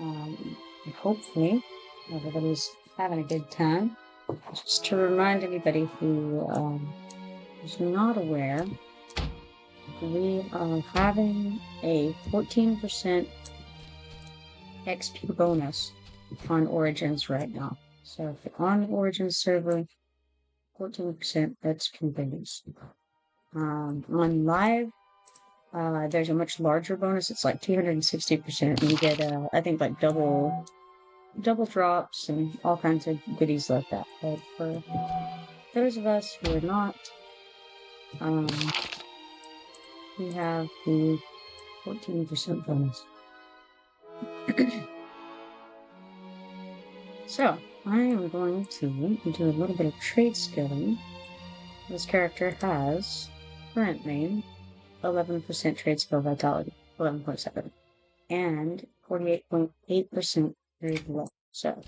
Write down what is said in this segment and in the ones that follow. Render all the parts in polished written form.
And hopefully everybody's having a good time. Just to remind anybody who is not aware, we are having a 14% XP bonus on Origins right now. So if you're on the Origins server, 14% XP bonus. On live, there's a much larger bonus. It's like 260%. You get, I think, like double drops and all kinds of goodies like that. But for those of us who are not, we have the 14% bonus. So, I am going to do a little bit of trade skilling. This character has currently 11% trade skill vitality, 11.7, and 48.8% trade luck. So,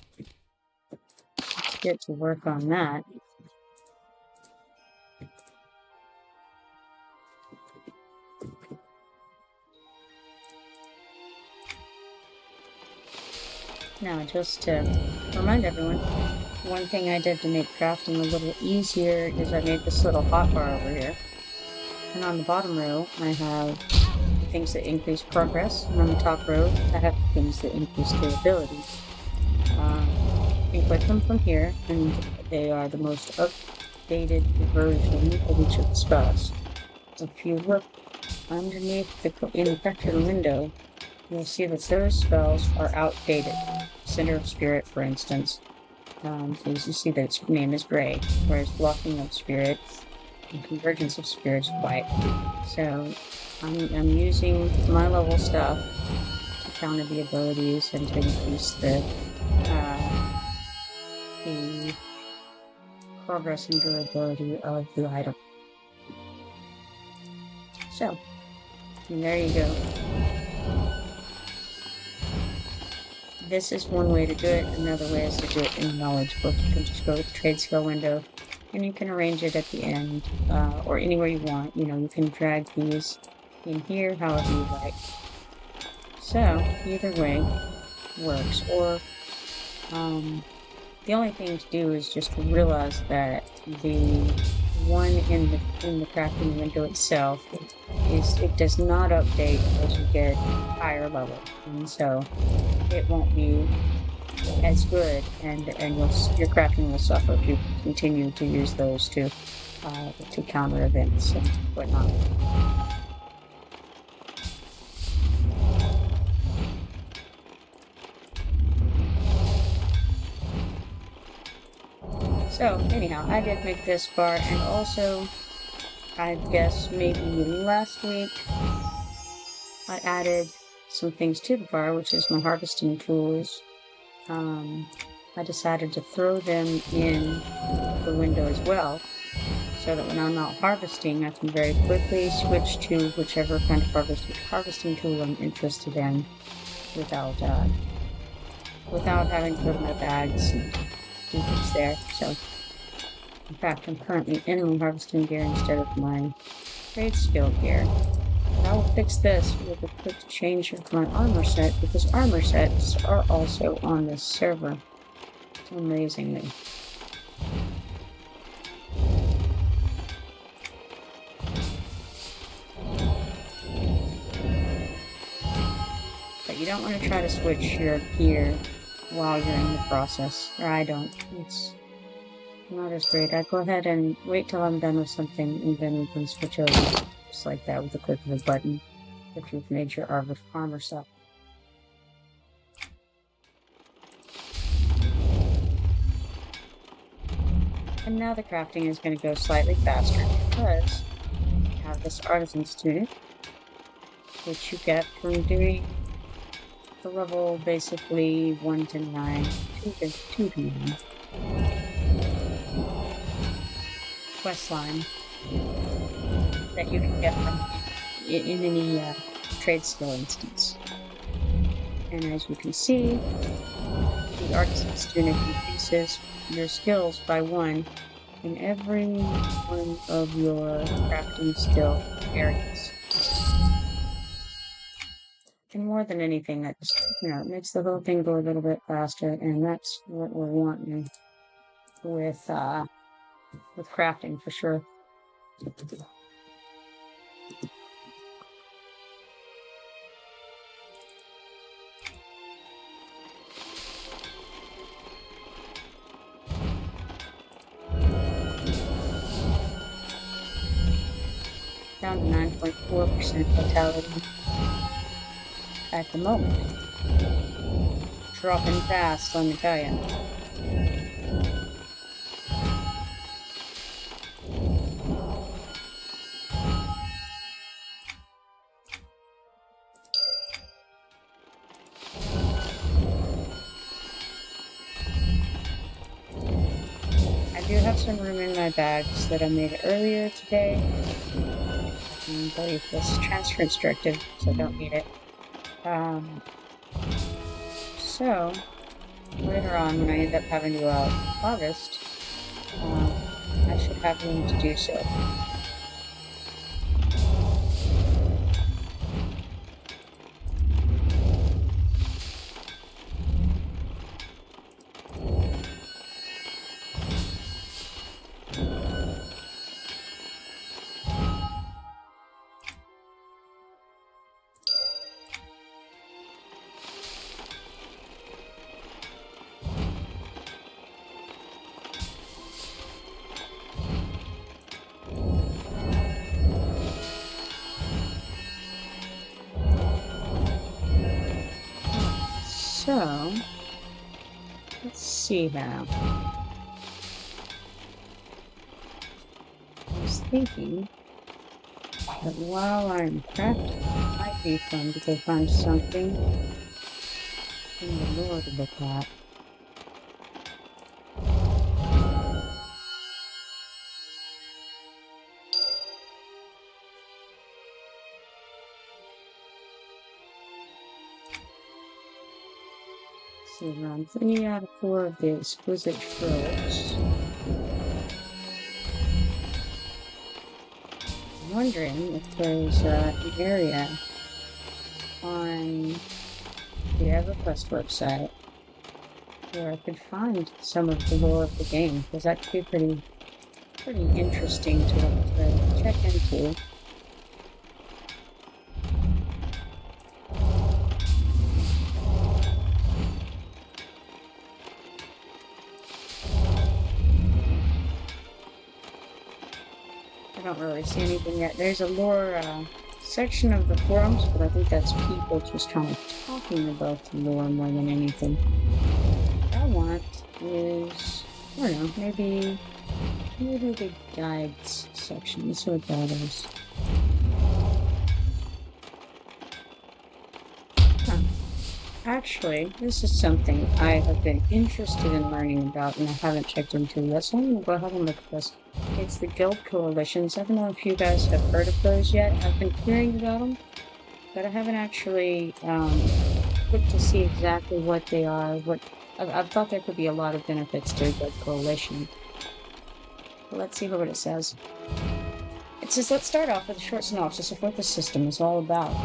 let's get to work on that. Now, just to remind everyone, one thing I did to make crafting a little easier is I made this little hotbar over here. And on the bottom row, I have the things that increase progress, and on the top row, I have the things that increase durability. You can click them from here, and they are the most updated version of each of the spells. If you look underneath in the correction window, you'll see that those spells are outdated. Center of Spirit, for instance. So you see that its name is gray, whereas Blocking of Spirit and Convergence of Spirit is white. So I'm using my level stuff to counter the abilities and to increase the progress and durability of the item. So, and there you go. This is one way to do it. Another way is to do it in the knowledge book. You can just go to the trade skill window and you can arrange it at the end or anywhere you want. You know, you can drag these in here however you like. So either way works. Or the only thing to do is just realize that the one in the crafting window itself it does not update as you get higher level, and so it won't be as good, and your crafting will suffer if you continue to use those to counter events and whatnot. So anyhow, I did make this bar, and also I guess maybe last week I added some things to the bar, which is my harvesting tools. I decided to throw them in the window as well, so that when I'm not harvesting, I can very quickly switch to whichever kind of harvesting tool I'm interested in without having to put my bags and do things there. So, in fact, I'm currently in my harvesting gear instead of my trade skill gear. And I will fix this with a quick change of my armor set, because armor sets are also on this server, amazingly. But you don't want to try to switch your gear while you're in the process, or I don't. It's not as great. I go ahead and wait till I'm done with something, and then we can switch over just like that with a click of a button if you've made your armor set. And now the crafting is going to go slightly faster because we have this Artisan's Tunic, which you get from doing the level basically 1 to 9, 2 to 9 quest line that you can get from in any trade skill instance. And as you can see, the Artisan's Tunic increases your skills by 1 in every one of your crafting skill areas. And more than anything, that just, it makes the whole thing go a little bit faster, and that's what we're wanting with crafting for sure. Down to 9.4% fatality at the moment. Dropping fast, let me tell you. I do have some room in my bags that I made earlier today. I believe this transference directive, so I don't need it. So later on, when I end up having to go out harvest, I should have room to do so. So, let's see now. I was thinking that while I'm crafting, it might be fun to go find something in the lore to look at. So around 3 out of 4 of the exquisite tropes. I'm wondering if there's an area on the EverQuest website where I could find some of the lore of the game, because that could be pretty interesting to check into. I don't really see anything yet. There's a lore section of the forums, but I think that's people just kind of talking about the lore more than anything. What I want is, I don't know, maybe the guides section. Let's see what that is. Actually, this is something I have been interested in learning about and I haven't checked into yet, so I'm going to go ahead and look at this. It's the guild coalitions. I don't know if you guys have heard of those yet. I've been hearing about them, but I haven't actually looked to see exactly what they are. I've thought there could be a lot of benefits to a guild coalition. But let's see what it says. It says, let's start off with a short synopsis of what the system is all about.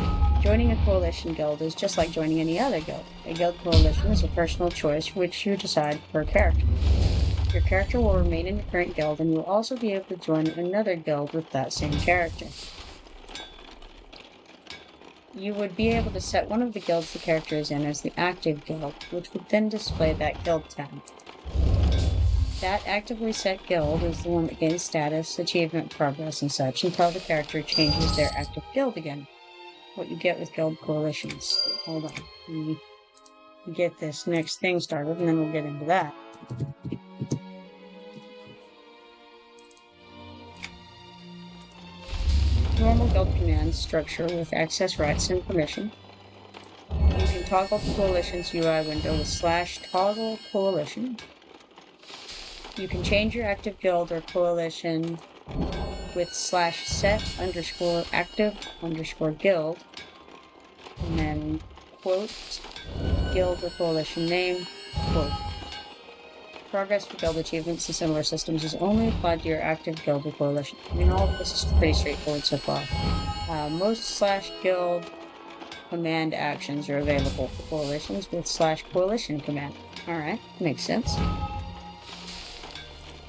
Joining a coalition guild is just like joining any other guild. A guild coalition is a personal choice which you decide per character. Your character will remain in the current guild, and you will also be able to join another guild with that same character. You would be able to set one of the guilds the character is in as the active guild, which would then display that guild tab. That actively set guild is the one that gains status, achievement, progress, and such until the character changes their active guild again. What you get with guild coalitions. Hold on. Let me get this next thing started, and then we'll get into that. Normal guild command structure with access rights and permission. You can toggle the coalition's UI window with /toggle coalition. You can change your active guild or coalition with /set_active_guild, and then quote guild or coalition name, quote. Progress for guild achievements and similar systems is only applied to your active guild or coalition. I mean, all of this is pretty straightforward so far. Most /guild command actions are available for coalitions with /coalition command. Alright, makes sense.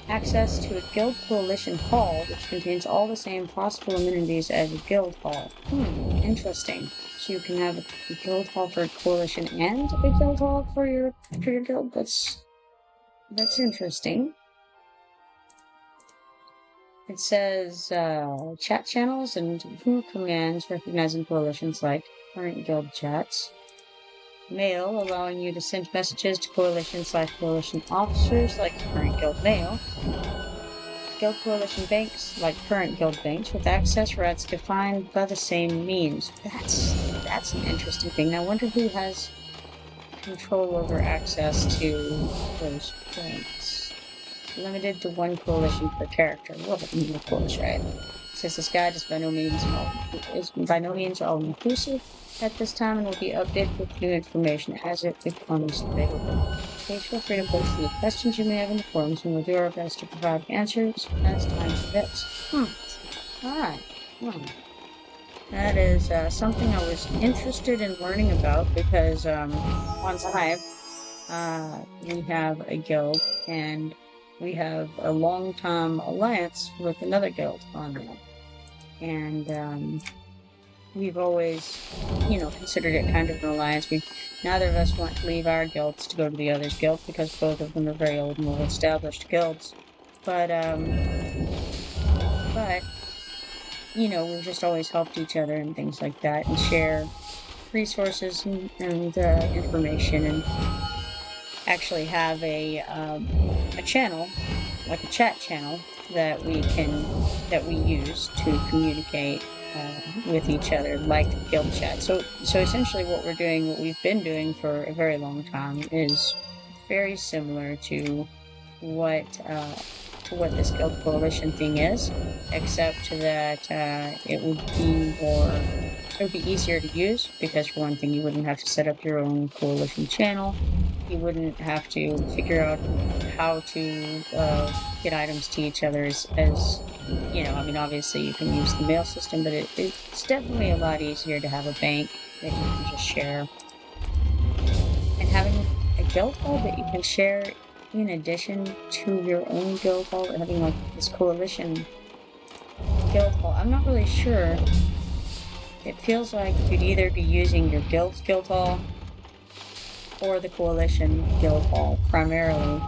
Access to a guild coalition hall, which contains all the same possible amenities as a guild hall. Interesting. So you can have a guild hall for a coalition and a guild hall for your guild. That's interesting. It says chat channels and commands recognizing coalitions like current guild chats. Mail, allowing you to send messages to coalition/coalition officers like current guild mail. Guild coalition banks like current guild banks with access rights defined by the same means. That's an interesting thing. Now, I wonder who has control over access to those banks. Limited to one coalition per character. Well, of course, right? Since this guide is by no means all inclusive at this time and will be updated with new information as it becomes available. Please feel free to post any questions you may have in the forums, and we'll do our best to provide answers as time permits. Alright. Well, that is something I was interested in learning about because on Hive, we have a guild and we have a long-time alliance with another guild on that. And we've always, considered it kind of an alliance. Neither of us want to leave our guilds to go to the other's guild because both of them are very old and well-established guilds. But we've just always helped each other and things like that, and share resources and information, and actually have a channel, like a chat channel, that we use to communicate with each other, like guild chat. So essentially what we've been doing for a very long time is very similar to what this guild coalition thing is, except that it would be easier to use, because for one thing, you wouldn't have to set up your own coalition channel. You wouldn't have to figure out how to get items to each other as obviously you can use the mail system, but it's definitely a lot easier to have a bank that you can just share. And having a guild hall that you can share in addition to your own guild hall, having like this coalition guild hall, I'm not really sure. It feels like you'd either be using your guild's guild hall or the coalition guild hall primarily.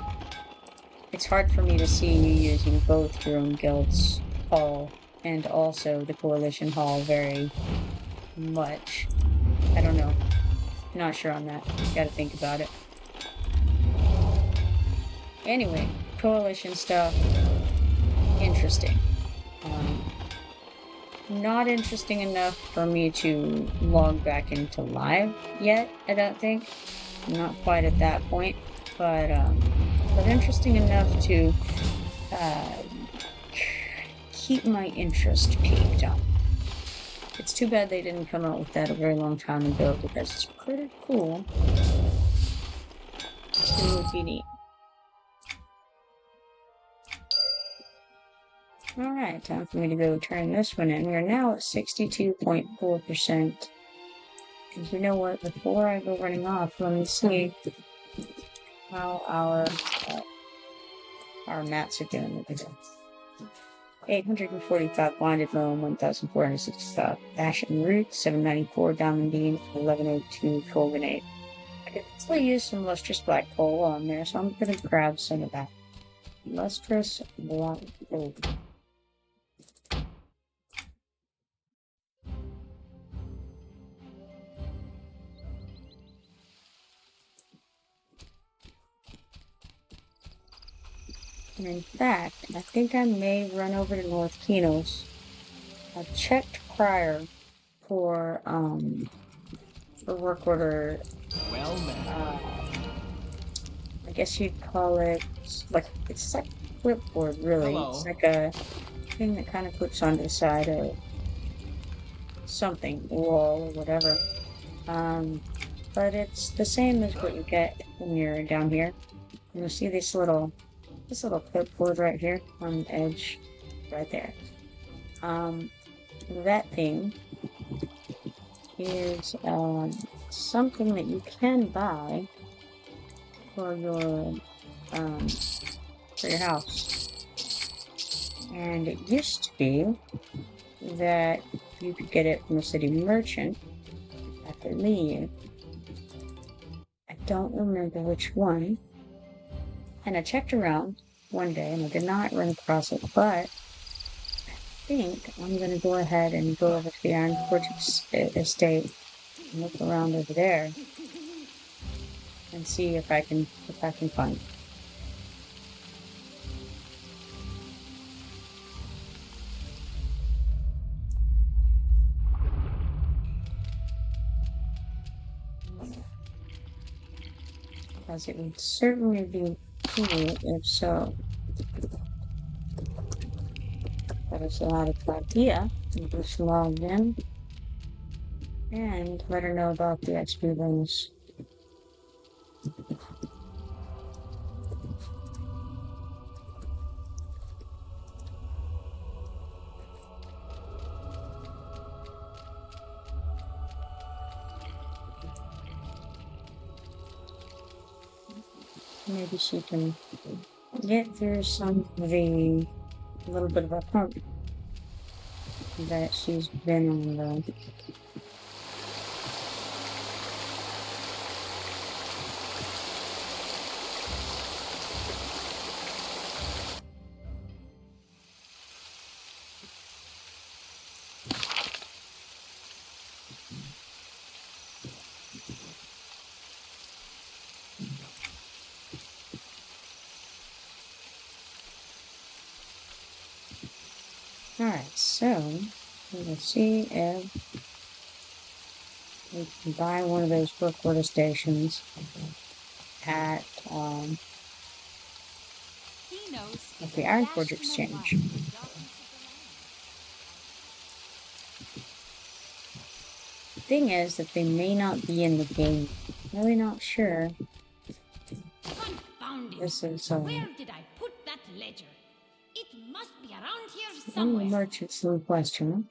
It's hard for me to see you using both your own guild's hall and also the coalition hall very much. I don't know. Not sure on that. Gotta think about it. Anyway, coalition stuff, interesting. Not interesting enough for me to log back into live yet, I don't think. I'm not quite at that point, but interesting enough to keep my interest peaked up. It's too bad they didn't come out with that a very long time ago, because it's pretty cool. It would be neat. Alright, time for me to go turn this one in. We're now at 62.4%. And you know what? Before I go running off, let me see how our mats are doing. 845 blinded loam, 1,465 ashen root, 794 diamond bean, 1102 fulminate. I could still use some lustrous black coal on there, so I'm gonna grab some of that. Lustrous black coal. And in fact, I think I may run over to North Qeynos. I checked prior for work order. Well, I guess you'd call it it's like a clipboard, really. Hello. It's like a thing that kind of clips onto the side of something, wall or whatever. But it's the same as what you get when you're down here. You'll see this little clipboard right here on the edge, right there. That thing is something that you can buy for your house. And it used to be that you could get it from a city merchant, I believe. I don't remember which one. And I checked around one day and I did not run across it, but I think I'm going to go ahead and go over to the Iron Forge estate and look around over there and see if I can find it. Because it would certainly be cool if so. That is a lot of idea. Just log in and let her know about the XP bonus. Maybe she can get through some of the little bit of a hump that she's been on the. Alright, so let's see if we can buy one of those work order stations at the Iron Forge Exchange. The thing is that they may not be in the game. Really not sure. This is Where did I put that ledger? It must be around here one somewhere. of the merchants in question.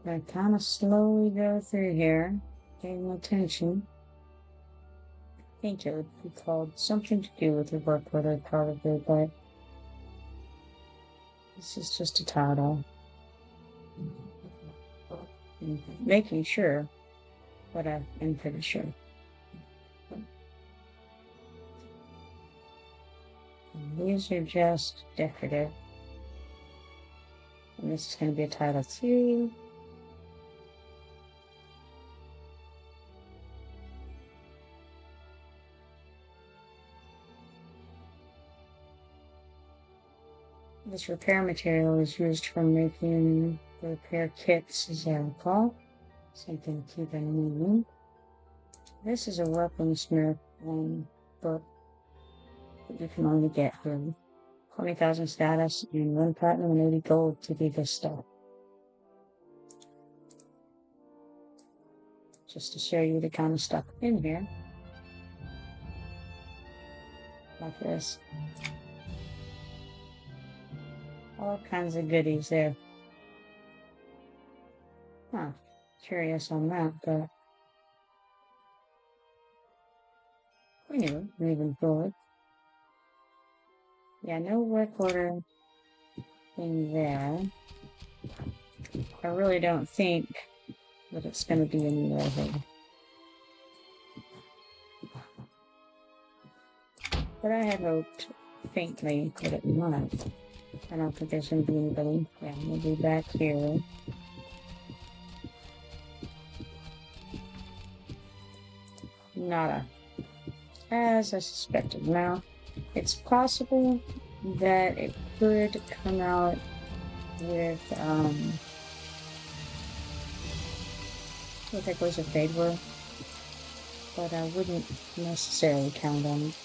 I kind of slowly go through here, paying attention. I think it would be called something to do with the work order part of it, but this is just a title. I'm making sure, but I'm pretty sure. And these are just decorative. And this is going to be a title too. This repair material is used for making the repair kits, as I recall. Something to keep in mind. This is a weaponsmith book that you can only get here. 20,000 status and 1 platinum and 80 gold to do this stuff. Just to show you the kind of stuff in here. Like this. All kinds of goodies there. Huh. Curious on that, but anyway, moving forward. Yeah, no work order thing there. I really don't think that it's going to be anywhere there. But I had hoped faintly that it might. I don't think there's going to be anybody. Yeah, we'll be back here. Nada. As I suspected. Now, it's possible that it could come out with that goes a fade word, but I wouldn't necessarily count on it.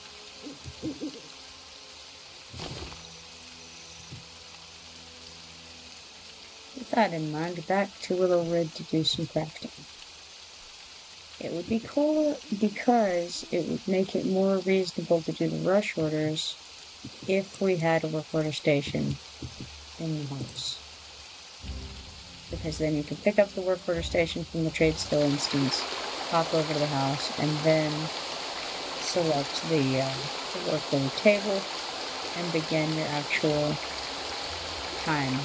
With that in mind, back to Willow Wood to do some crafting. It would be cool because it would make it more reasonable to do the rush orders if we had a work order station in the house. Because then you can pick up the work order station from the trade skill instance, hop over to the house, and then select the work order table and begin your actual time.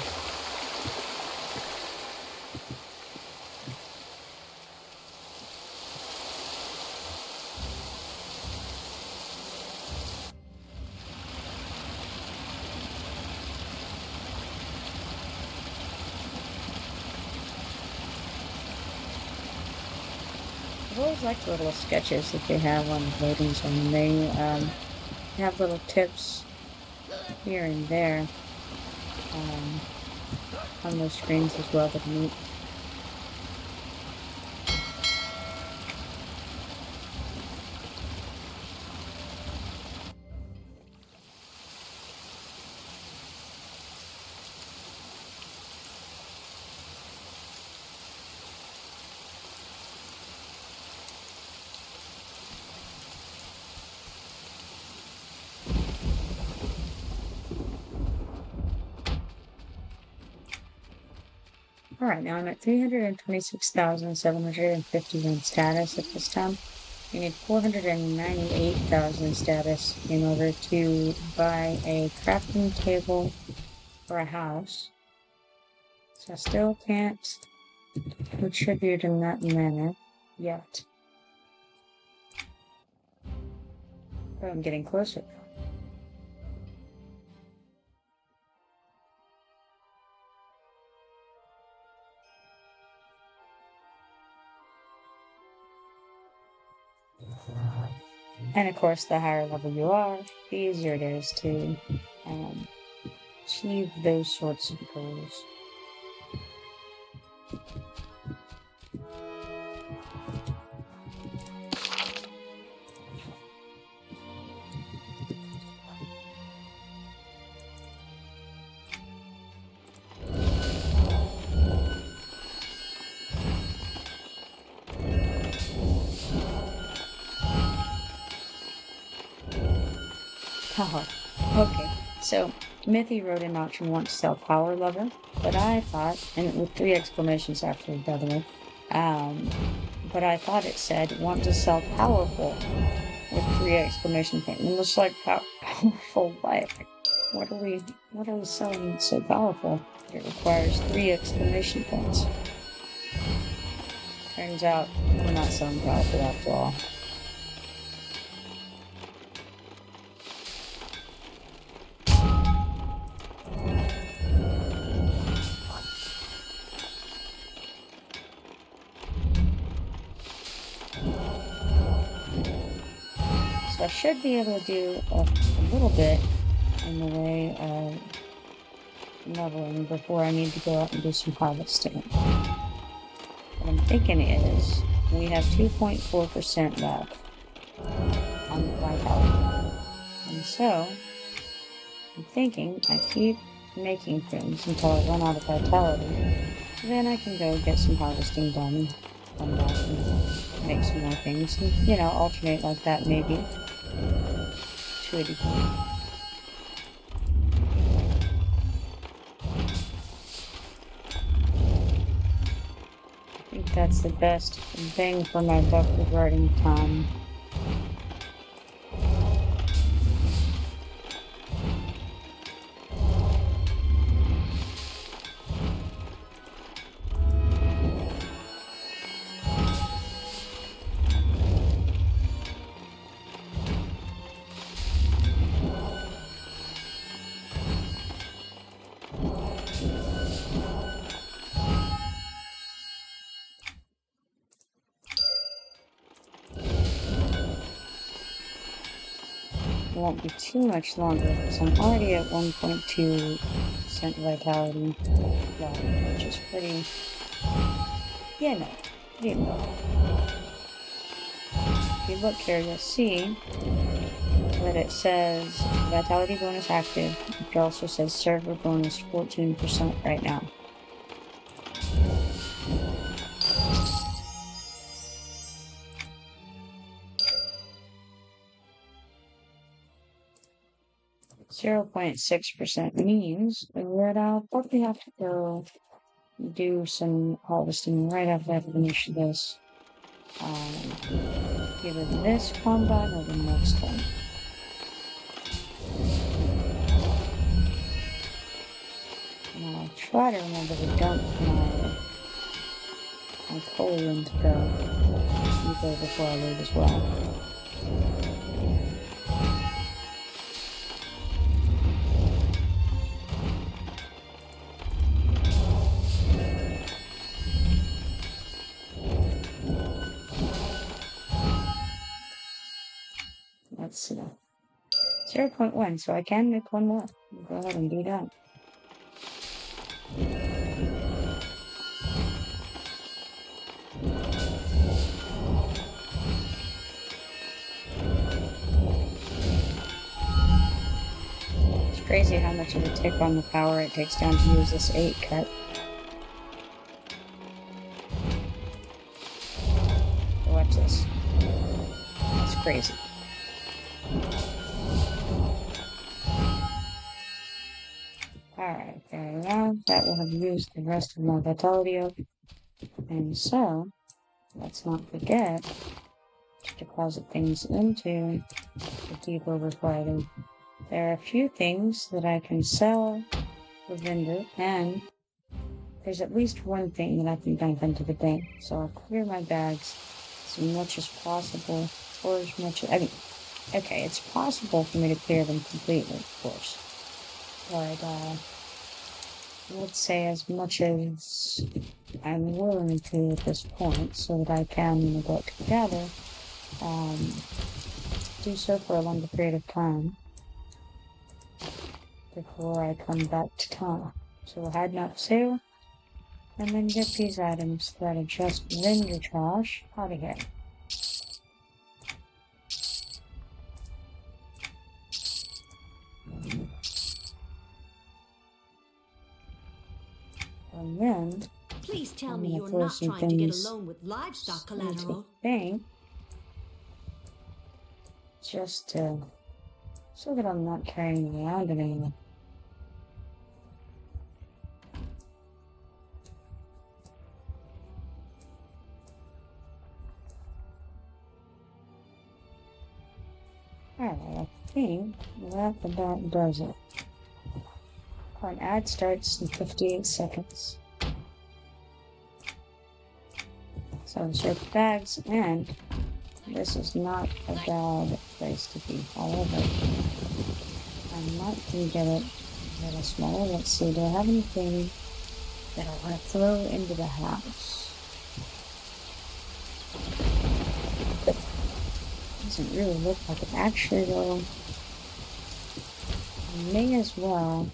I've always liked the little sketches that they have on the loading zone. They have little tips here and there on those screens as well that are neat. Alright, now I'm at 326,751 status at this time. You need 498,000 status in order to buy a crafting table for a house. So I still can't contribute in that manner yet. But I'm getting closer. And of course, the higher level you are, the easier it is to achieve those sorts of goals. Okay, so Mithy wrote in auction want to sell power lever, but I thought, and with 3 exclamations after it, by the way, but I thought it said want to sell powerful with 3 exclamation points. It looks like powerful what? What are we selling that's so powerful? It requires 3 exclamation points. Turns out we're not selling powerful after all. So I should be able to do a little bit in the way of leveling before I need to go out and do some harvesting. What I'm thinking is we have 2.4% left on the vitality. And so I'm thinking I keep making things until I run out of vitality. Then I can go get some harvesting done, come back and make some more things, and, you know, alternate like that maybe to a degree. I think that's the best bang for my buck regarding time. Won't be too much longer because I'm already at 1.2% vitality level, which is pretty, pretty low. If you look here, you'll see that it says vitality bonus active. It also says server bonus 14% right now. 0.6% means that I'll probably have to go do some harvesting right after I finish this. Either this combat or the next one. And I'll try to remember to dump my coal into the ether before I leave as well. Let's see. 0.1, so I can make one more. Go ahead and do that. It's crazy how much of a tick on the power it takes down to use this 8 cut. Watch this. It's crazy. Alright, there we go. That will have used the rest of my vitality up. And so, let's not forget to deposit things into the depot required. There are a few things that I can sell the vendor, and there's at least one thing that I can dump into the bank. So I'll clear my bags as much as possible, or as much as, okay, it's possible for me to clear them completely, of course. But, let's say as much as I'm willing to at this point, so that I can work together, do so for a longer period of time before I come back to town. So we'll head out sale, and then get these items that are just vendor trash out of here. And then, Please tell I'm me gonna you're throw not some trying to get a things loan with livestock into collateral. the bank, just so that I'm not carrying them around anymore. Alright, I think that about does it. Our ad starts in 58 seconds. So search bags, and this is not a bad place to be. However, I might can get it a little smaller. Let's see, do I have anything that I want to throw into the house? Doesn't really look like it. Actually, though, I may as well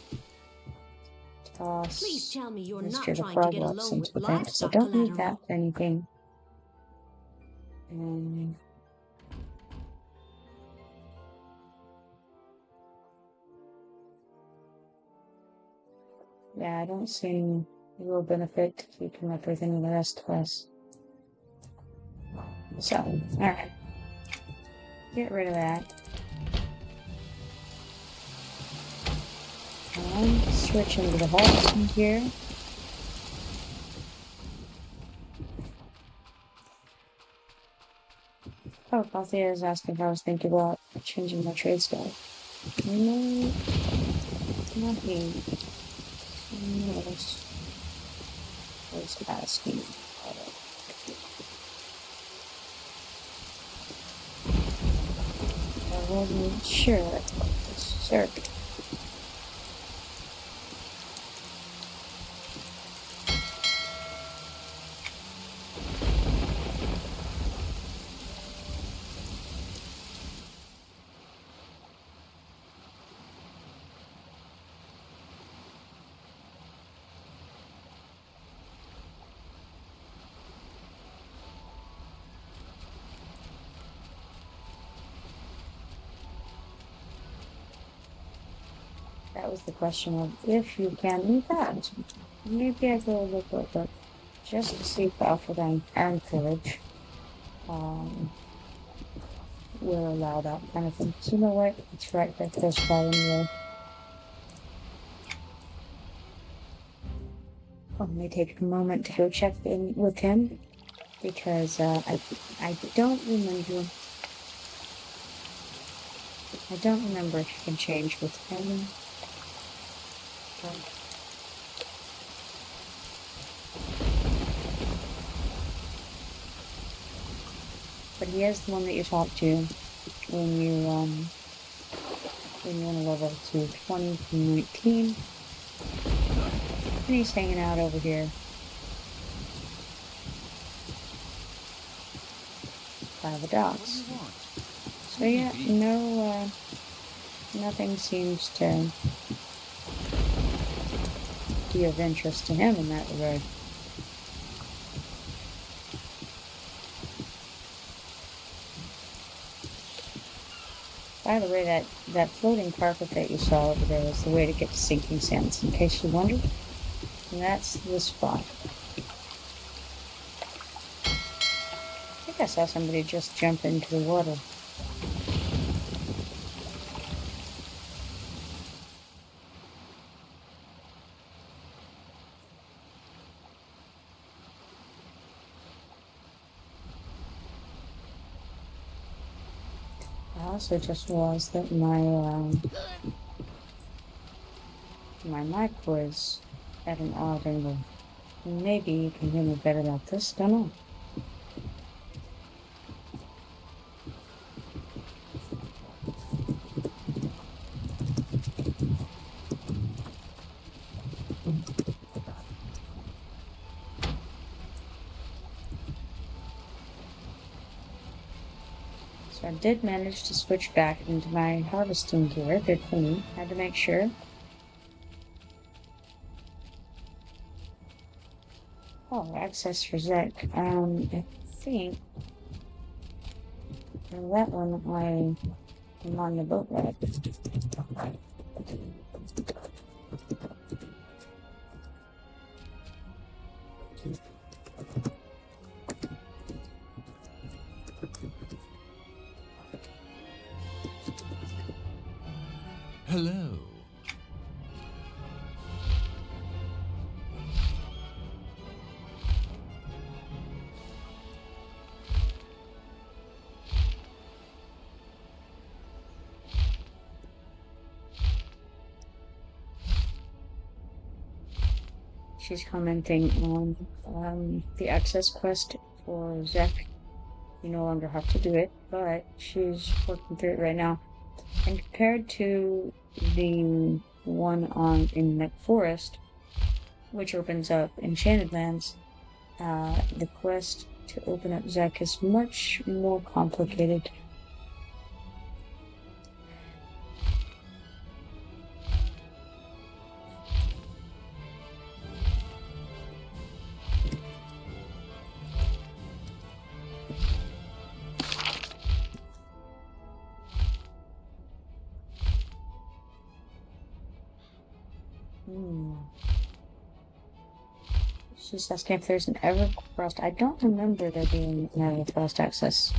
toss Please tell me you're this not to the trying to get a frog loan into with the bank, so I livestock don't need that collateral. for anything. Yeah, I don't see any real benefit to keeping up with any of the rest of us. So, alright. Get rid of that. And switch into the harvesting here. Oh, Althea is asking if I was thinking about changing my trade skill. No, not me. No, was asking. I wasn't sure. Sure. That was the question of if you can do that. Maybe I go look at it just to see if Alfred and Iron Courage will allow that kind of thing. So you know what? It's right there close by anyway. Let me take a moment to go check in with him because I don't remember. I don't remember if you can change with him. But he is the one that you talk to when you want to level to 20 from 19. And he's hanging out over here by the docks. So yeah, no, nothing seems to be of interest to him in that regard. By the way, that floating carpet that you saw over there is the way to get to Sinking Sands, in case you wondered. And that's the spot. I think I saw somebody just jump into the water. I also just realized that my mic was at an odd angle. Maybe you can hear me better like this, don't know. So I did manage to switch back into my harvesting gear. Good for me. Had to make sure. Oh, access for Zek. I think that one I'm on the boat ride. Hello. She's commenting on the access quest for Zek. You no longer have to do it, but she's working through it right now. And compared to the one in Neck Forest, which opens up Enchanted Lands, the quest to open up Zek is much more complicated. She's asking if there's an EverQuest. I don't remember there being an EverQuest access.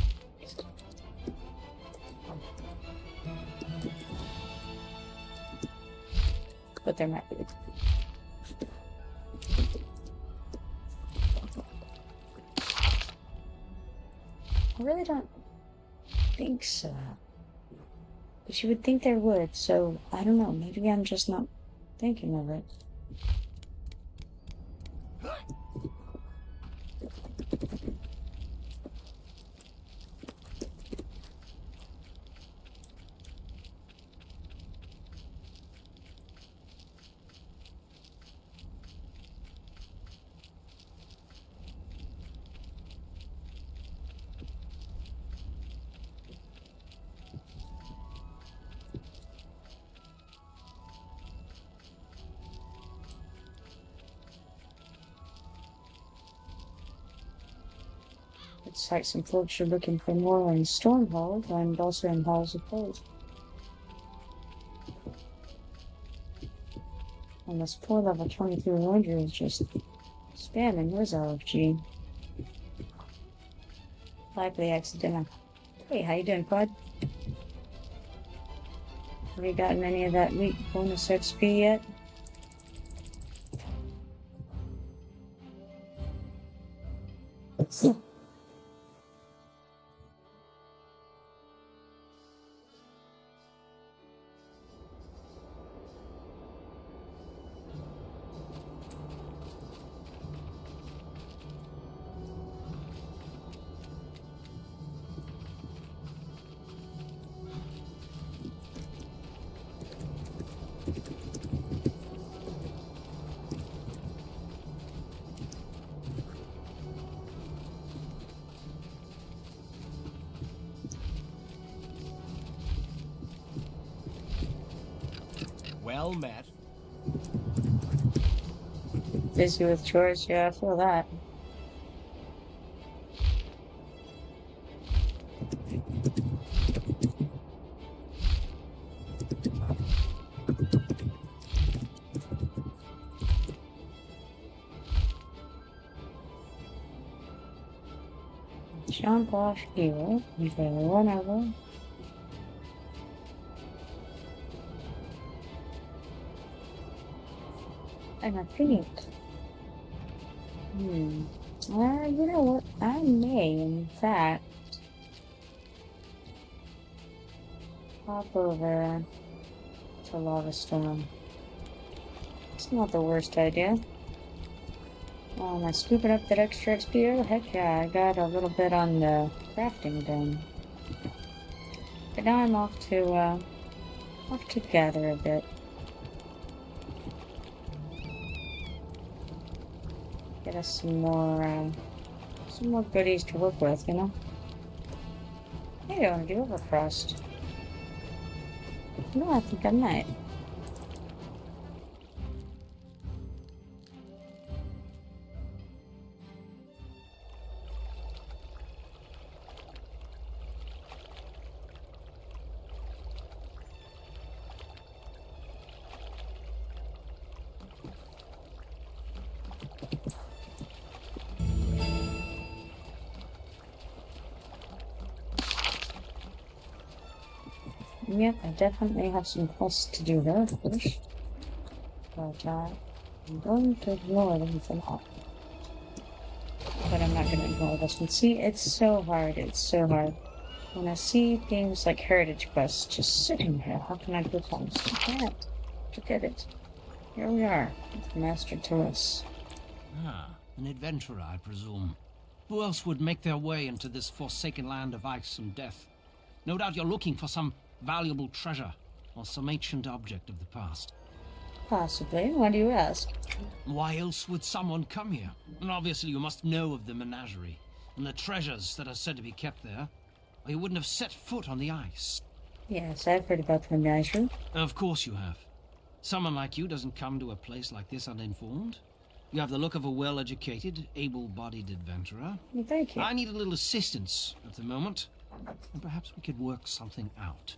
But there might be. I really don't think so. But you would think there would, so I don't know. Maybe I'm just not thinking of it. Looks like some folks are looking for more in Stormhold and also in Halls of Cold. And this poor level 23 ranger is just spamming his RFG. Likely accidental. Hey, how you doing, Bud? Have you gotten any of that week bonus XP yet? Well met. Busy with chores, yeah, I feel that. Jump off here, okay, whatever. And I think, you know what? I may, in fact, hop over to Lavastorm. It's not the worst idea. Am I scooping up that extra XP? Oh, heck yeah, I got a little bit on the crafting done. But now I'm off to gather a bit. Get us some more goodies to work with, you know? Maybe I want to do EverQuest. No, I think I might. Yep, I definitely have some quests to do there, of course. But I'm going to ignore them for now. But I'm not going to ignore this one. See, it's so hard. It's so hard. When I see things like heritage quests just sitting here, how can I do things? I can't. Forget it. Here we are, with Master Touris. Ah, an adventurer, I presume. Who else would make their way into this forsaken land of ice and death? No doubt you're looking for some valuable treasure, or some ancient object of the past. Possibly. Why do you ask? Why else would someone come here? And obviously you must know of the menagerie, and the treasures that are said to be kept there, or you wouldn't have set foot on the ice. Yes, I've heard about the menagerie. Of course you have. Someone like you doesn't come to a place like this uninformed. You have the look of a well-educated, able-bodied adventurer. Well, thank you. I need a little assistance at the moment, and perhaps we could work something out.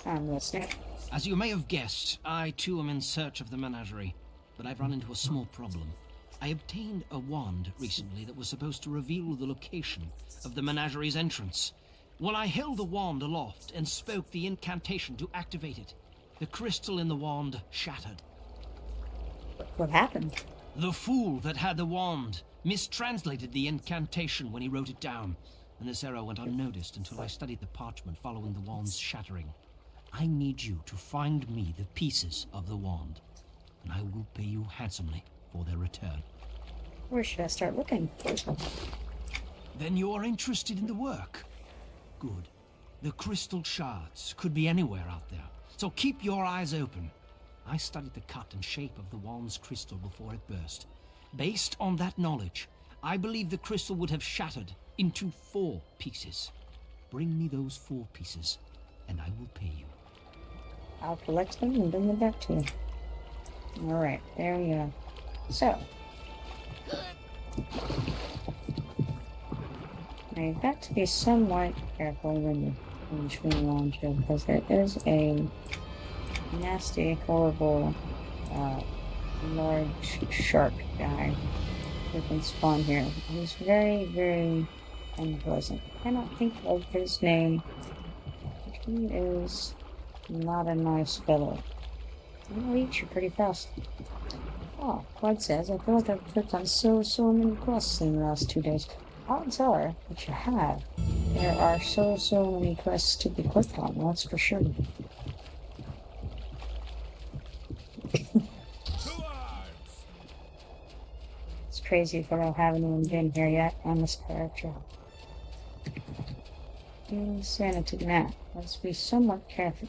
I'm listening. As you may have guessed, I too am in search of the menagerie, but I've run into a small problem. I obtained a wand recently that was supposed to reveal the location of the menagerie's entrance. When I held the wand aloft and spoke the incantation to activate it, the crystal in the wand shattered. What happened? The fool that had the wand mistranslated the incantation when he wrote it down, and this error went unnoticed until I studied the parchment following the wand's shattering. I need you to find me the pieces of the wand, and I will pay you handsomely for their return. Where should I start looking? Then you are interested in the work? Good. The crystal shards could be anywhere out there, so keep your eyes open. I studied the cut and shape of the wand's crystal before it burst. Based on that knowledge, I believe the crystal would have shattered into 4 pieces. Bring me those 4 pieces, and I will pay you. I'll collect them and bring them back to you. Alright, there we go. So. Now you've got to be somewhat careful when you swing around here, because there is a nasty, horrible, large shark guy who can spawn here. He's very, very unpleasant. I cannot think of his name. He is not a nice fellow. He'll eat you pretty fast. Oh, Quad says, I feel like I've clicked on so many quests in the last 2 days. odds are that you have. There are so many quests to be clicked on, that's for sure. It's crazy that I haven't even been here yet on this character. Insanity now. Let's be somewhat careful.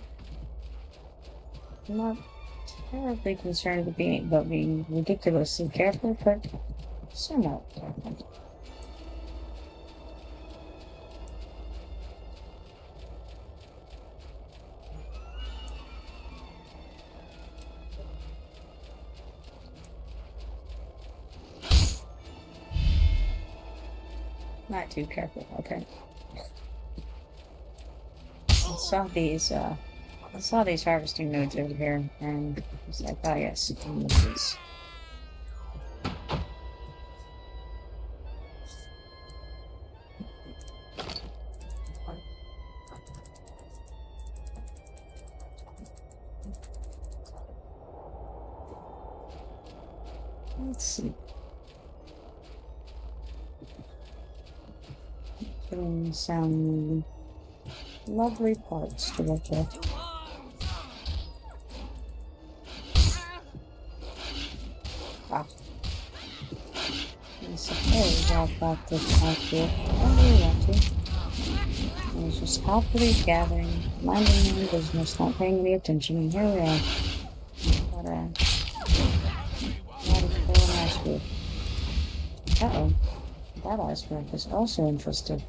I'm not terribly concerned about being ridiculously careful, but somewhat careful. Not too careful, okay. I saw these harvesting nodes over here, and I was like, oh yes, I can use these. Let's see. Getting some lovely parts to look at. Ah. I suppose I'll pop this out here. I really want to. I was just happily gathering, minding my own business, not paying any attention, and here we are. But, that is very nice group. Uh-oh. That iceberg is also interested.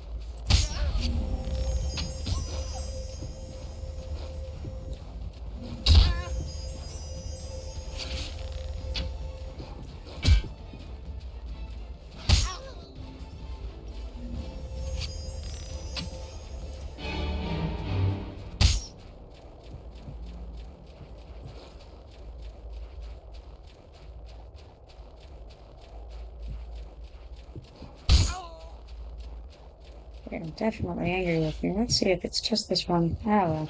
I'm definitely angry with you. Let's see if it's just this one. Oh well.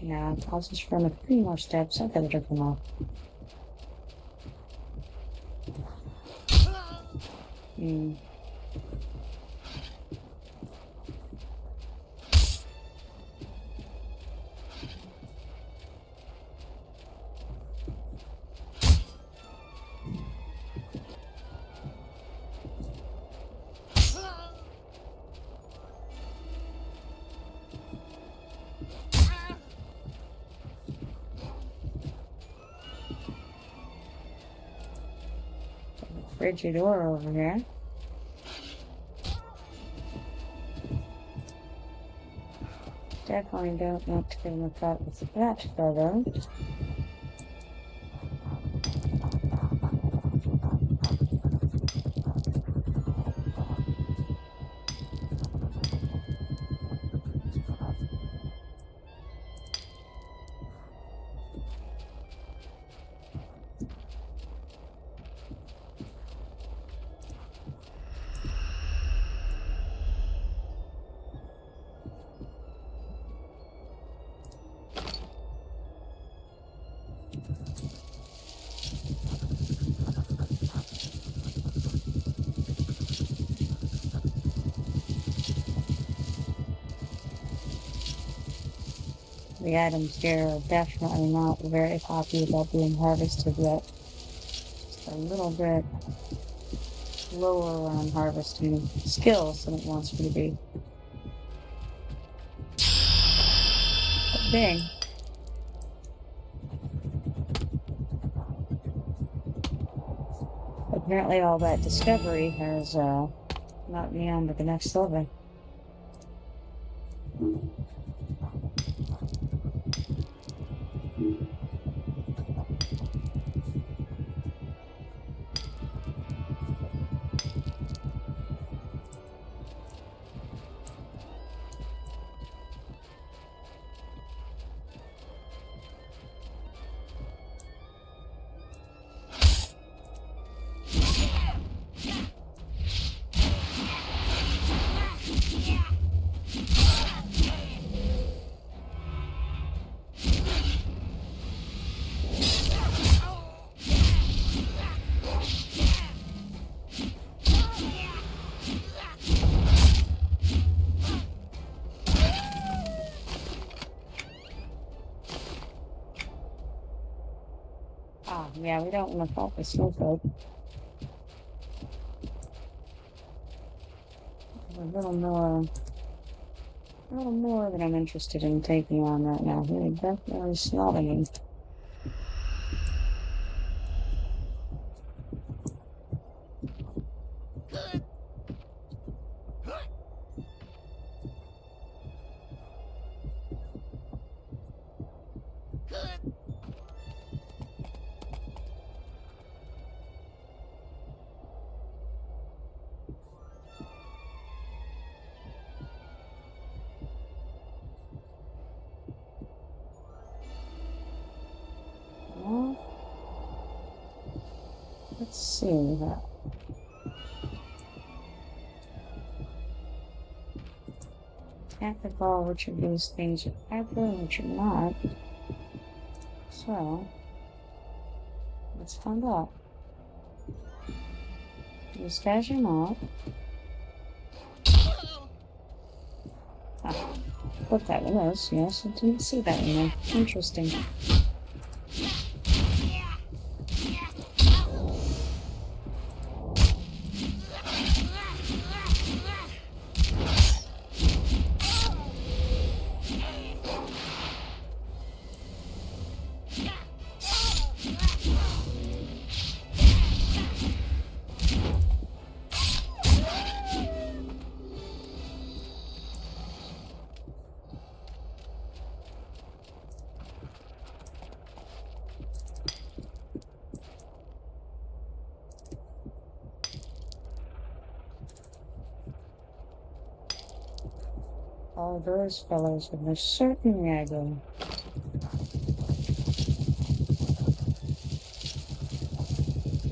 No. I'll just run a few more steps. I've got to drink them all. Frigid door over here. Definitely don't want to get in the pot with that photo. The items here are definitely not very happy about being harvested yet. Just a little bit lower on harvesting skills than it wants me to be. But dang. Apparently all that discovery has knocked me on to the next level. Yeah, we don't want to fall for snowflake. A little more than I'm interested in taking on right now. We're definitely smelling. Well, let's see that. Can't recall which of these things are ever and which are not. So, let's find out. These guys are not. Ah, what that was, yes, I didn't see that in there. Interesting. All those fellows are most certainly agile.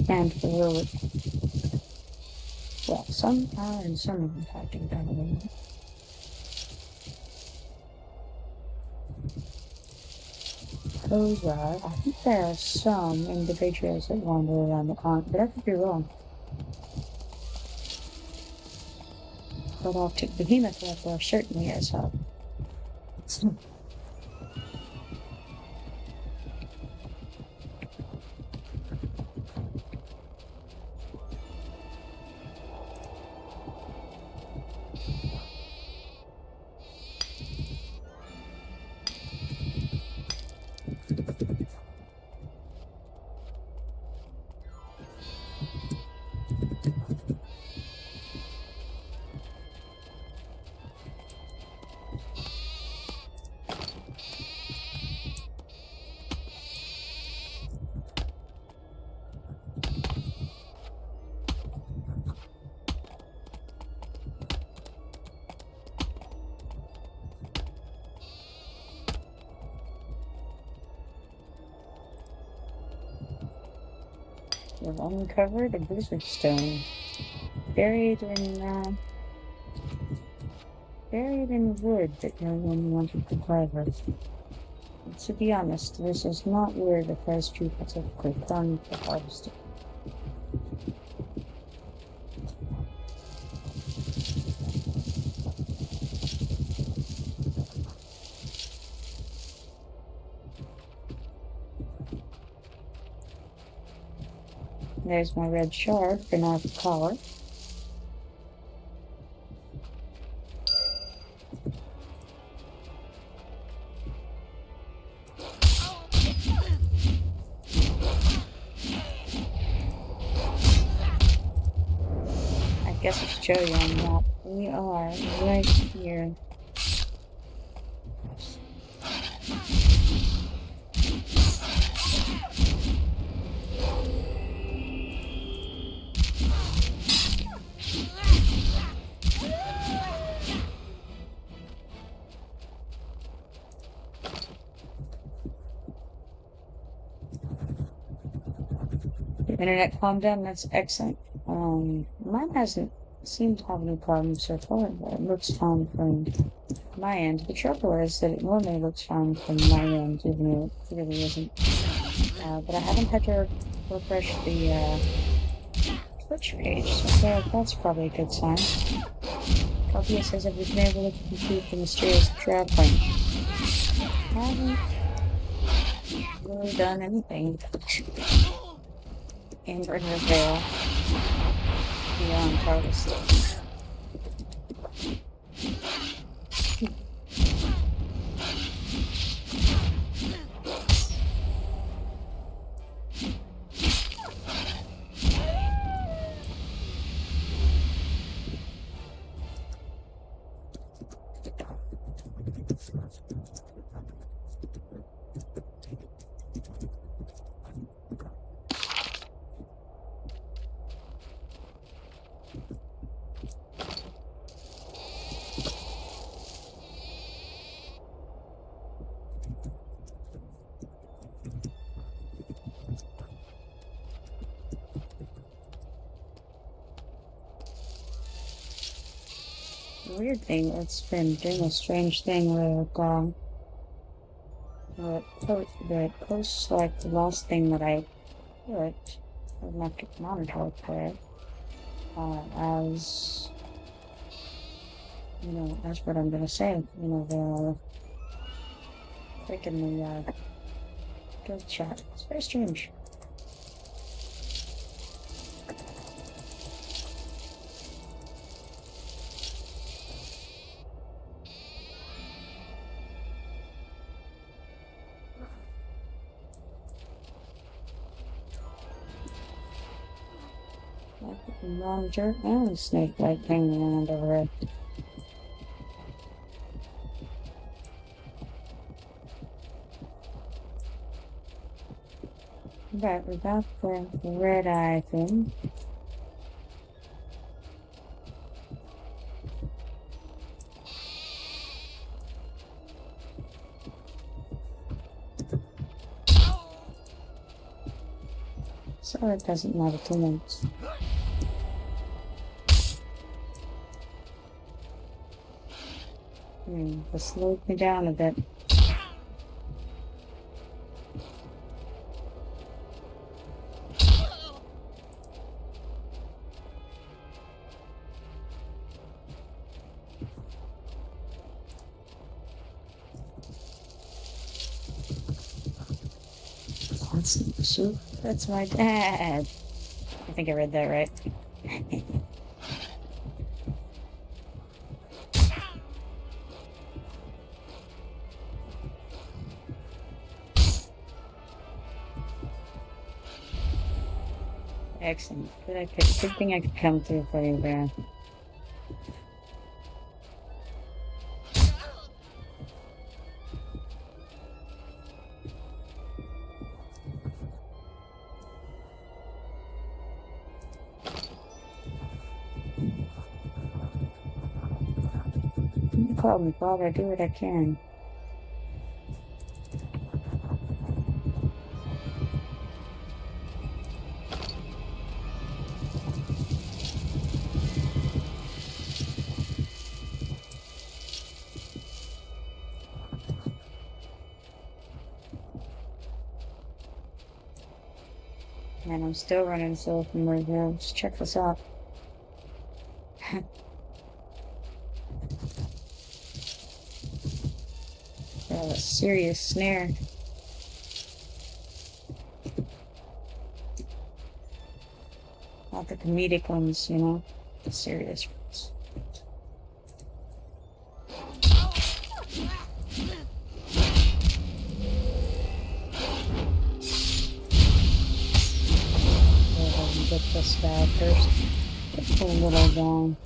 And heroic. Well, some are and some of them fighting that way. Those are, I think there are some individuals that wander around the continent, but I could be wrong. But Arctic Behemoth there certainly is up. We've uncovered a blizzard stone buried in wood that no one wanted to cover. And to be honest, this is not where the first people typically come to harvest it. There's my red shard for now the collar. I guess it's show you on the map. We are right here. Internet calmed down, that's excellent. Mine hasn't seemed to have any problems so far, but it looks fine from my end. The trouble is that it normally looks fine from my end, even though it clearly isn't. But I haven't had to refresh the Twitch page, so that's probably a good sign. Copia says that we've been able to complete the mysterious trap link. I haven't really done anything. Inward Veil beyond harvest. Weird thing, it's been doing a strange thing where it posts like the last thing that I put of my monitor player as, you know, as what I'm gonna say, you know, the freaking the guild chat. It's very strange. Monitor and a snake like hanging around over it. But we got the red eye thing. So it doesn't matter too much. Just slowed me down a bit. That's my dad. I think I read that right. Excellent. Good thing I could come through for you there. No problem, Bob. I do what I can. And I'm still running solo from reserves. Check this out. A serious snare. Not the comedic ones, you know, the serious ones. Get this guy first. Get a little down.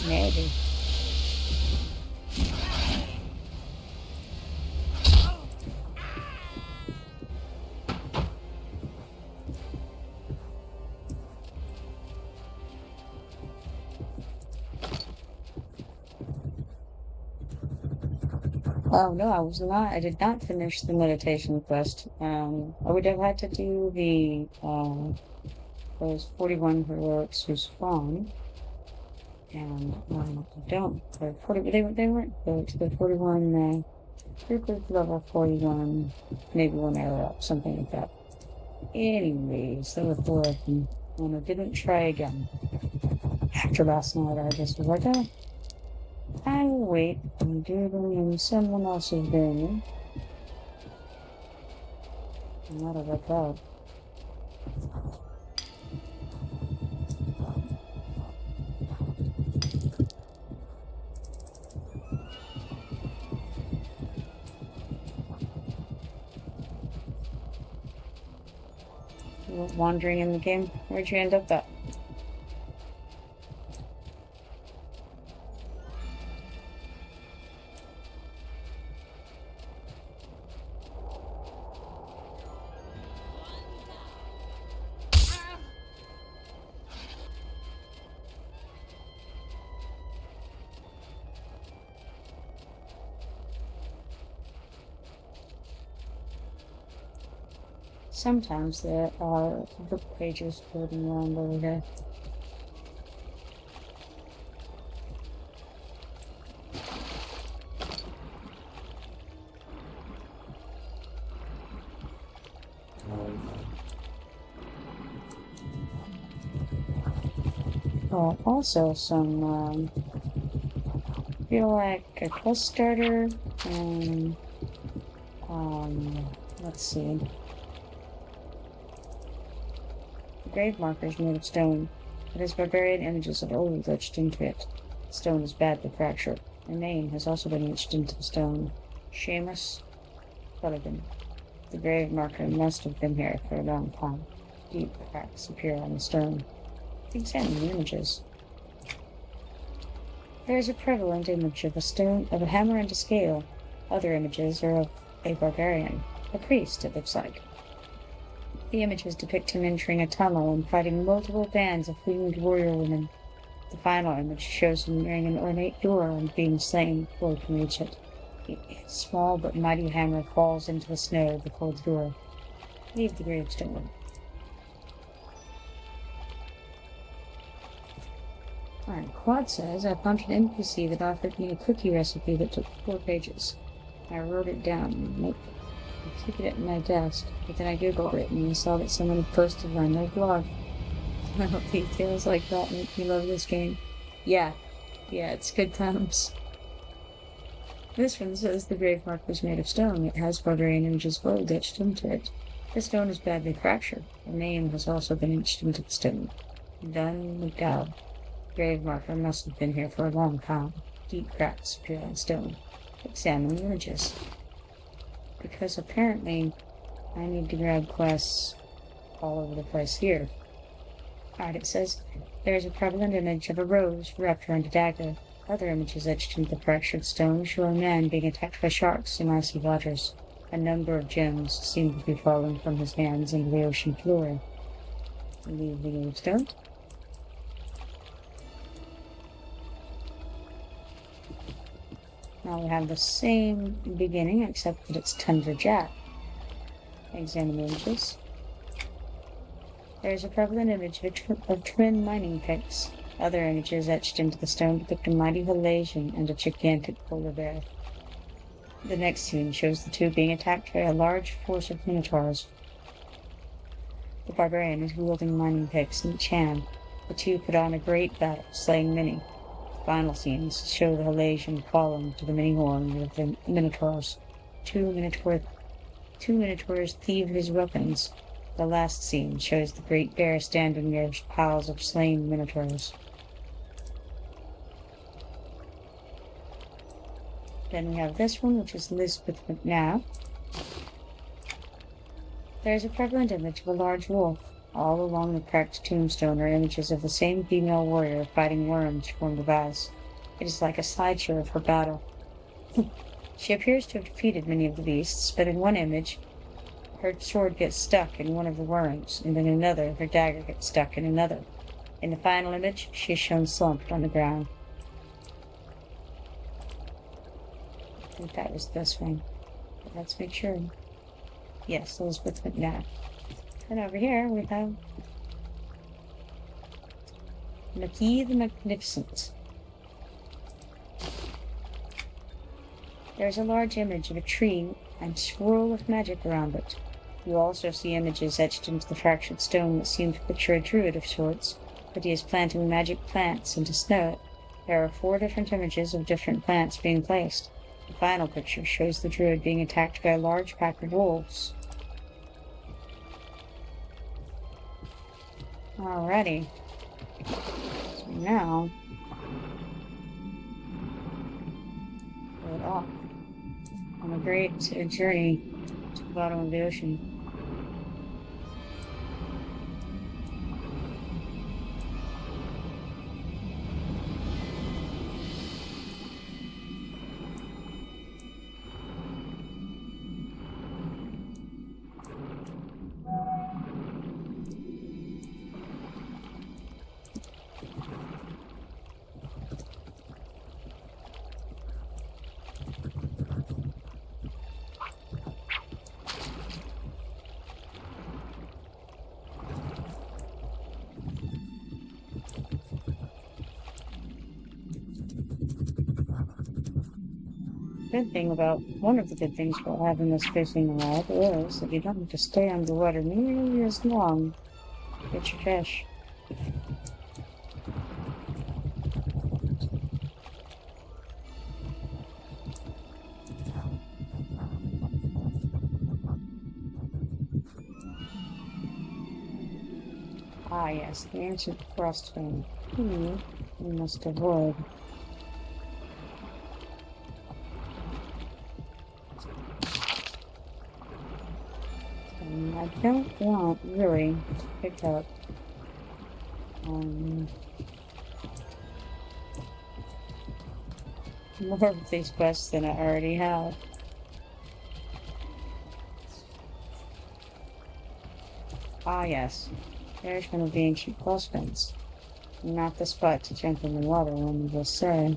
Maybe. Oh no, I was not. I did not finish the meditation quest. I would have had to do the those 41 heroics who spawn, and I don't. They're 40. They weren't heroics. They're 41 Group is level 41. Maybe one arrow up, something like that. Anyways, level 4. And I didn't try again. After last night, I just was like, oh, I will wait and do it in someone else's venue. And that'll work out. Wandering in the game. Where'd you end up at? Sometimes there are book pages floating around over here. Oh, also some, feel like a quest starter, and, let's see. The grave marker is made of stone. It has barbarian images of old etched into it. The stone is badly fractured. A name has also been etched into the stone. Qeynos. The grave marker must have been here for a long time. Deep cracks appear on the stone. Examine the images. There is a prevalent image of a hammer and a scale. Other images are of a barbarian. A priest, it looks like. The images depict him entering a tunnel and fighting multiple bands of winged warrior women. The final image shows him nearing an ornate door and being slain before he can reach it. A small but mighty hammer falls into the snow before the door. Leave the gravestone. Alright, Quad says, I found an NPC that offered me a cookie recipe that took 4 pages. I wrote it down in a notebook. I keep it at my desk, but then I googled it and I saw that someone had posted on their blog. Little details like that make me love this game. Yeah, it's good times. This one says the grave mark was made of stone. It has barbarian images gold etched into it. The stone is badly fractured. A name has also been etched into the stone. Dun McDowell. Grave marker must have been here for a long time. Deep cracks appear on stone. Examine the images. Because apparently I need to grab quests all over the place here. Alright, it says there is a prevalent image of a rose wrapped around a dagger. Other images etched into the fractured stone show a man being attacked by sharks in icy waters. A number of gems seem to be falling from his hands into the ocean floor. Leave the gravestone. Now we have the same beginning, except that it's Tundra Jack. Examine the images. There is a prevalent image of twin mining picks. Other images etched into the stone depict a mighty Halasian and a gigantic polar bear. The next scene shows the two being attacked by a large force of minotaurs. The barbarian is wielding mining picks in each hand. The two put on a great battle, slaying many. Final scenes show the Halasian falling to the many horns of the minotaurs. Two minotaurs thieve his weapons. The last scene shows the great bear standing near piles of slain minotaurs. Then we have this one, which is Lisbeth McNabb. There is a prevalent image of a large wolf. All along the cracked tombstone are images of the same female warrior fighting worms formed of ice. It is like a slideshow of her battle. She appears to have defeated many of the beasts, but in one image, her sword gets stuck in one of the worms, and in another, her dagger gets stuck in another. In the final image, she is shown slumped on the ground. I think that was this one. But let's make sure. Yes, Elizabeth McNabb. And over here we have Maki the Magnificent. There is a large image of a tree and swirl of magic around it. You also see images etched into the fractured stone that seem to picture a druid of sorts, but he is planting magic plants, and to snow it, there are 4 different images of different plants being placed. The final picture shows the druid being attacked by a large pack of wolves. Alrighty. So now, we're off on a great journey to the bottom of the ocean. One of the good things about having this fishing rod is that you don't have to stay underwater nearly as long to get your fish. Ah yes, the ancient frost ring. We must avoid. I don't want really to pick up more of these quests than I already have. Ah yes, there's one of the ancient clothespins. Not the spot to jump in the water, one will say.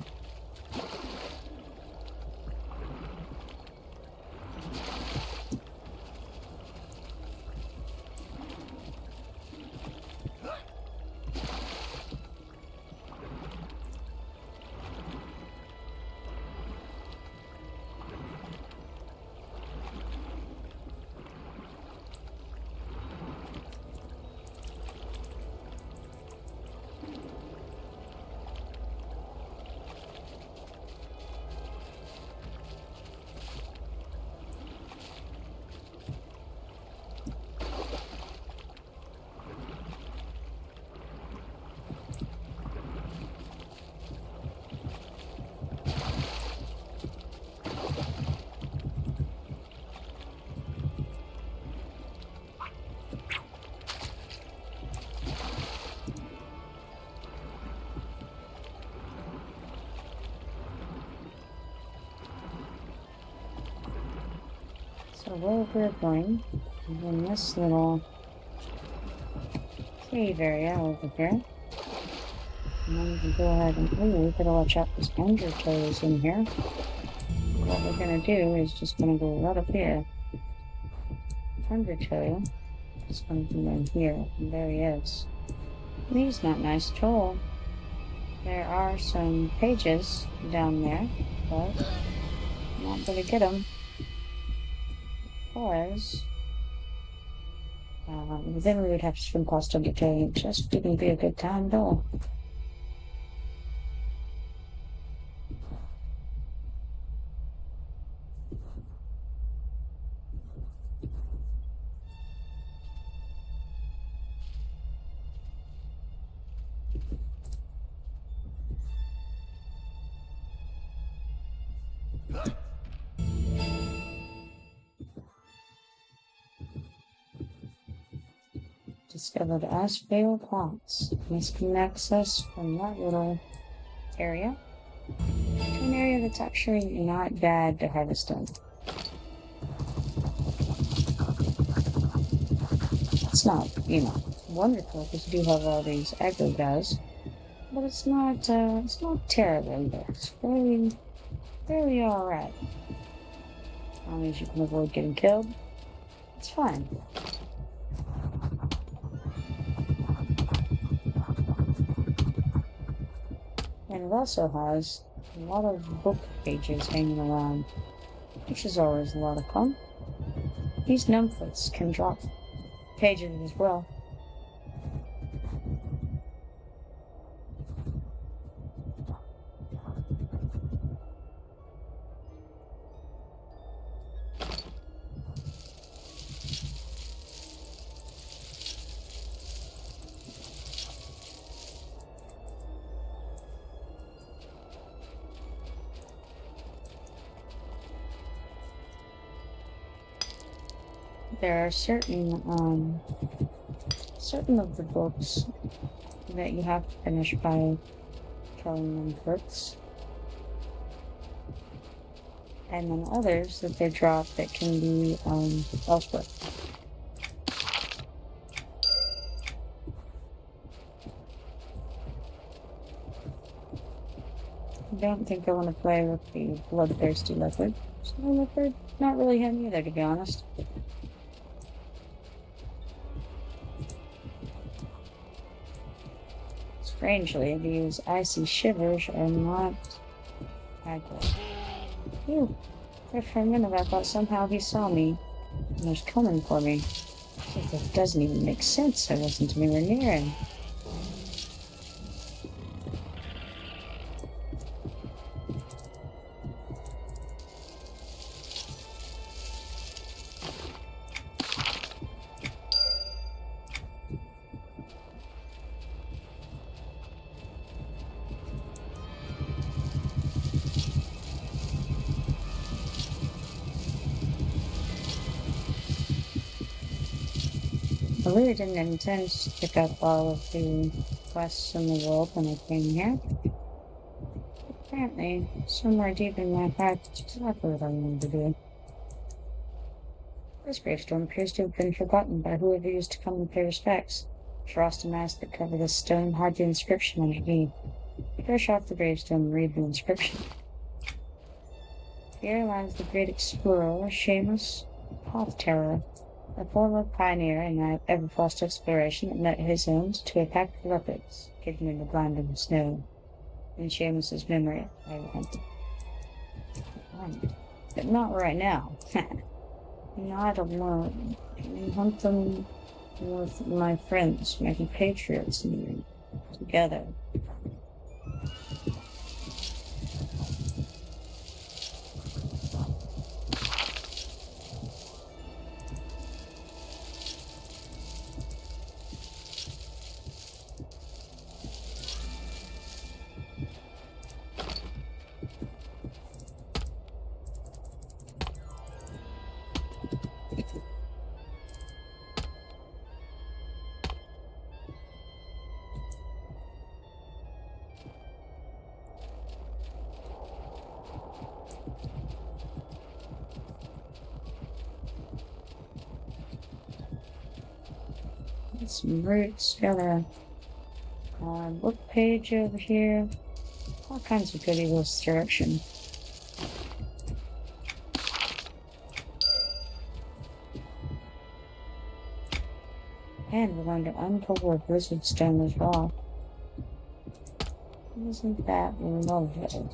So where we're going is in this little cave area over here. And then we can go ahead and, we gotta watch out, this undertow is in here. What we're gonna do is just gonna go right up here. Undertow is gonna be in here, and there he is. And he's not nice at all. There are some pages down there, but I'm not gonna get them. Because then we would have to swim past Undertow, and it just wouldn't be a good time at all. Discovered Ashvale plots. This can access from that little area to an area that's actually not bad to harvest in. It's not, wonderful because you do have all these aggro guys, but it's not terrible either. It's very alright. As long as you can avoid getting killed, it's fine. And it also has a lot of book pages hanging around, which is always a lot of fun. These numbers can drop pages as well. There are certain of the books that you have to finish by killing them first, and then others that they drop that can be elsewhere. I don't think I want to play with the bloodthirsty leopard. Snow leopard, not really him either, to be honest. Strangely, these icy shivers are not accurate. Phew. For a minute I thought somehow he saw me and was coming for me. It doesn't even make sense. I wasn't anywhere near him. I really didn't intend to pick up all of the quests in the world when I came here. Apparently, somewhere deep in my heart, it's exactly what I wanted to do. This gravestone appears to have been forgotten by whoever used to come and pay respects. Frost and ice that cover the stone hide the inscription underneath. Brush off the gravestone and read the inscription. Here lies the great explorer, Qeynos, Path Terror. A former pioneer in EverQuest exploration that met his end to a pack of leopards hidden in the blinding snow. In Qeynos' memory, I went. But not right now. Not alone. I hunt them with my friends, my compatriots, and together. Some roots, got a book page over here, all kinds of goodies this direction. And we're going to uncover Blizzard Stone as well. Isn't that lovely?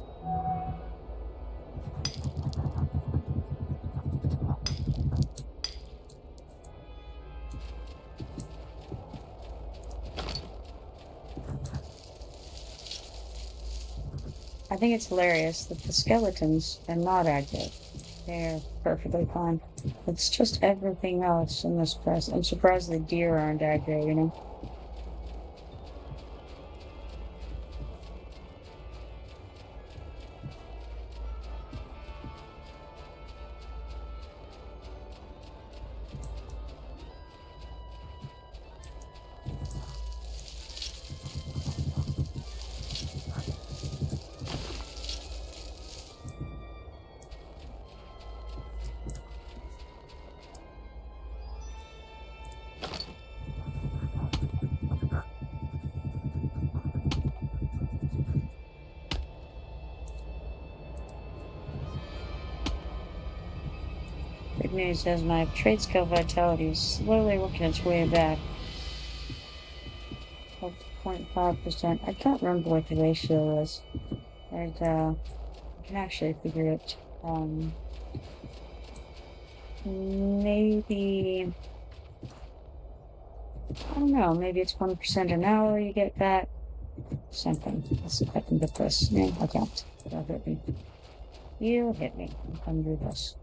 I think it's hilarious that the skeletons are not active. They're perfectly fine. It's just everything else in this place. I'm surprised the deer aren't aggro, you know? Good news is my trade skill vitality is slowly working its way back. Up to 0.5%. I can't remember what the ratio is. And I can actually figure it. Maybe, I don't know, maybe it's 20% an hour you get back. Something. Let's see if I can get this. No, I can't. Don't hit me. You hit me. I'll come do this.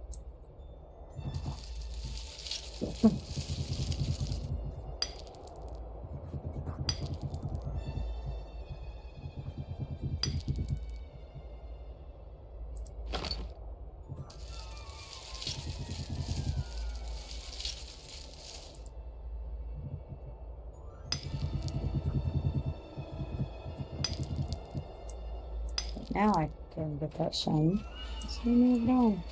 Now I can get that shiny. Let's move it on.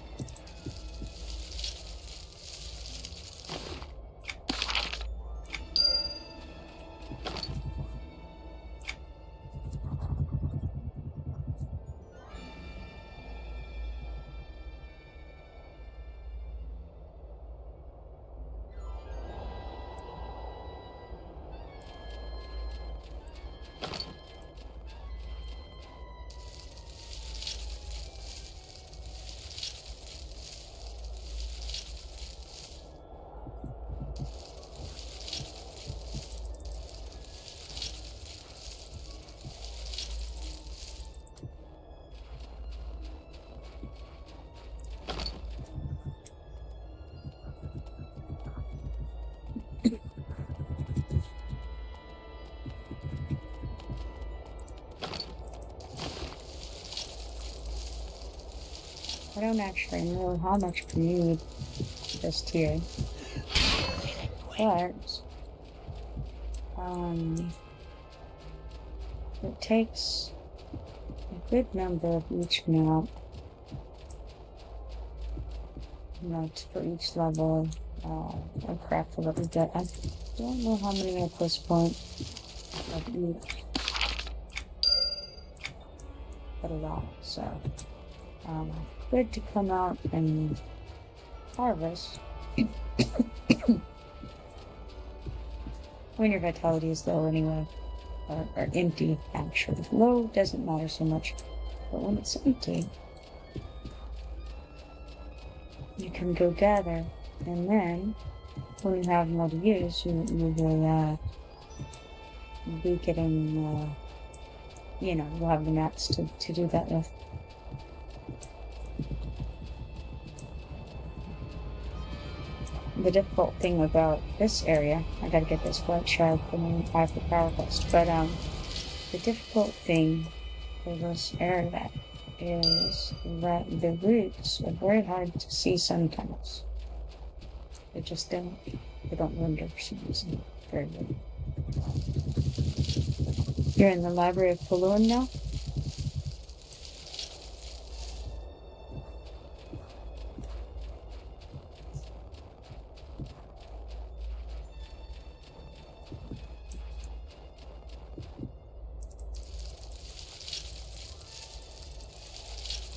I don't actually know how much we need this tier, but it takes a good number of each map, for each level, of craft that we get. I don't know how many at this point of each, but a lot, so good to come out and harvest when your vitality is low anyway, or empty actually. Low doesn't matter so much, but when it's empty, you can go gather, and then when you have more to use, you will be getting, you'll have the mats to do that with. The difficult thing about this area, I gotta get this white shard from the power quest, but the difficult thing for this area is that the roots are very hard to see sometimes. They just don't render for some reason. Very good. You're in the Library of Paloon now?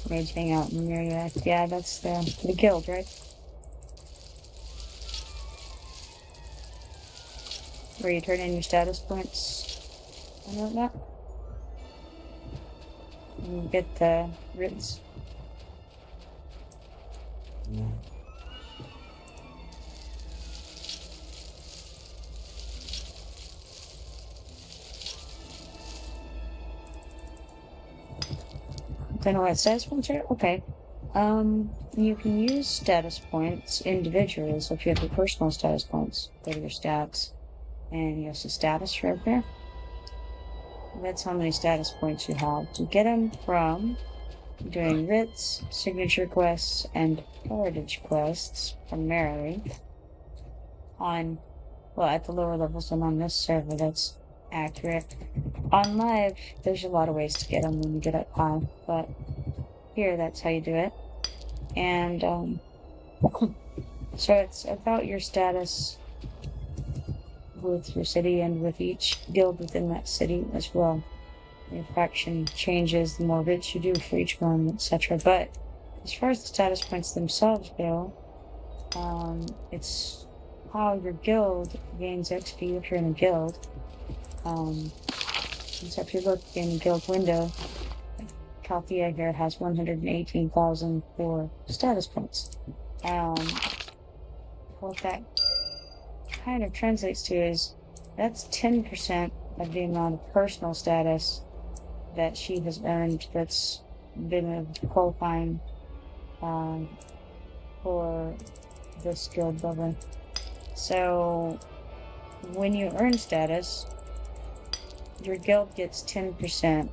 Mage hang out in the area. Yeah, that's the guild, right? Where you turn in your status points and whatnot. And you get the roots. Yeah. Don't know what status points are? Okay. You can use status points individually, so if you have your personal status points, go to your stats, and you have the status right there. That's how many status points you have. You get them from doing writs, signature quests, and heritage quests, primarily, at the lower levels and on this server, that's accurate. On live, there's a lot of ways to get them when you get up high, but here, that's how you do it. And, so it's about your status with your city and with each guild within that city as well. Your faction changes the more rich you do for each one, etc. But as far as the status points themselves go, it's how your guild gains XP if you're in a guild. So if you look in the guild window, Calthea here has 118,000 for status points. What that kind of translates to is that's 10% of the amount of personal status that she has earned that's been qualifying for this guild level. So when you earn status, your guild gets 10%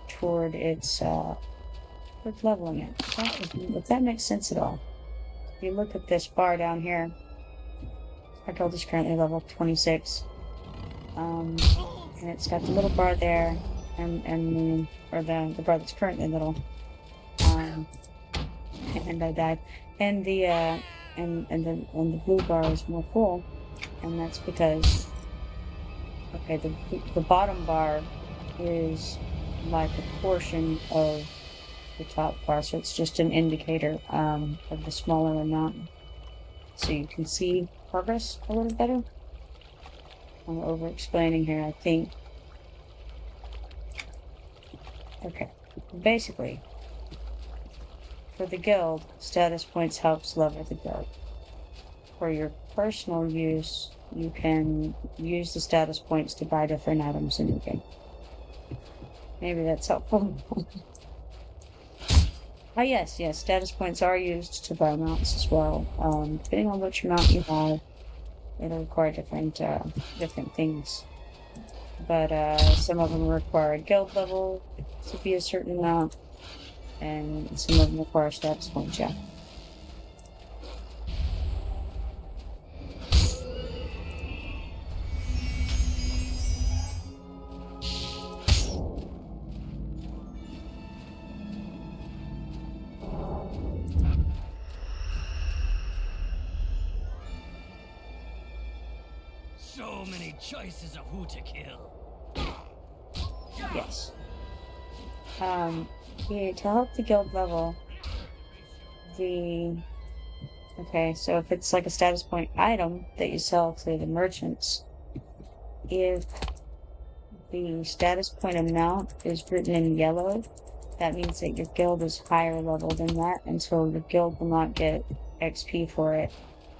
toward its toward leveling it. If that makes sense at all. If you look at this bar down here, our guild is currently level 26. And it's got the little bar there, and the bar that's currently little. And I died. And the blue bar is more full, and that's because the bottom bar is like a portion of the top bar, so it's just an indicator of the smaller amount, so you can see progress a little better. I'm over explaining here, I think. Okay, basically, for the guild, status points helps level the guild. For your personal use, you can use the status points to buy different items in the game. Maybe that's helpful. Oh yes, status points are used to buy mounts as well. Depending on which mount you have, it'll require different things. But some of them require a guild level to be a certain amount, and some of them require status points, yeah. So many choices of who to kill. Yes. Yeah, to help the guild level, okay, so if it's like a status point item that you sell to the merchants, if the status point amount is written in yellow, that means that your guild is higher level than that, and so the guild will not get XP for it.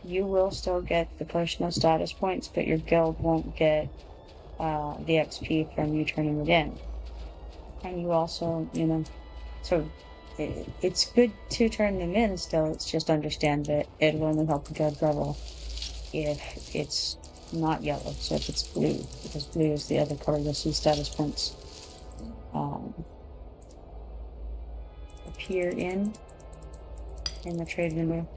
You will still get the personal status points, but your guild won't get the XP from you turning it in. And you also, so it's good to turn them in still. It's just understand that it will only help the guild level if it's not yellow. So if it's blue, because blue is the other color, you'll see status points appear in the trade window.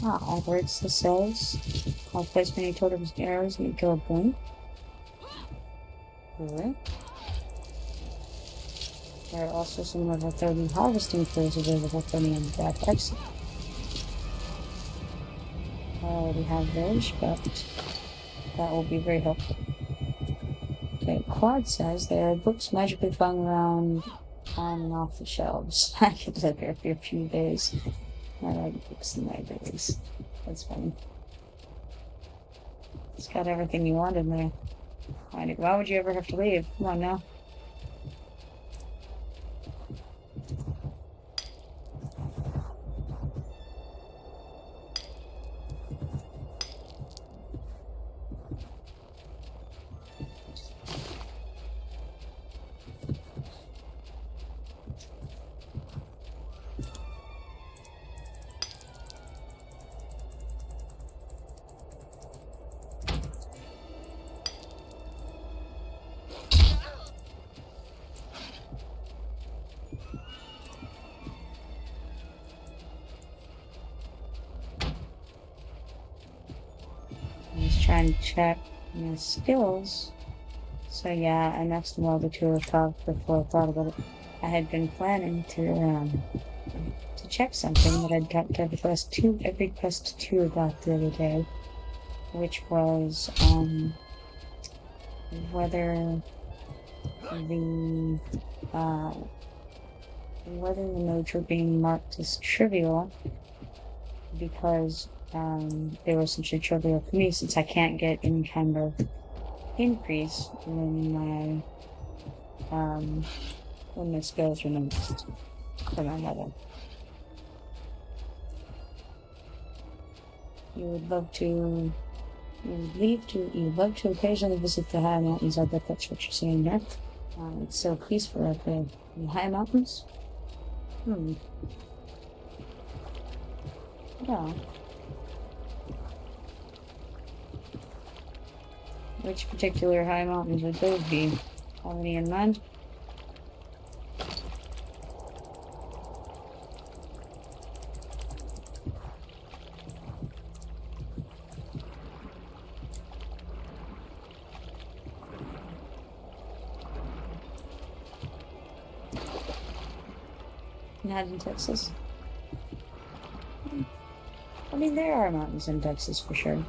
Operates the cells. I'll place many totems and arrows and kill a point. Alright. There are also some level 30 harvesting tools available for me on the back exit. I already have those, but that will be very helpful. Okay, Quad says there are books magically flung around on and off the shelves. I could live here for a few days. I like books and libraries. That's funny. It's got everything you want in there. Why would you ever have to leave? Come on now. trying to check my skills. So yeah, I next well the two of talked before I thought about it. I had been planning to check something that I'd got to EverQuest 2 about the other day, which was whether the nodes were being marked as trivial because they were essentially trivial for me since I can't get any kind of increase when my skills are noticed for my level. You'd love to occasionally visit the high mountains. I bet that's what you're saying there. It's so peaceful up there. The high mountains? Yeah. Which particular high mountains would those be? Have any in mind? Not in Texas. I mean, there are mountains in Texas for sure.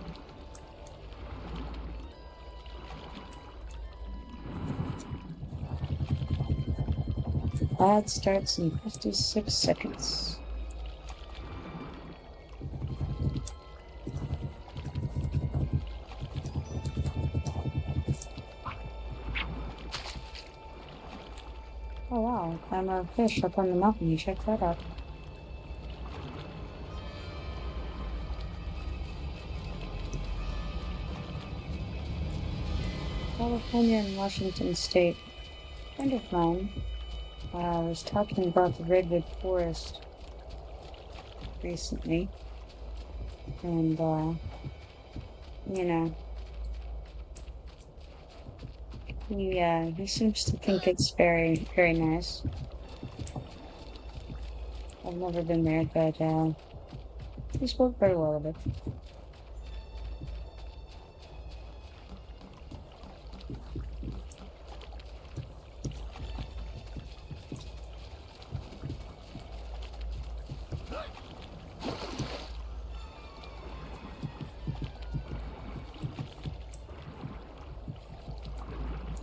Ad starts in 56 seconds. Oh wow, I'm a fish up on the mountain. You check that out. California and Washington State. A friend of mine was talking about the redwood forest recently, and you know, he seems to think it's very, very nice. I've never been there, but he spoke very well of it.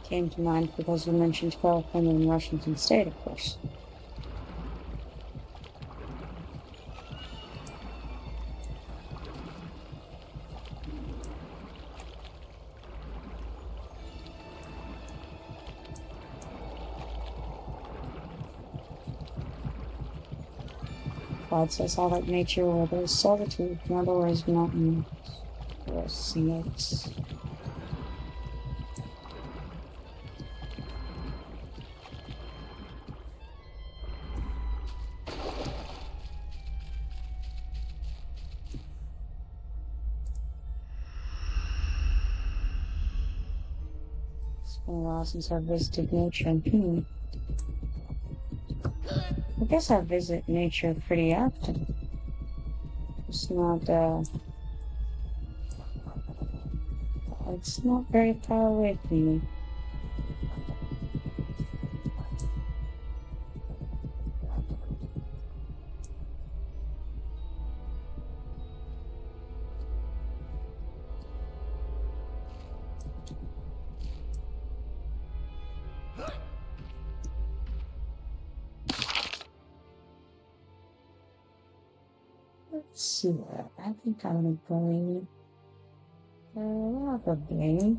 Came to mind because you mentioned California and Washington State, of course. God says all that nature where there is solitude, in other words, mountains, forests, and lakes. It's been a while since I've visited nature. I guess I visit nature pretty often. It's not very far away from me. Let's see. I think I'm gonna go probably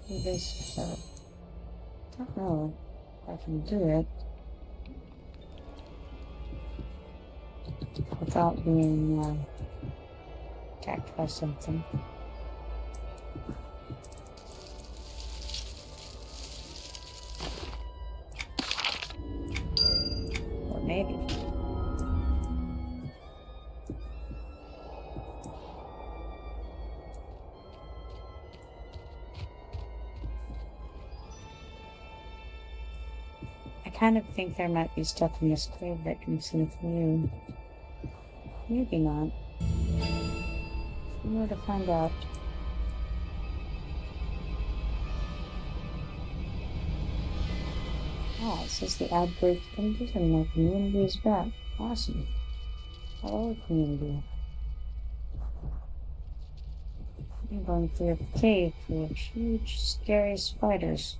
do this. Don't know if I can do it without being attacked by something. Or maybe. I kind of think there might be stuff in this cave that can see through. Maybe not. We need to find out. says the ad break ended and my community is back. Awesome. Hello, community. I'm going through a cave full of huge, scary spiders.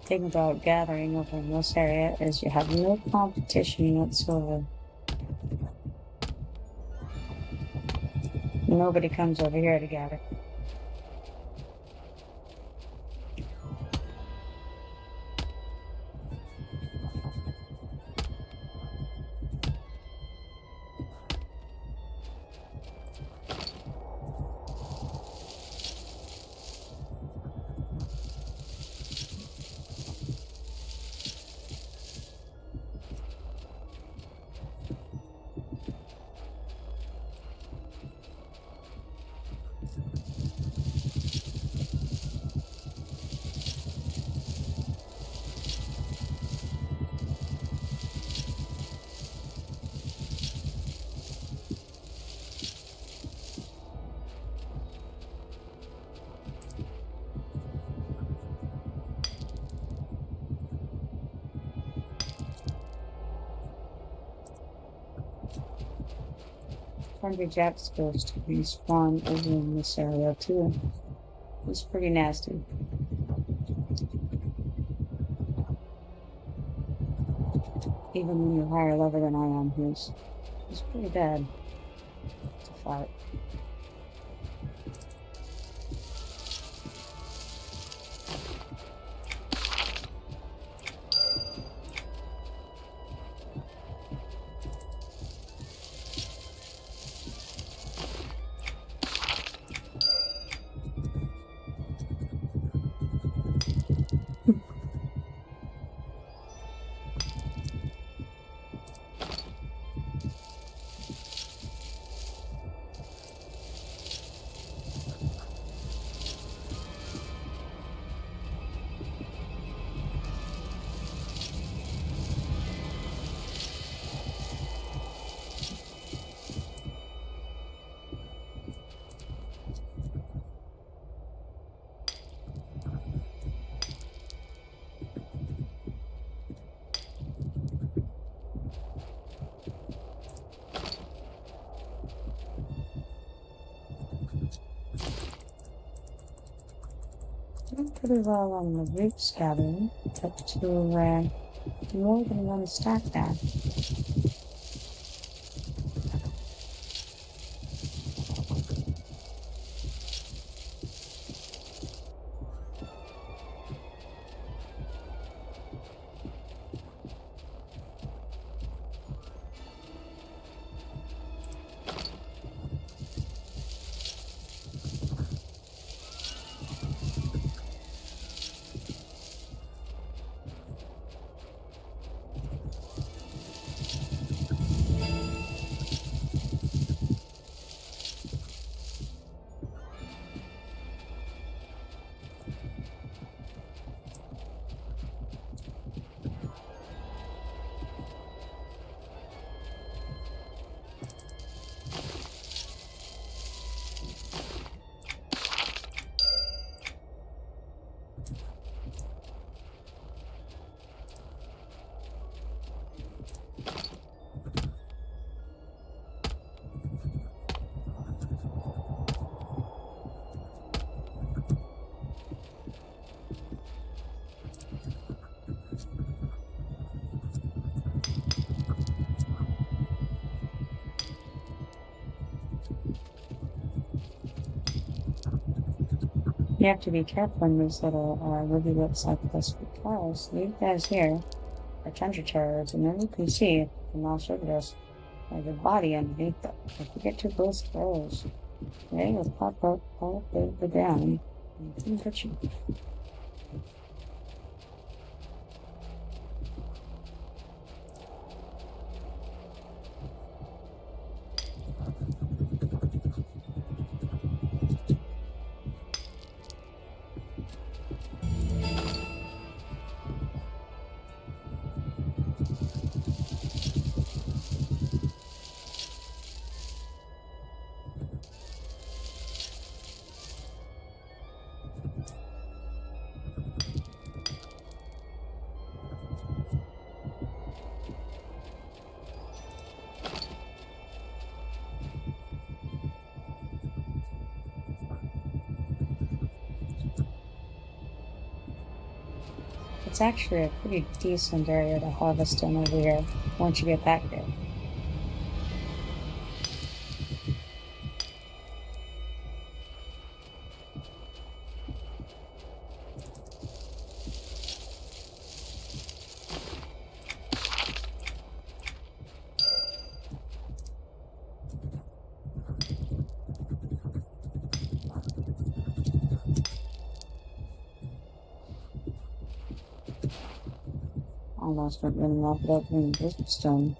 Thing about gathering over in this area is you have no competition whatsoever. Nobody comes over here to gather. Lumberjack supposed to respawn over in this area too. It's pretty nasty. Even when you're higher level than I am, he's pretty bad to fight. Doing pretty well on the roots gathering, up to more than one stack now. You have to be careful in these little rivulets like this because these guys here are tundra terrors, and then you can see from all over this there's a body underneath them. If you get too close to those, they will pop up all over the ground and can get you. It's actually a pretty decent area to harvest in over here once you get back there. Almost went running off without doing business done.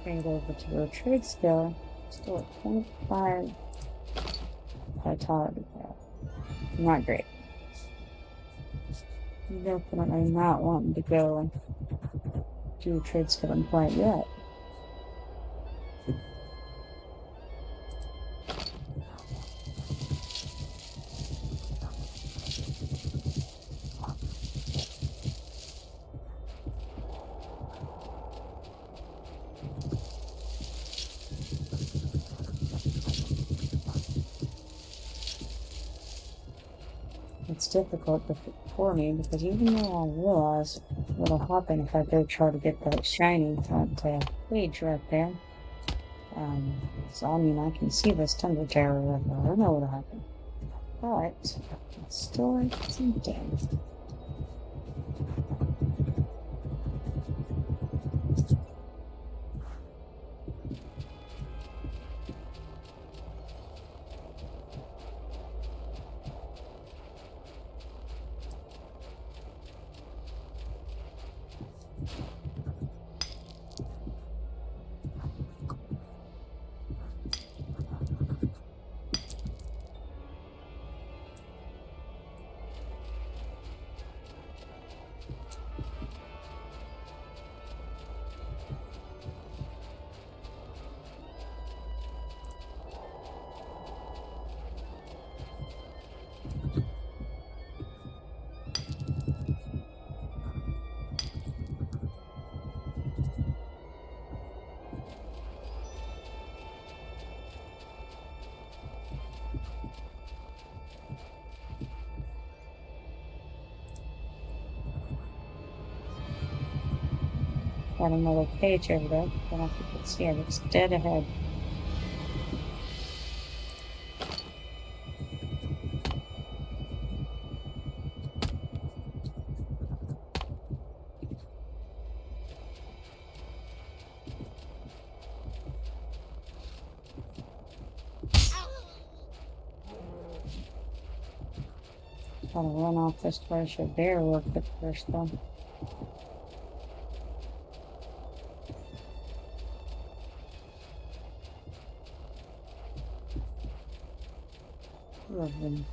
Trade over to the trade skill. Still at 25 vitality there. Not great. Definitely not wanting to go do trade skill quite yet. It's difficult for me because even though I realize what'll happen if I go try to get that shiny front page right there. So I mean I can see this tundra terror right there. I don't know what'll happen. But it's still tempting. Got another page over there. I don't know if you can see it. It's dead ahead. Gotta run off this first. Your bear work it first though. Lovely.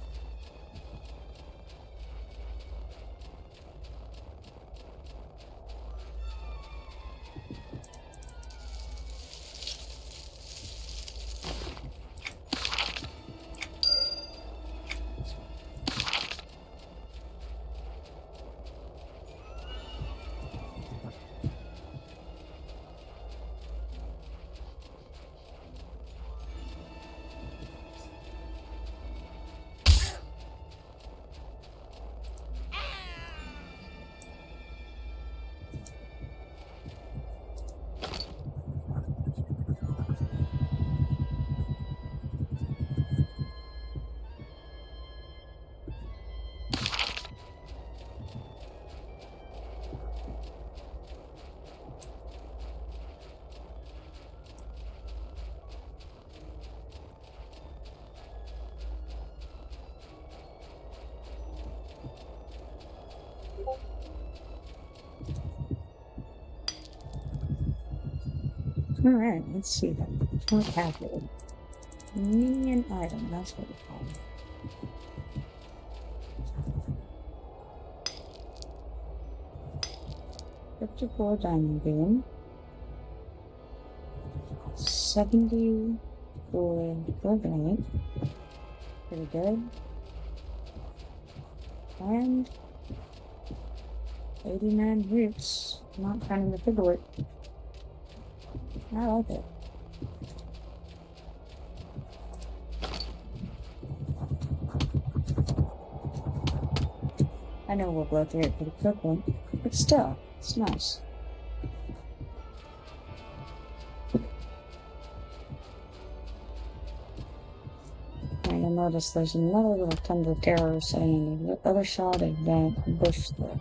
Alright, let's see then. What happened? Minion item, that's what we call it. $54 diamond beam. 70 for organite. Pretty good. And 89 roots. Not finding the paperwork. I like it. I know we'll blow through it pretty quickly, but still, it's nice. You'll notice there's another little tundra terror sitting on the other side of that bush there.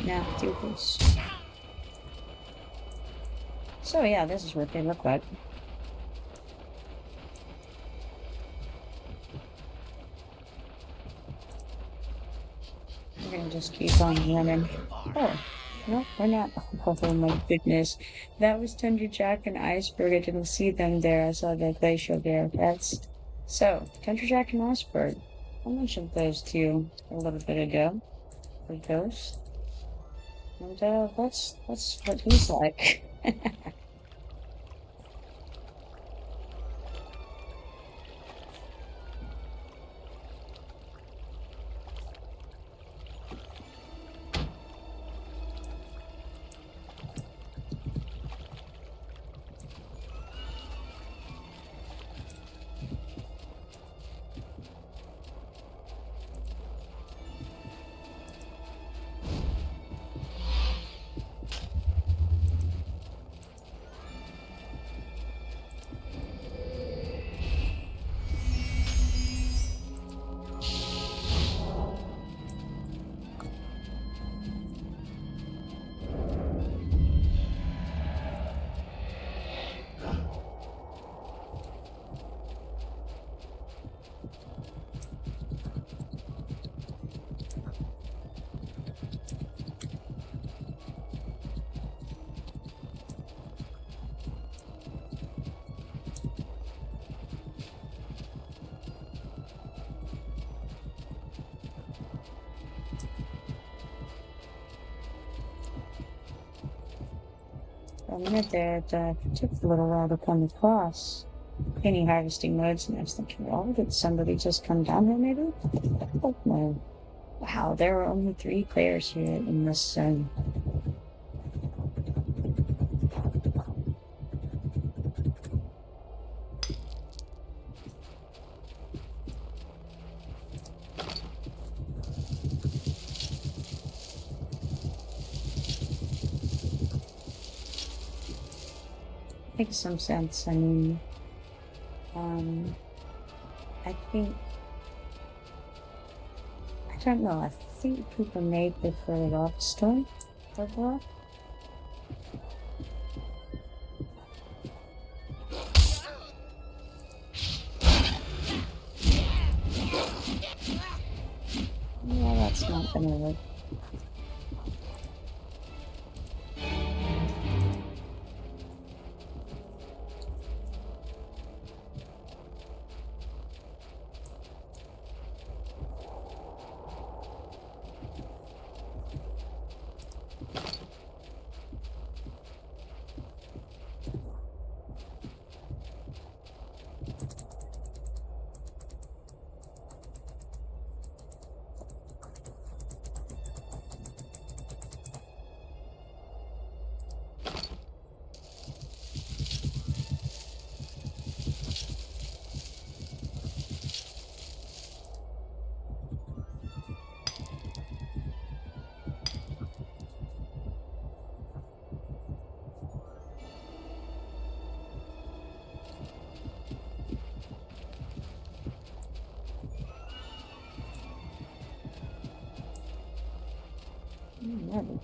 Now, do this. So yeah, this is what they look like. We're gonna just keep on running. Oh, no, we're not. Oh my goodness. That was Tundra Jack and Iceberg. I didn't see them there. I saw the glacial there. That's... So, Tundra Jack and Iceberg. I mentioned those two a little bit ago. For Ghost. And that's what he's like. A minute there, it took a little while to come across any harvesting modes, and I was thinking, well, did somebody just come down here maybe? Oh no. Wow, there are only 3 players here in this zone. Makes some sense. I mean, I think, I don't know, I think people may prefer Lavastorm overall. Yeah, that's not gonna work. heavy.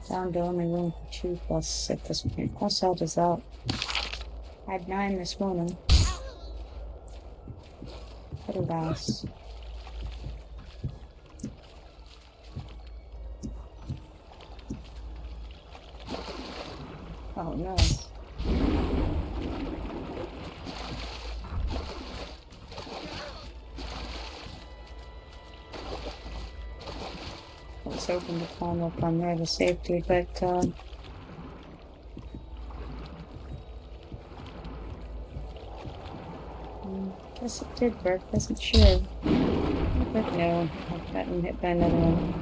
Down to only room for 2 plus at this point. Plus how does that? I had 9 this morning. Little bass. Oh no. I was hoping to climb up on there to safety, but guess it did work, wasn't sure. But no, I've gotten hit by another one.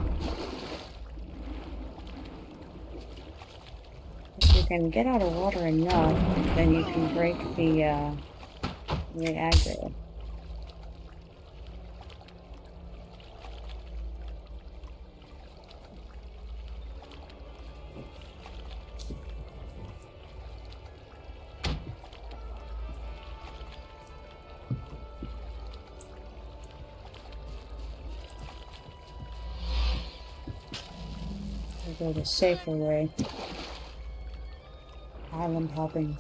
If you can get out of water enough, then you can break the aggro. Go the safer way. Island hopping.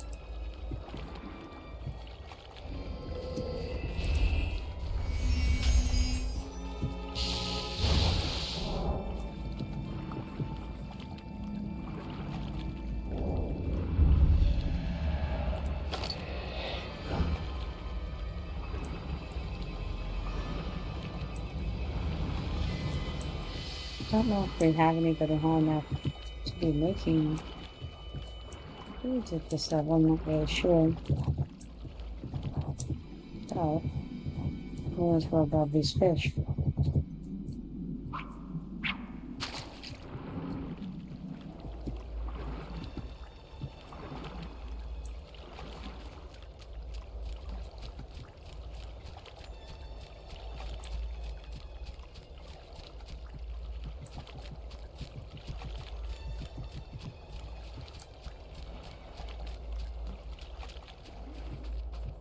I don't know if we have anybody high enough to be making foods at this level, I'm not really sure. Oh, who knows what about these fish?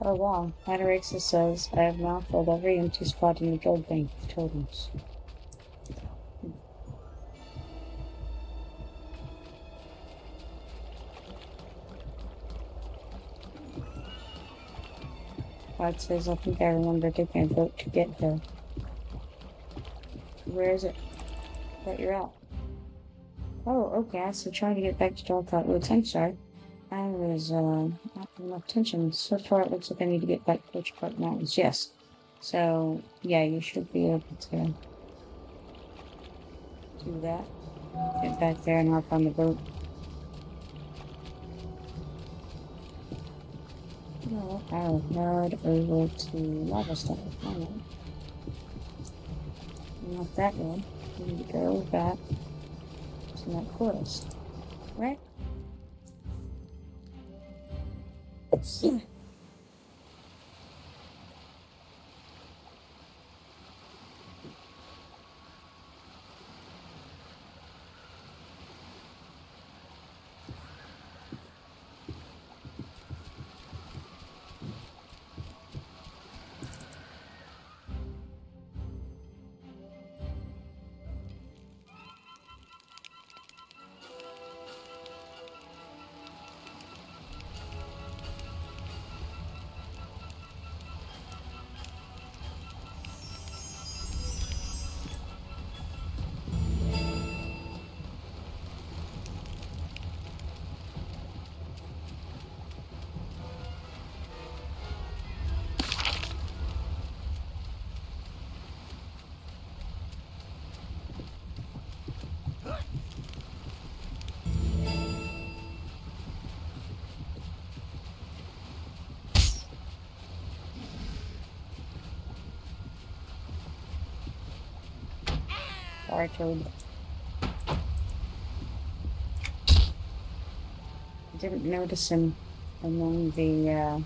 Oh wow, Ataraxis says, I have now filled every empty spot in the gold bank of totems. Clyde says, I think I remember taking a boat to get there. Where is it? That you're out. Oh, okay, so trying to get back to Dark Woods. I'm sorry. I was not paying enough attention. So far it looks like I need to get back to Birch Park Mountains. Yes. So, yeah, you should be able to do that. Get back there and hop on the boat. No, I'll node over to Lavastorm. Alright. Not that one. We need to go back to that forest. Right? Yeah. Sorry, Toad. I didn't notice him among the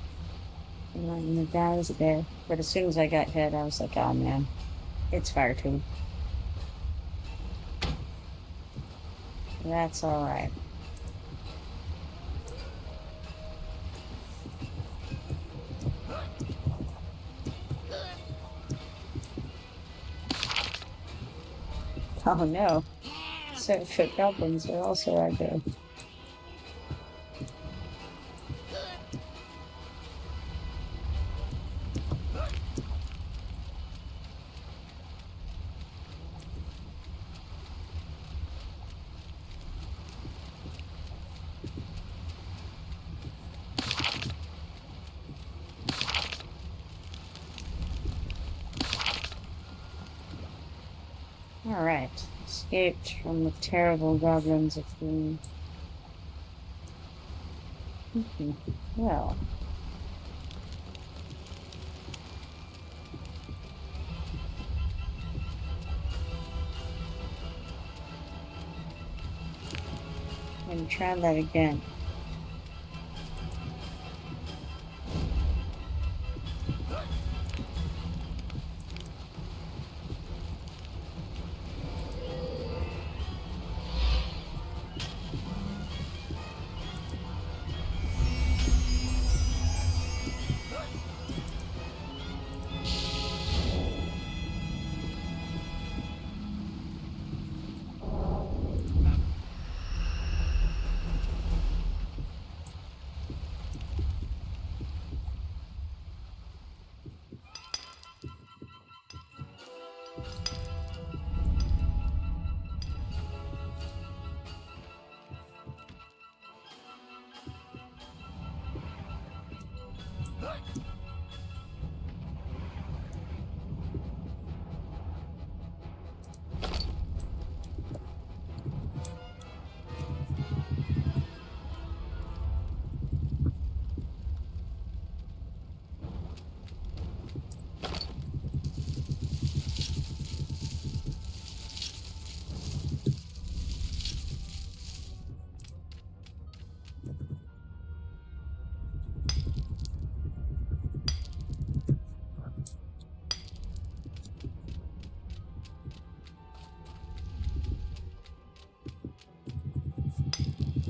And the guy was there. But as soon as I got hit, I was like, oh man, it's fire too. That's alright. Oh no. 7-foot goblins are also aggro. Alright. Escaped from the terrible goblins of the... Well... And try that again.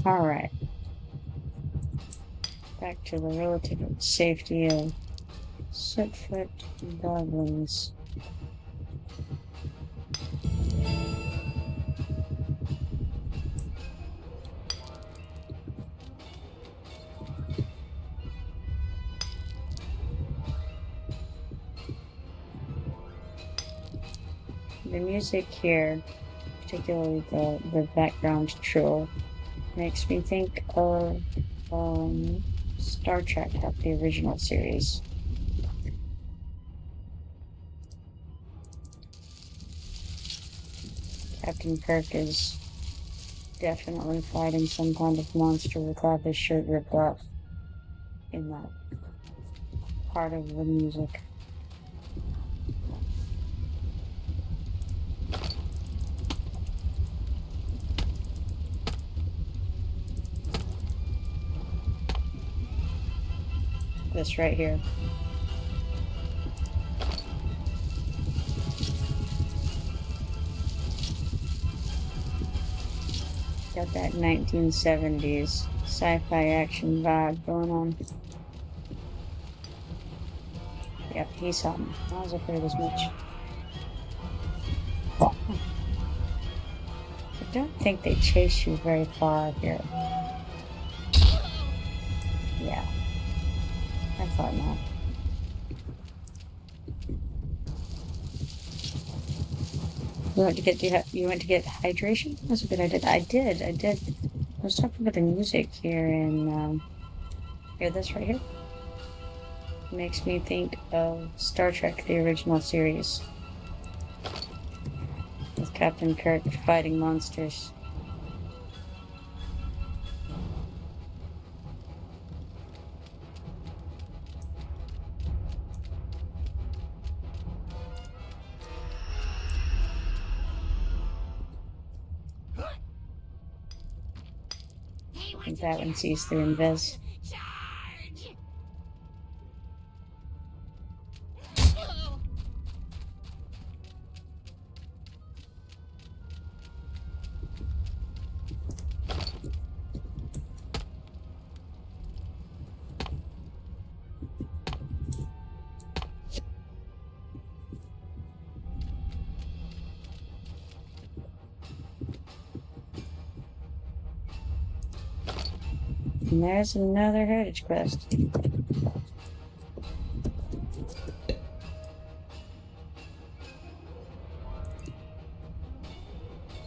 Alright. Back to the relative safety of 7-foot goblins. The music here, particularly the background trill, makes me think of Star Trek, the original series. Captain Kirk is definitely fighting some kind of monster without his shirt ripped off in that part of the music. This right here. Got that 1970s sci-fi action vibe going on. Yep, he saw me. I was afraid as much. I don't think they chase you very far here. Yeah. I thought not. You went to get hydration? That's a good idea. I did. I was talking about the music here and hear this right here? Makes me think of Star Trek, the original series. With Captain Kirk fighting monsters. I think that one sees through invis. Charge! And there's another heritage quest.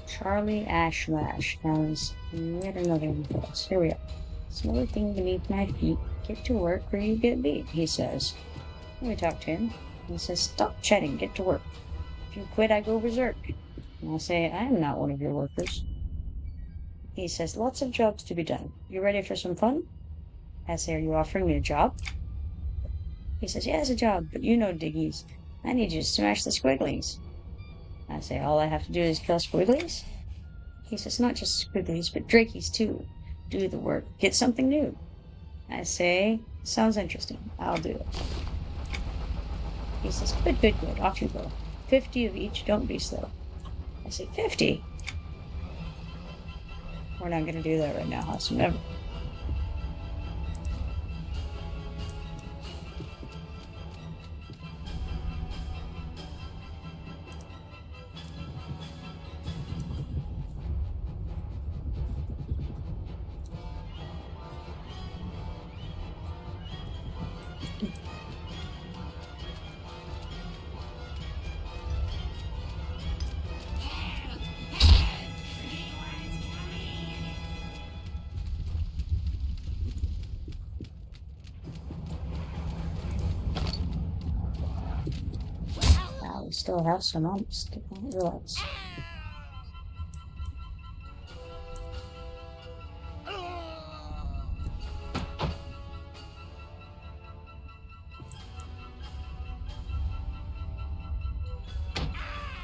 Charlie Ashlash has yet another quest. Here we are. Smelly thing beneath my feet. Get to work or you get beat, he says. We talk to him. He says, stop chatting, get to work. If you quit, I go berserk. And I say, I am not one of your workers. He says, lots of jobs to be done. You ready for some fun? I say, are you offering me a job? He says, yes, a job, but you know Diggies. I need you to smash the squigglies. I say, all I have to do is kill squigglies? He says, not just squigglies, but drakies too. Do the work. Get something new. I say, sounds interesting. I'll do it. He says, good, good, good. Off you go. 50 of each. Don't be slow. I say, 50? We're not going to do that right now, howsoever. We still have some umps. Didn't realize.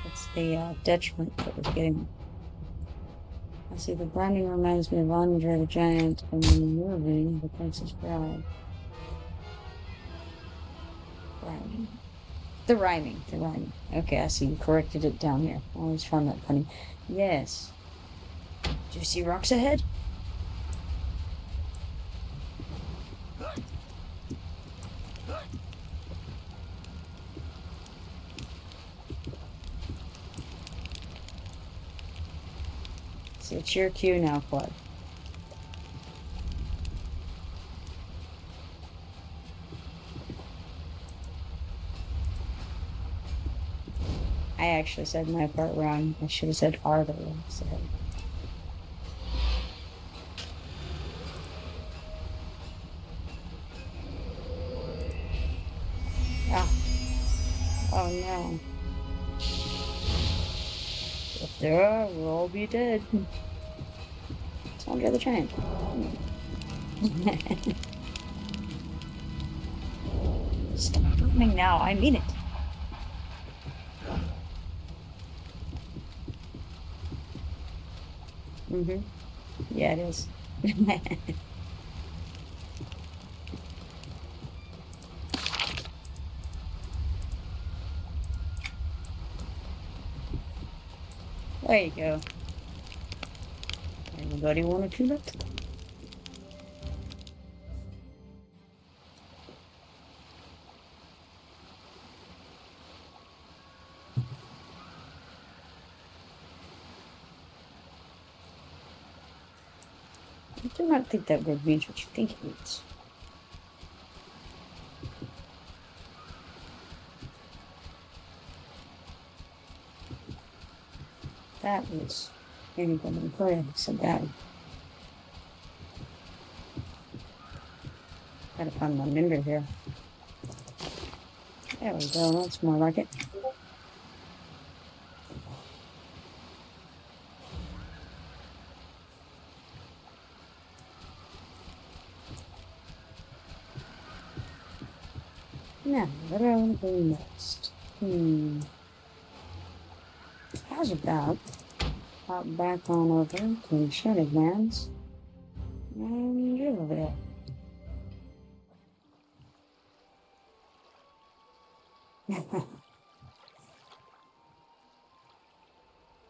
It's the detriment that was getting. I see the branding reminds me of Andre the Giant from the movie The Princess Bride. Rhyming. The rhyming. Okay, I see you corrected it down here. I always found that funny. Yes. Do you see rocks ahead? See, it's your cue now, Quad. I actually said my part wrong. I should have said farther instead. Ah. Oh no. If there are, we'll all be dead. It's Andre the Giant. Stop filming now. I mean it. Yeah, it is. There you go. Anybody want a tulip? I do not think that word means what you think it means. That was anything in prayer, said that. Gotta find my member here. There we go, that's more like it. Now, what do I want to do next? How's about hop back on over to Shenanigans and get over there.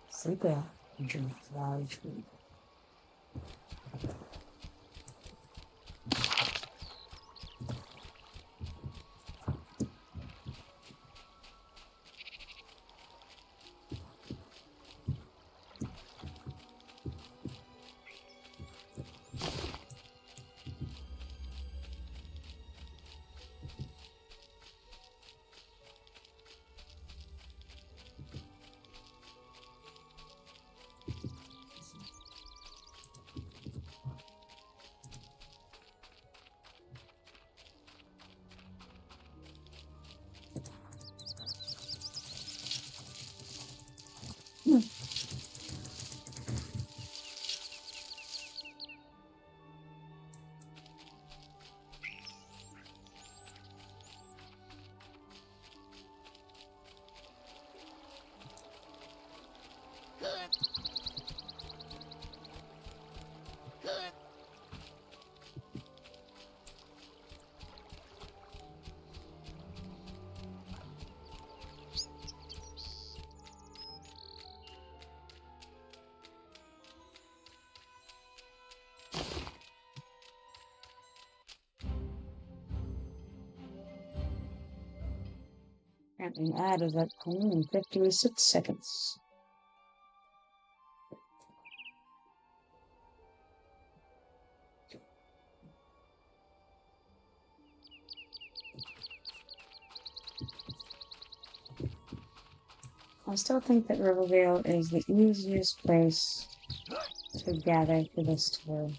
Sleep out, drink large food. Apparently added that coin in 56 seconds. I still think that Rivervale is the easiest place to gather for this tour.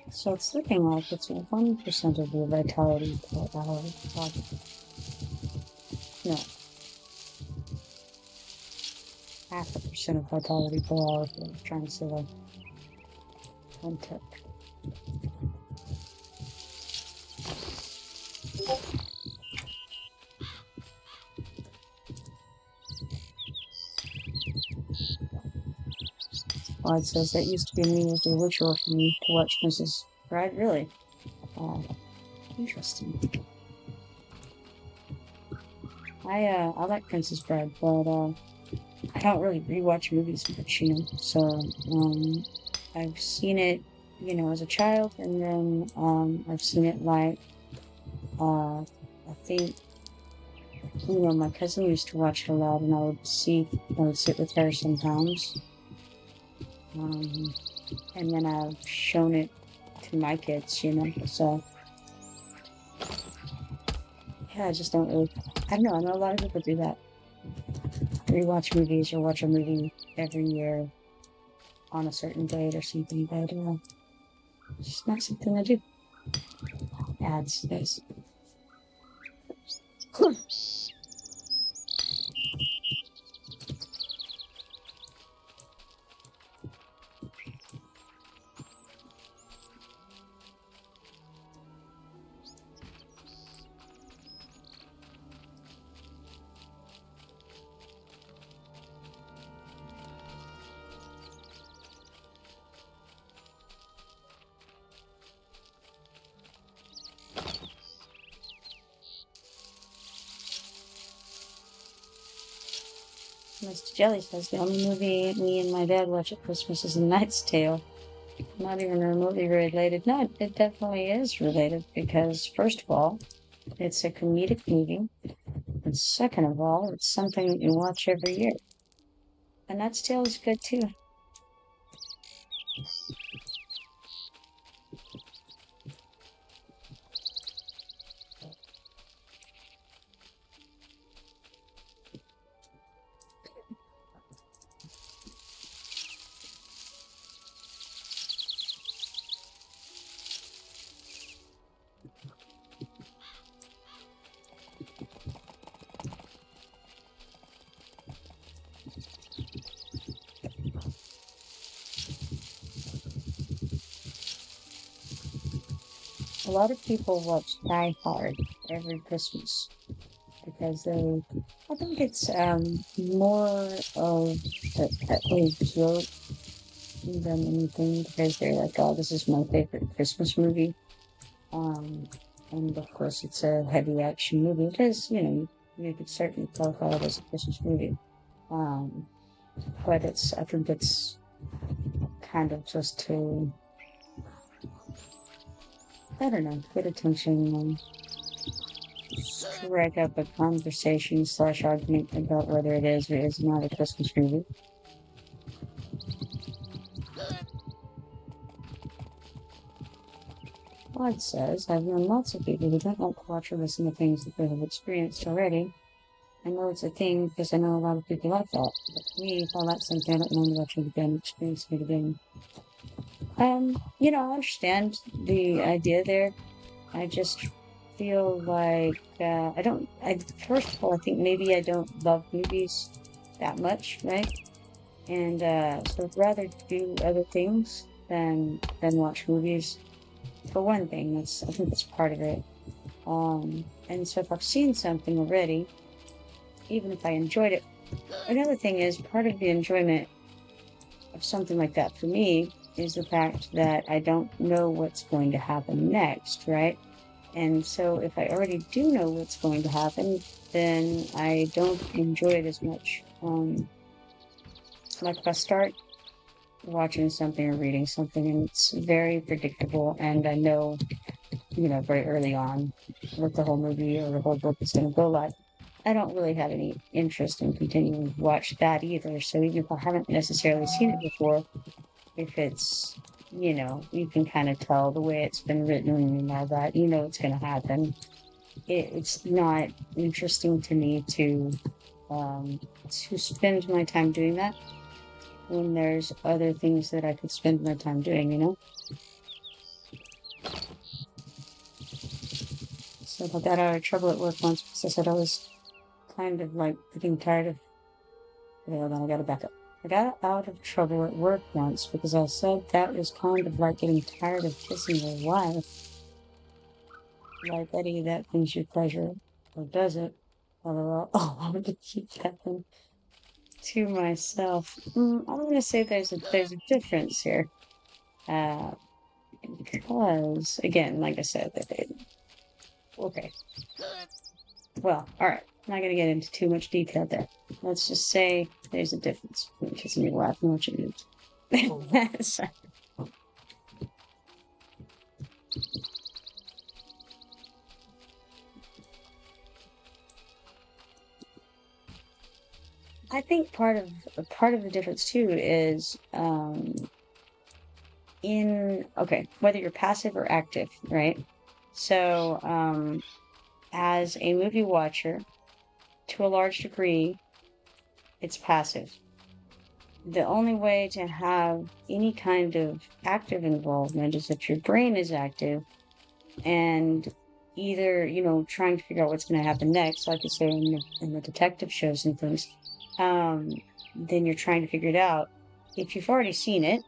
So it's looking like it's 1% of your vitality per hour. No. 0.5% of vitality per hour for trying to say like 1 tick. Well, it says that used to be a meaningful ritual for me to watch Mrs. Bride. Really? Interesting. I like Princess Bride, but I don't really rewatch movies much, you know. So I've seen it, you know, as a child, and then I've seen it like I think, you know, my cousin used to watch it a lot, and I would sit with her sometimes. And then I've shown it to my kids, you know, so yeah, I just don't really, I don't know, I know a lot of people do that. Rewatch movies or watch a movie every year on a certain date or something, but it's just not something I do. Ads, this. Cool. Mr. Jelly says the only movie me and my dad watch at Christmas is A Knight's Tale. Not even remotely related. No, it definitely is related because, first of all, it's a comedic movie, and second of all, it's something that you watch every year. A Knight's Tale is good too. A lot of people watch Die Hard every Christmas because I think it's more of a joke than anything because they're like, oh, this is my favorite Christmas movie. And of course, it's a heavy action movie. It is, you know, you could certainly qualify it as a Christmas movie. But I think it's kind of just to, I don't know, get attention and strike up a conversation / argument about whether it is or is not a Christmas movie. Todd says, I've known lots of people who don't like to watch or listen to things that they have experienced already. I know it's a thing because I know a lot of people like that. But to me, if I like something, I don't mind watching it again, experiencing it again. You know, I understand the idea there. I just feel like first of all, I think maybe I don't love movies that much, right? And so I'd rather do other things than watch movies. For one thing, I think that's part of it. And so if I've seen something already, even if I enjoyed it, another thing is part of the enjoyment of something like that for me is the fact that I don't know what's going to happen next, right? And so if I already do know what's going to happen, then I don't enjoy it as much. Like if I start watching something or reading something and it's very predictable and I know, very early on what the whole movie or the whole book is going to go like, I don't really have any interest in continuing to watch that either. So even if I haven't necessarily seen it before, if it's, you can kind of tell the way it's been written and all that, it's going to happen. It's not interesting to me to spend my time doing that when there's other things that I could spend my time doing. So I got out of trouble at work once because I said I was kind of like getting tired of. Okay, hold on, I gotta back up. I got out of trouble at work once because I said that was kind of like getting tired of kissing your wife. Like, Eddie, that brings you pleasure. Or does it? LOL. Oh, I want to keep that one to myself. I'm gonna say there's a difference here. Uh, because again, like I said, okay. Well, all right. I'm not gonna get into too much detail there. Let's just say there's a difference between kissing your wife and what you do. So, I think part of the difference too is whether you're passive or active, right? So as a movie watcher, to a large degree, it's passive. The only way to have any kind of active involvement is that your brain is active and either, trying to figure out what's going to happen next, like you say in the detective shows and things, then you're trying to figure it out. If you've already seen it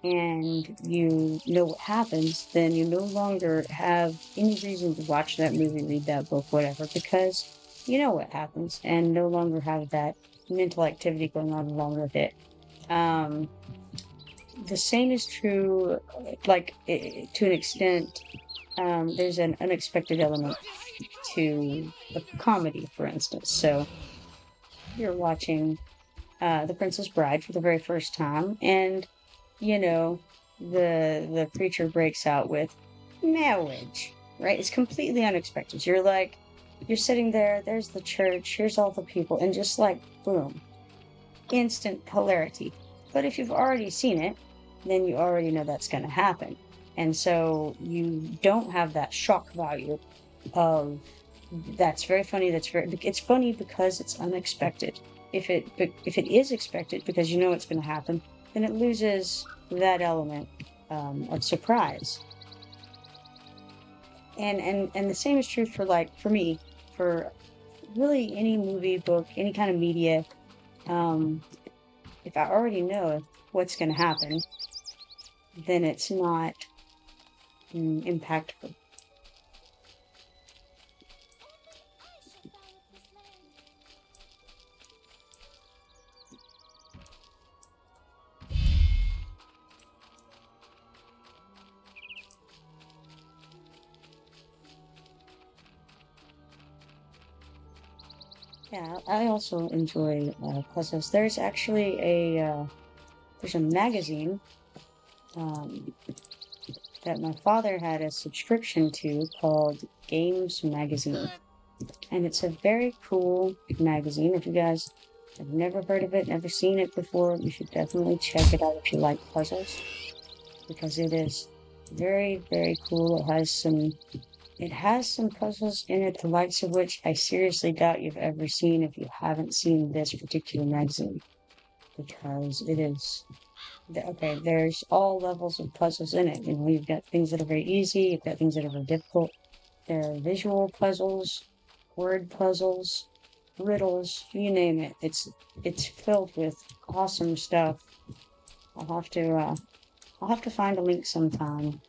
and you know what happens, then you no longer have any reason to watch that movie, read that book, whatever, because you know what happens and no longer have that mental activity going on along with it. The same is true, like to an extent. There's an unexpected element to a comedy, for instance. So you're watching The Princess Bride for the very first time, and the preacher breaks out with marriage, right? It's completely unexpected. You're sitting there. There's the church. Here's all the people, and just like boom, instant hilarity. But if you've already seen it, then you already know that's going to happen. And so you don't have that shock value of that's very funny. It's funny because it's unexpected. If it is expected because you know it's going to happen, then it loses that element of surprise. And the same is true for me, for really any movie, book, any kind of media. If I already know what's going to happen, then it's not impactful. Yeah, I also enjoy puzzles. There's actually there's a magazine um, that my father had a subscription to called Games Magazine. And it's a very cool magazine. If you guys have never heard of it, never seen it before, you should definitely check it out if you like puzzles. Because it is very, very cool. It has some puzzles in it, the likes of which I seriously doubt you've ever seen if you haven't seen this particular magazine. Because it is okay, there's all levels of puzzles in it. You've got things that are very easy, you've got things that are very difficult. There are visual puzzles, word puzzles, riddles, you name it. It's filled with awesome stuff. I'll have to find a link sometime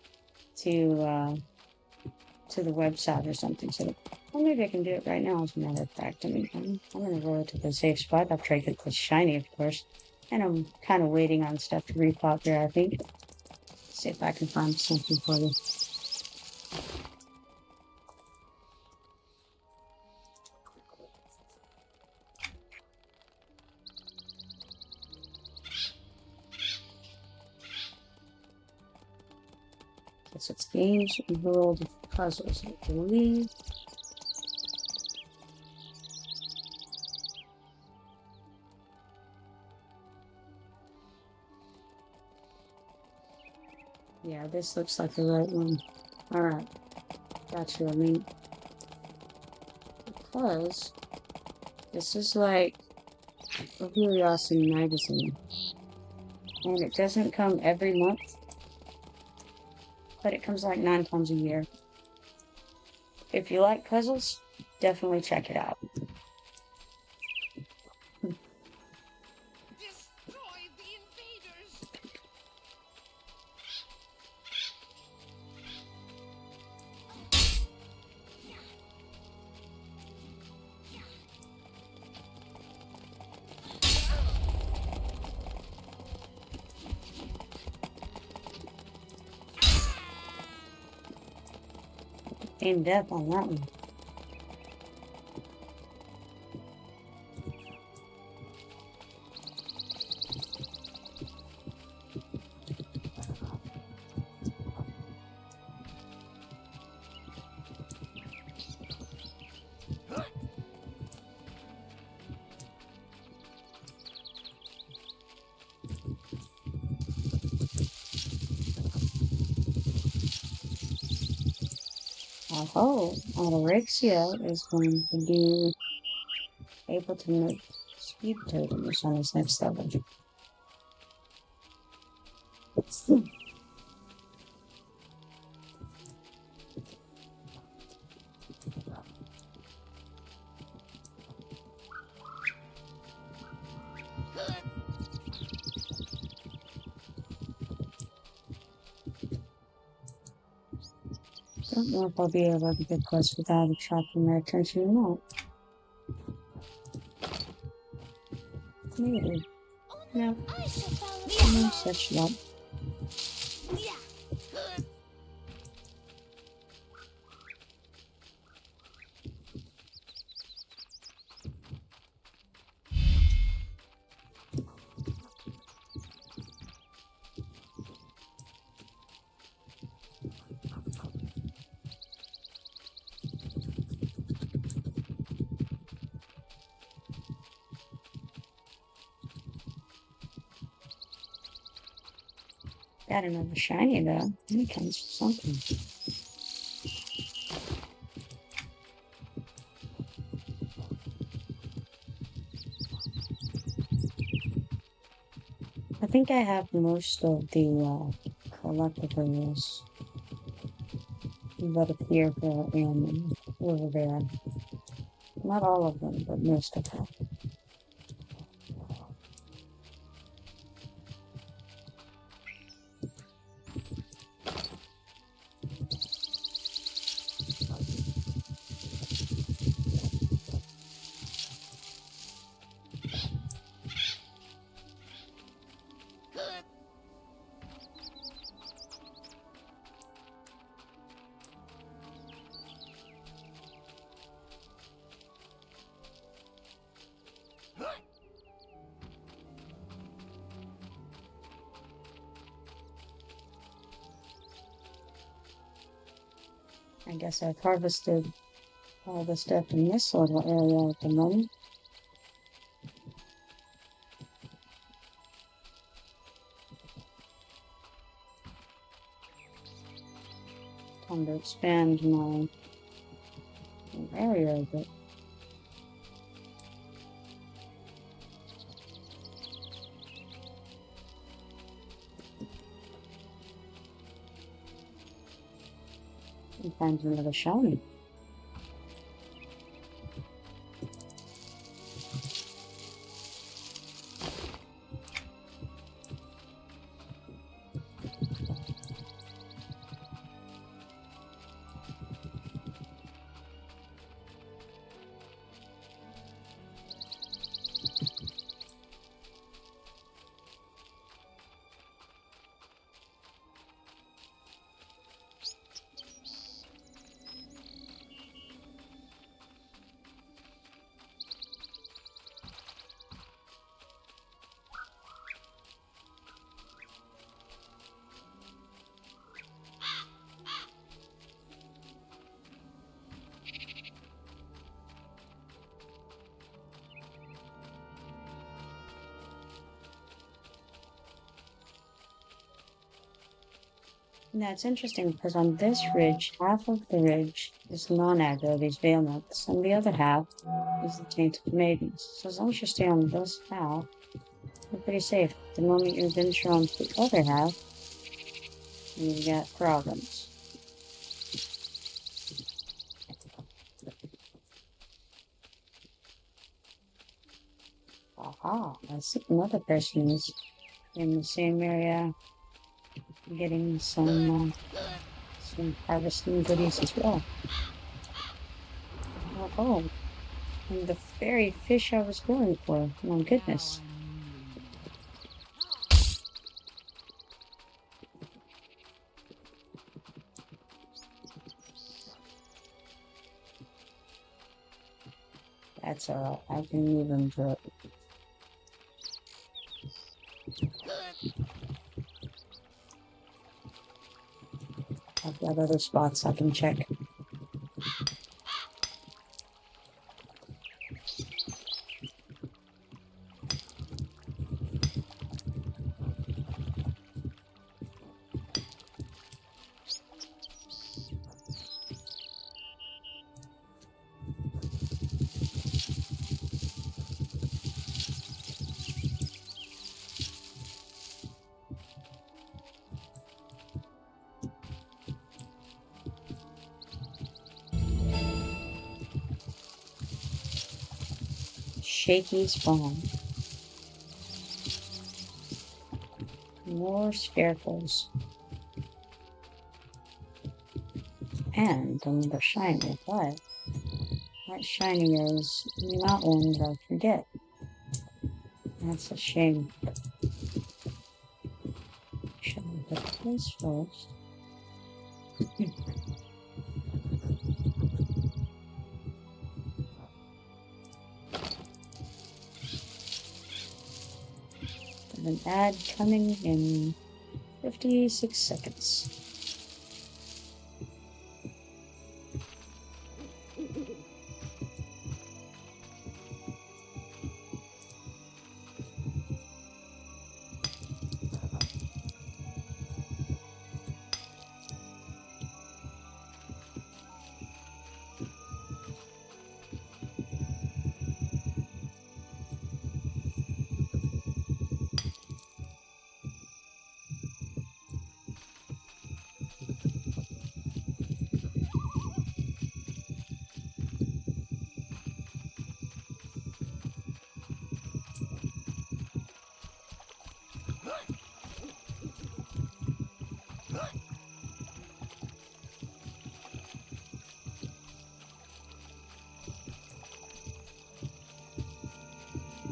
to the website or something. So, well, maybe I can do it right now. As a matter of fact, I'm gonna roll it to the safe spot. I've tried to get this shiny, of course, and I'm kind of waiting on stuff to repop there. I think. See if I can find something for you. Guess it's games, world of puzzles, I believe. Yeah, this looks like the right one. Alright. Got you. I mean, because this is like a really awesome magazine. And it doesn't come every month, but it comes like 9 times a year. If you like puzzles, definitely check it out. Destroy the invaders! In depth on that one. Oh, Alorexia is going to be able to make speed totems on his next level. Don't know if I'll be able to get close without attracting their attention or not. Maybe. No. No such luck. Got another shiny though. Here comes something. I think I have most of the collectibles that appear here in over there. Not all of them, but most of them. I guess I've harvested all the stuff in this little area at the moment. Time to expand my area a bit. And find another shiny. Now it's interesting because on this ridge, half of the ridge is non-aggro, these Veil Nymphs, and the other half is the Tainted Maidens. So as long as you stay on this half, you're pretty safe. The moment you venture onto the other half, you get problems. Aha, I see another person is in the same area getting some harvesting goodies as well. Oh, and the very fish I was going for. My goodness. That's alright. I can move them through it. I've got other spots I can check. Shaky spawn. More sparkles. And another shiny, but that shiny is not one that I forget. That's a shame. Should I get this first? An ad coming in 56 seconds.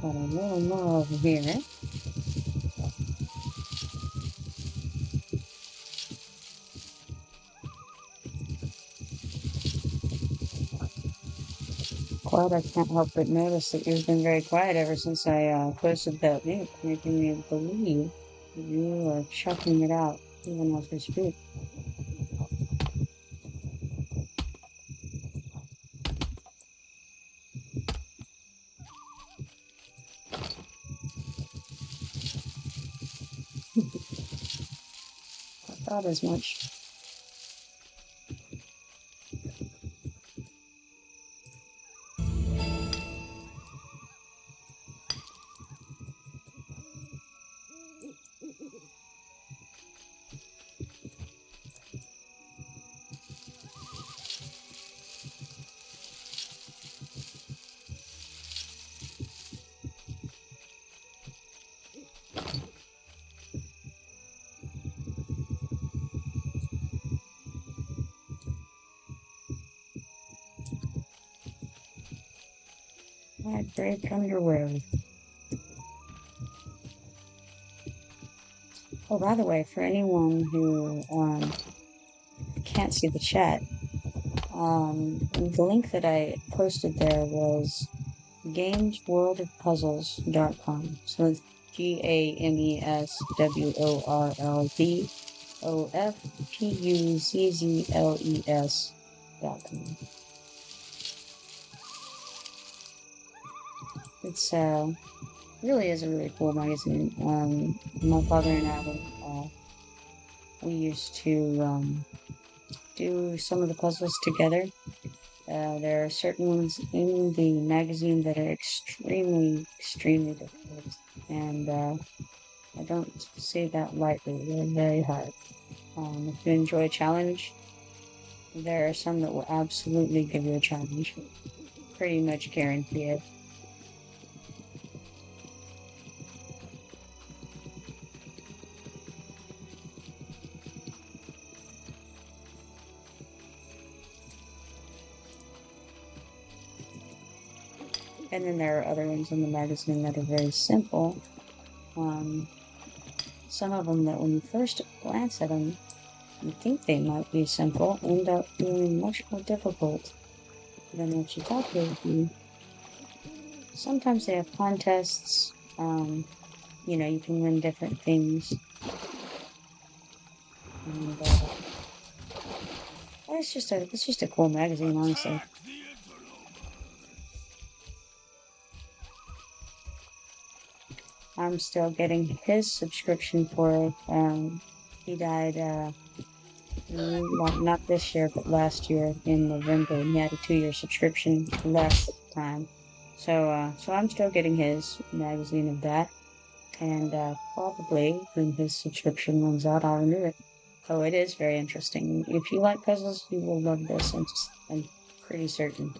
Got a little more over here. Cloud, I can't help but notice that you've been very quiet ever since I posted that link, making me believe that you are chucking it out even as we speak. I thought as much. My break underwear. Oh, by the way, for anyone who can't see the chat, the link that I posted there was gamesworldofpuzzles.com. So it's GAMESWORLDOFPUZZLES.com. It's really is a really cool magazine. My father and I we used to do some of the puzzles together. There are certain ones in the magazine that are extremely, extremely difficult, and I don't say that lightly. They're very hard. If you enjoy a challenge, there are some that will absolutely give you a challenge. Pretty much guarantee it. And then there are other ones in the magazine that are very simple. Some of them that when you first glance at them, you think they might be simple, end up being much more difficult than what you thought they would be. Sometimes they have contests. You know, you can win different things. And it's just a cool magazine, honestly. I'm still getting his subscription for it. He died, not this year, but last year in November, and he had a 2-year subscription left at the time. So I'm still getting his magazine of that, and probably when his subscription runs out, I'll renew it. So it is very interesting. If you like puzzles, you will love this. I'm pretty certain.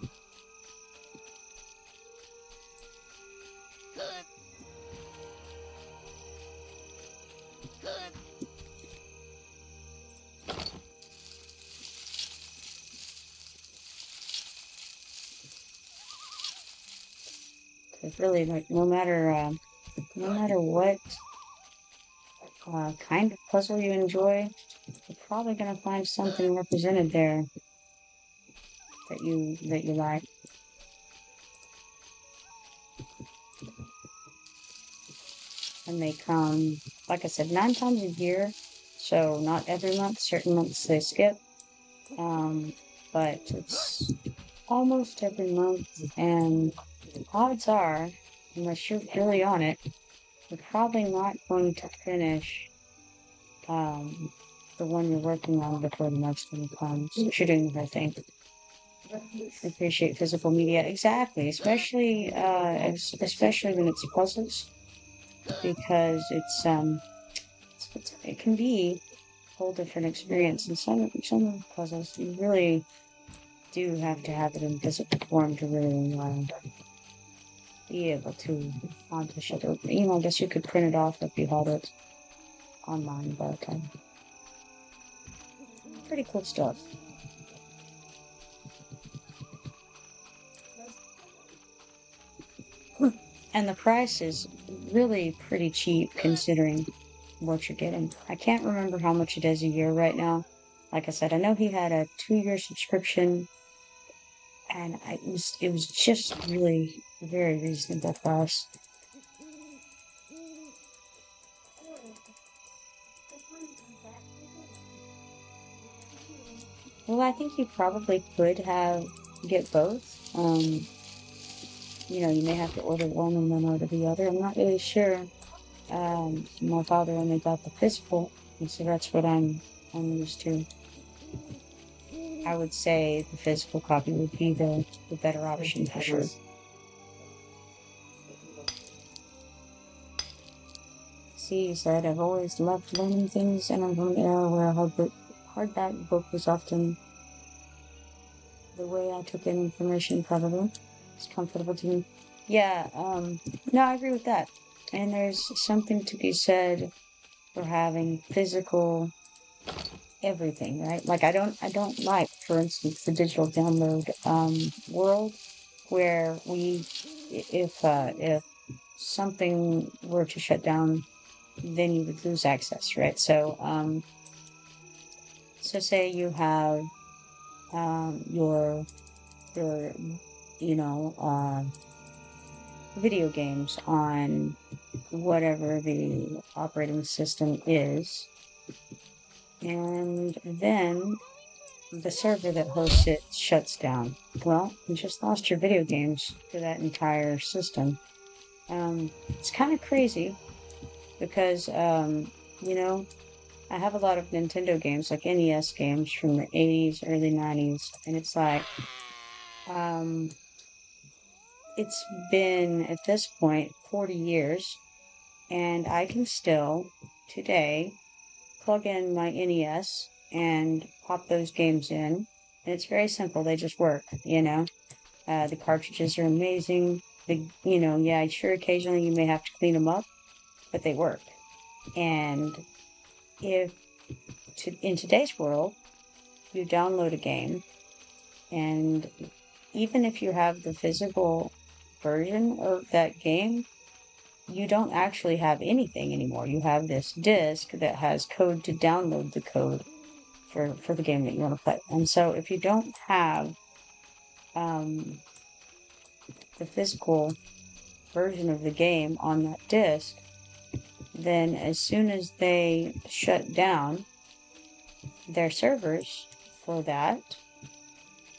It's really like no matter what kind of puzzle you enjoy, you're probably gonna find something represented there that you like. And they come, like I said, 9 times a year, so not every month. Certain months they skip, but it's almost every month. And odds are, unless you're really on it, you're probably not going to finish the one you're working on before the next one comes. Shooting, I think. I appreciate physical media, exactly, especially especially when it's puzzles, because it can be a whole different experience. And some puzzles you really do have to have it in physical form to really be able to accomplish it. Or, you know, I guess you could print it off if you had it online, but pretty cool stuff. And the price is really pretty cheap considering what you're getting. I can't remember how much it is a year right now. Like I said, I know he had a 2-year subscription, and it was just really very reasonable price. Well, I think you probably could get both. You know, you may have to order one and then order the other. I'm not really sure. My father only got the physical, and so that's what I'm used to. I would say the physical copy would be the better option for sure. See, you said, I've always loved learning things, and I'm from an era where a hardback book was often the way I took in information, probably. It's comfortable to me. Yeah, no, I agree with that. And there's something to be said for having physical everything, right? Like I don't like, for instance, the digital download world where if something were to shut down, then you would lose access, right? So say you have your you know video games on whatever the operating system is, and then the server that hosts it shuts down. Well, you just lost your video games to that entire system. It's kind of crazy because, you know, I have a lot of Nintendo games, like NES games from the 80s, early 90s, and it's like, um, it's been at this point 40 years, and I can still today plug in my NES and pop those games in. And it's very simple. They just work, you know. The cartridges are amazing. Yeah, sure, occasionally you may have to clean them up, but they work. And if in today's world, you download a game, and even if you have the physical version of that game, you don't actually have anything anymore. You have this disc that has code to download the code for the game that you want to play. And so if you don't have um, the physical version of the game on that disc, then as soon as they shut down their servers for that,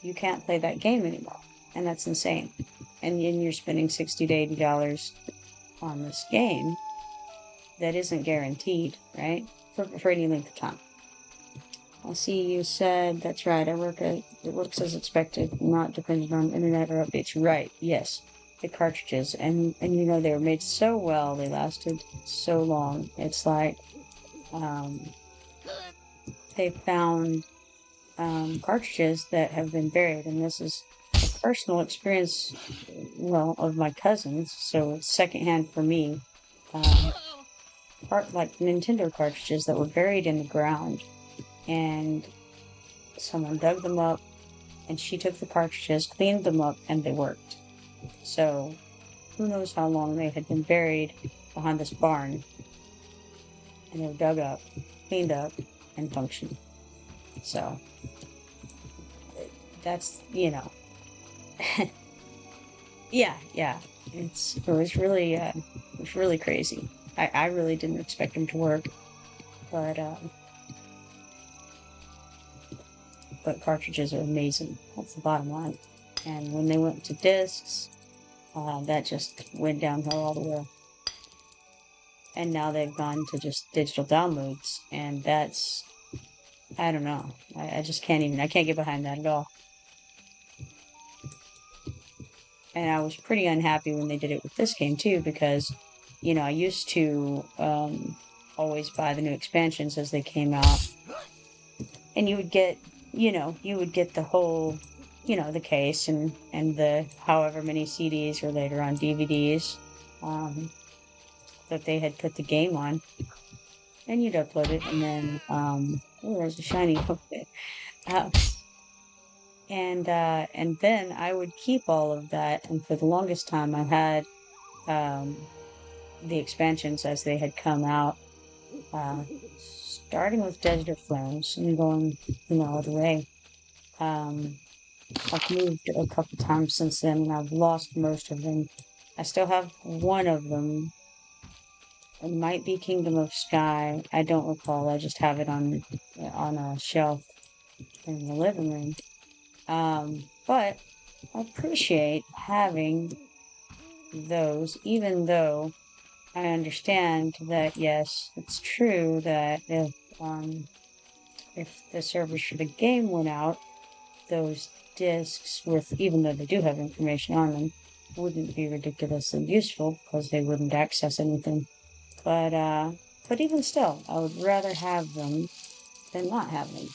you can't play that game anymore. And that's insane. And then you're spending $60 to $80 on this game that isn't guaranteed, right? For any length of time. I see you said, that's right, it works as expected, not dependent on internet or updates. Right, yes. The cartridges. And you know, they were made so well, they lasted so long. It's like, they found cartridges that have been buried, and this is a personal experience, well, of my cousins, so it's secondhand for me. Like Nintendo cartridges that were buried in the ground, and someone dug them up, and she took the cartridges, cleaned them up, and they worked. So who knows how long they had been buried behind this barn, and they were dug up, cleaned up, and functioned. So that's, you know, yeah. It was really crazy. I really didn't expect them to work, but cartridges are amazing. That's the bottom line. And when they went to discs, that just went downhill all the way. And now they've gone to just digital downloads, and that's, I don't know. I just I can't get behind that at all. And I was pretty unhappy when they did it with this game too, because, you know, I used to always buy the new expansions as they came out, and you would get the whole, you know, the case and the however many CDs or later on DVDs that they had put the game on, and you'd upload it, and then there's a shiny and then I would keep all of that, and for the longest time I had the expansions as they had come out, starting with Desert of Flames and going, you know, all the way. I've moved a couple times since then, and I've lost most of them. I still have one of them. It might be Kingdom of Sky. I don't recall. I just have it on a shelf in the living room. But I appreciate having those, even though I understand that, yes, it's true that if the servers for the game went out, those discs even though they do have information on them, wouldn't be ridiculously useful because they wouldn't access anything. But even still, I would rather have them than not have them.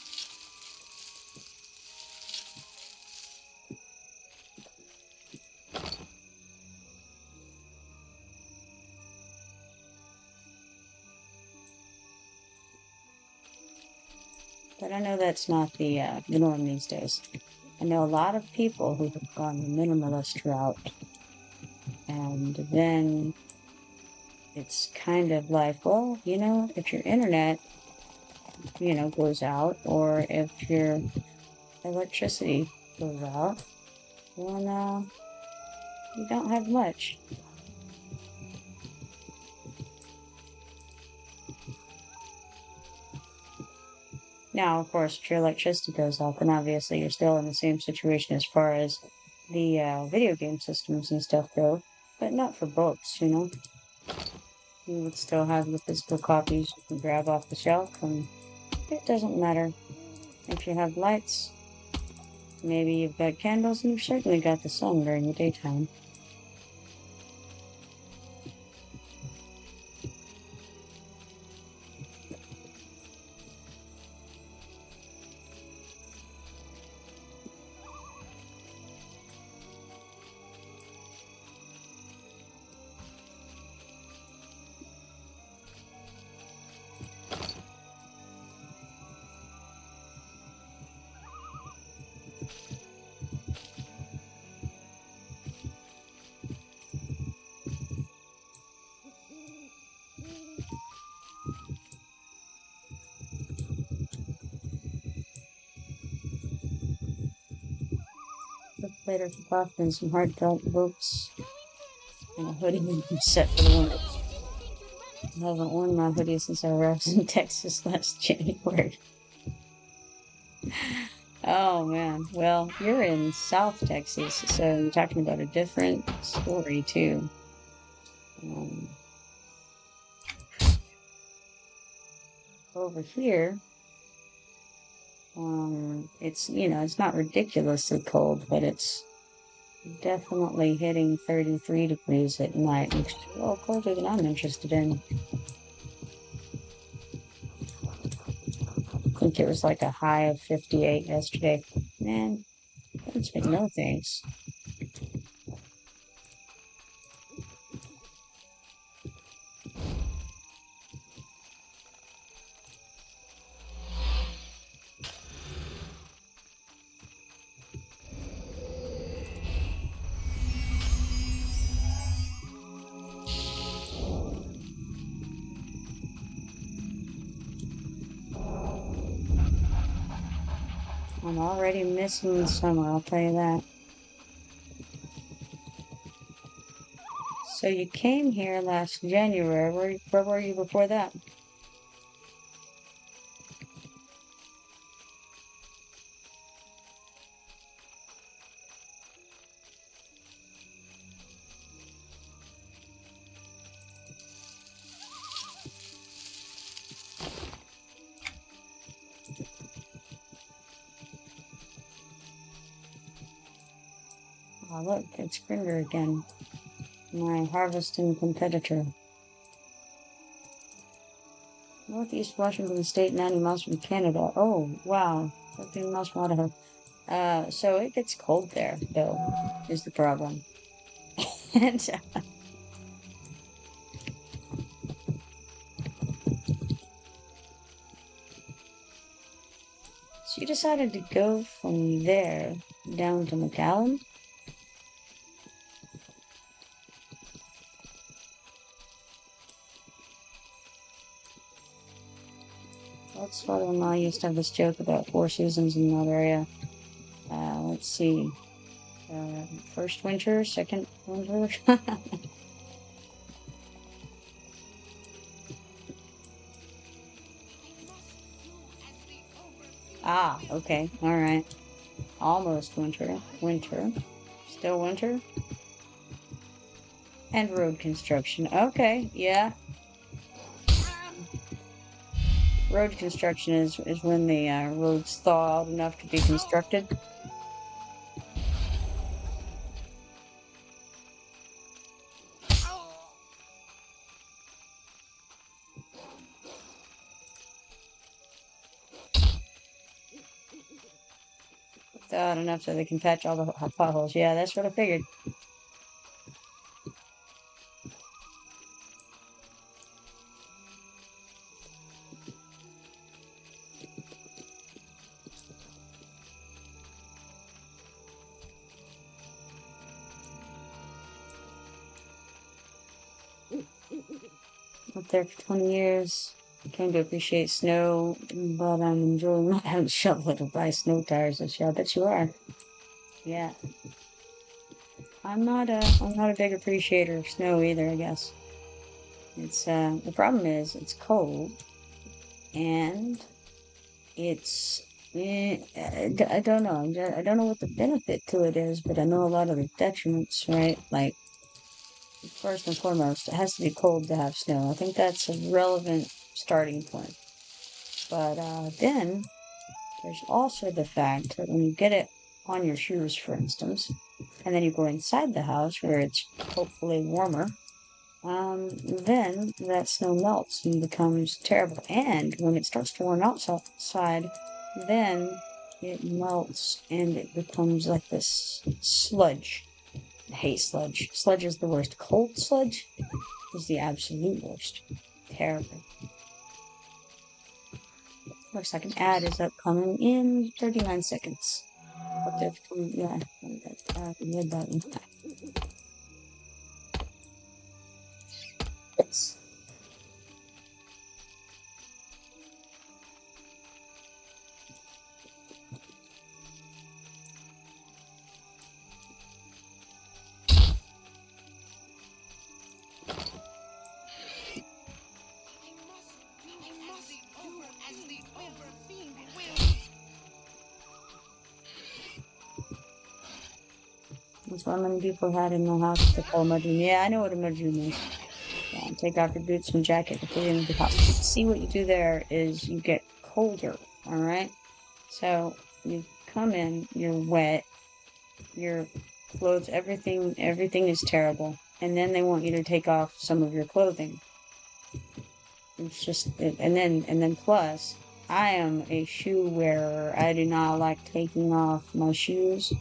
But I know that's not the norm these days. I know a lot of people who have gone the minimalist route, and then it's kind of like, well, you know, if your internet, you know, goes out, or if your electricity goes out, then you don't have much. Now, of course, if your electricity goes out, then obviously you're still in the same situation as far as the video game systems and stuff go, but not for books, you know? You would still have the physical copies you can grab off the shelf, and it doesn't matter if you have lights. Maybe you've got candles, and you've certainly got the sun during the daytime. Later for coffee and some hard felt boots and a hoodie set for the winter. I haven't worn my hoodie since I arrived in Texas last January. Oh man, well, you're in South Texas, so you're talking about a different story too. Over here, it's, it's not ridiculously cold, but it's definitely hitting 33 degrees at night, which is a little colder than I'm interested in. I think it was like a high of 58 yesterday. Man, it's been no thanks. I'm already missing the summer, I'll tell you that. So you came here last January. Where were you before that? Oh, look, it's Cringer again. My harvesting competitor. Northeast Washington State, 90 miles from Canada. Oh, wow. 13 miles from Idaho. So it gets cold there, though, is the problem. And so you decided to go from there down to McAllen? That's father-in-law used to have this joke about 4 seasons in that area. Let's see. First winter, second winter. Ah, okay, all right. Almost winter. Winter. Still winter. And road construction. Okay, yeah. Road construction is when the roads thaw out enough to be constructed. Thaw out enough so they can patch all the potholes. Yeah, that's what I figured. Up there for 20 years. Came to appreciate snow, but I'm enjoying not having to shovel it or buy snow tires this year. I bet you are. Yeah. I'm not a big appreciator of snow either, I guess. It's the problem is it's cold and it's I don't know. I don't know what the benefit to it is, but I know a lot of the detriments, right? Like first and foremost, it has to be cold to have snow. I think that's a relevant starting point. But then there's also the fact that when you get it on your shoes, for instance, and then you go inside the house where it's hopefully warmer, then that snow melts and becomes terrible. And when it starts to warm outside, then it melts and it becomes like this sludge. I hate sludge. Sludge is the worst. Cold sludge is the absolute worst. Terrible. Looks like an ad is upcoming in 39 seconds. What the, yeah, red button. Yes. That's why many people had in the house to call mudroom. Yeah, I know what a mudroom is. Yeah, take off your boots and jacket and put it in the house. See what you do there is you get colder, all right? So you come in, you're wet, your clothes, everything is terrible. And then they want you to take off some of your clothing. It's just, and then plus, I am a shoe wearer. I do not like taking off my shoes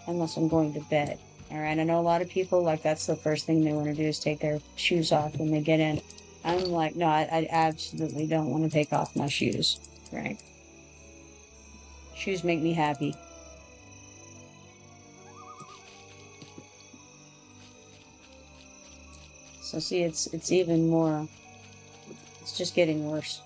unless I'm going to bed. All right. I know a lot of people, like, that's the first thing they want to do is take their shoes off when they get in. I'm like, no, I absolutely don't want to take off my shoes. Right. Shoes make me happy. So see, it's even more, it's just getting worse.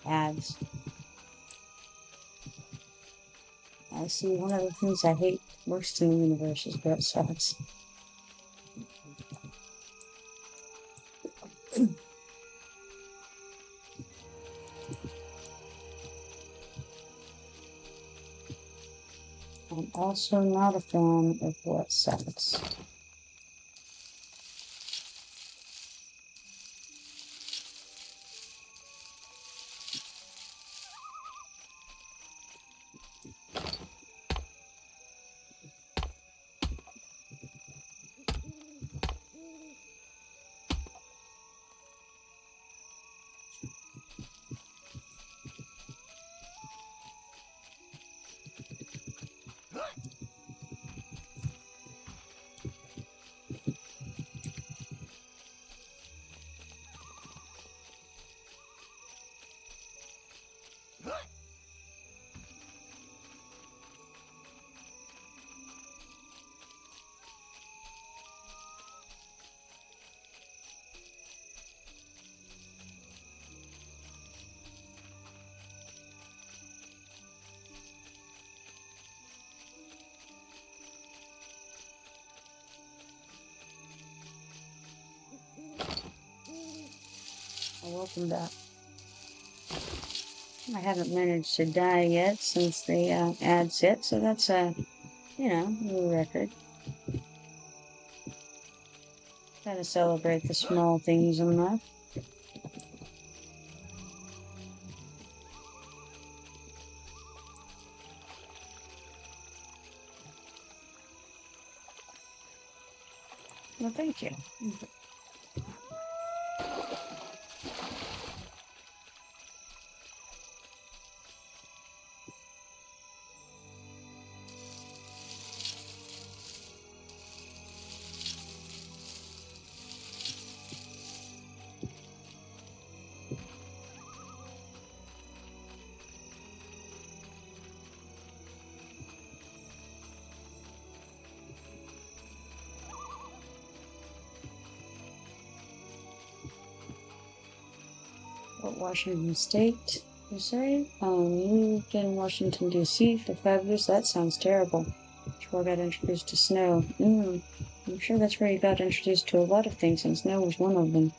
Ads. I see one of the things I hate worst in the universe is Brett sucks. I'm also not a fan of what sucks. Welcome back. I haven't managed to die yet since the ads hit, so that's a, new record. Gotta celebrate the small things in life. Well, thank you. What Washington State? You say? You in Washington, D.C. for 5 years? That sounds terrible. That's where I got introduced to snow. I'm sure that's where you got introduced to a lot of things, and snow was one of them.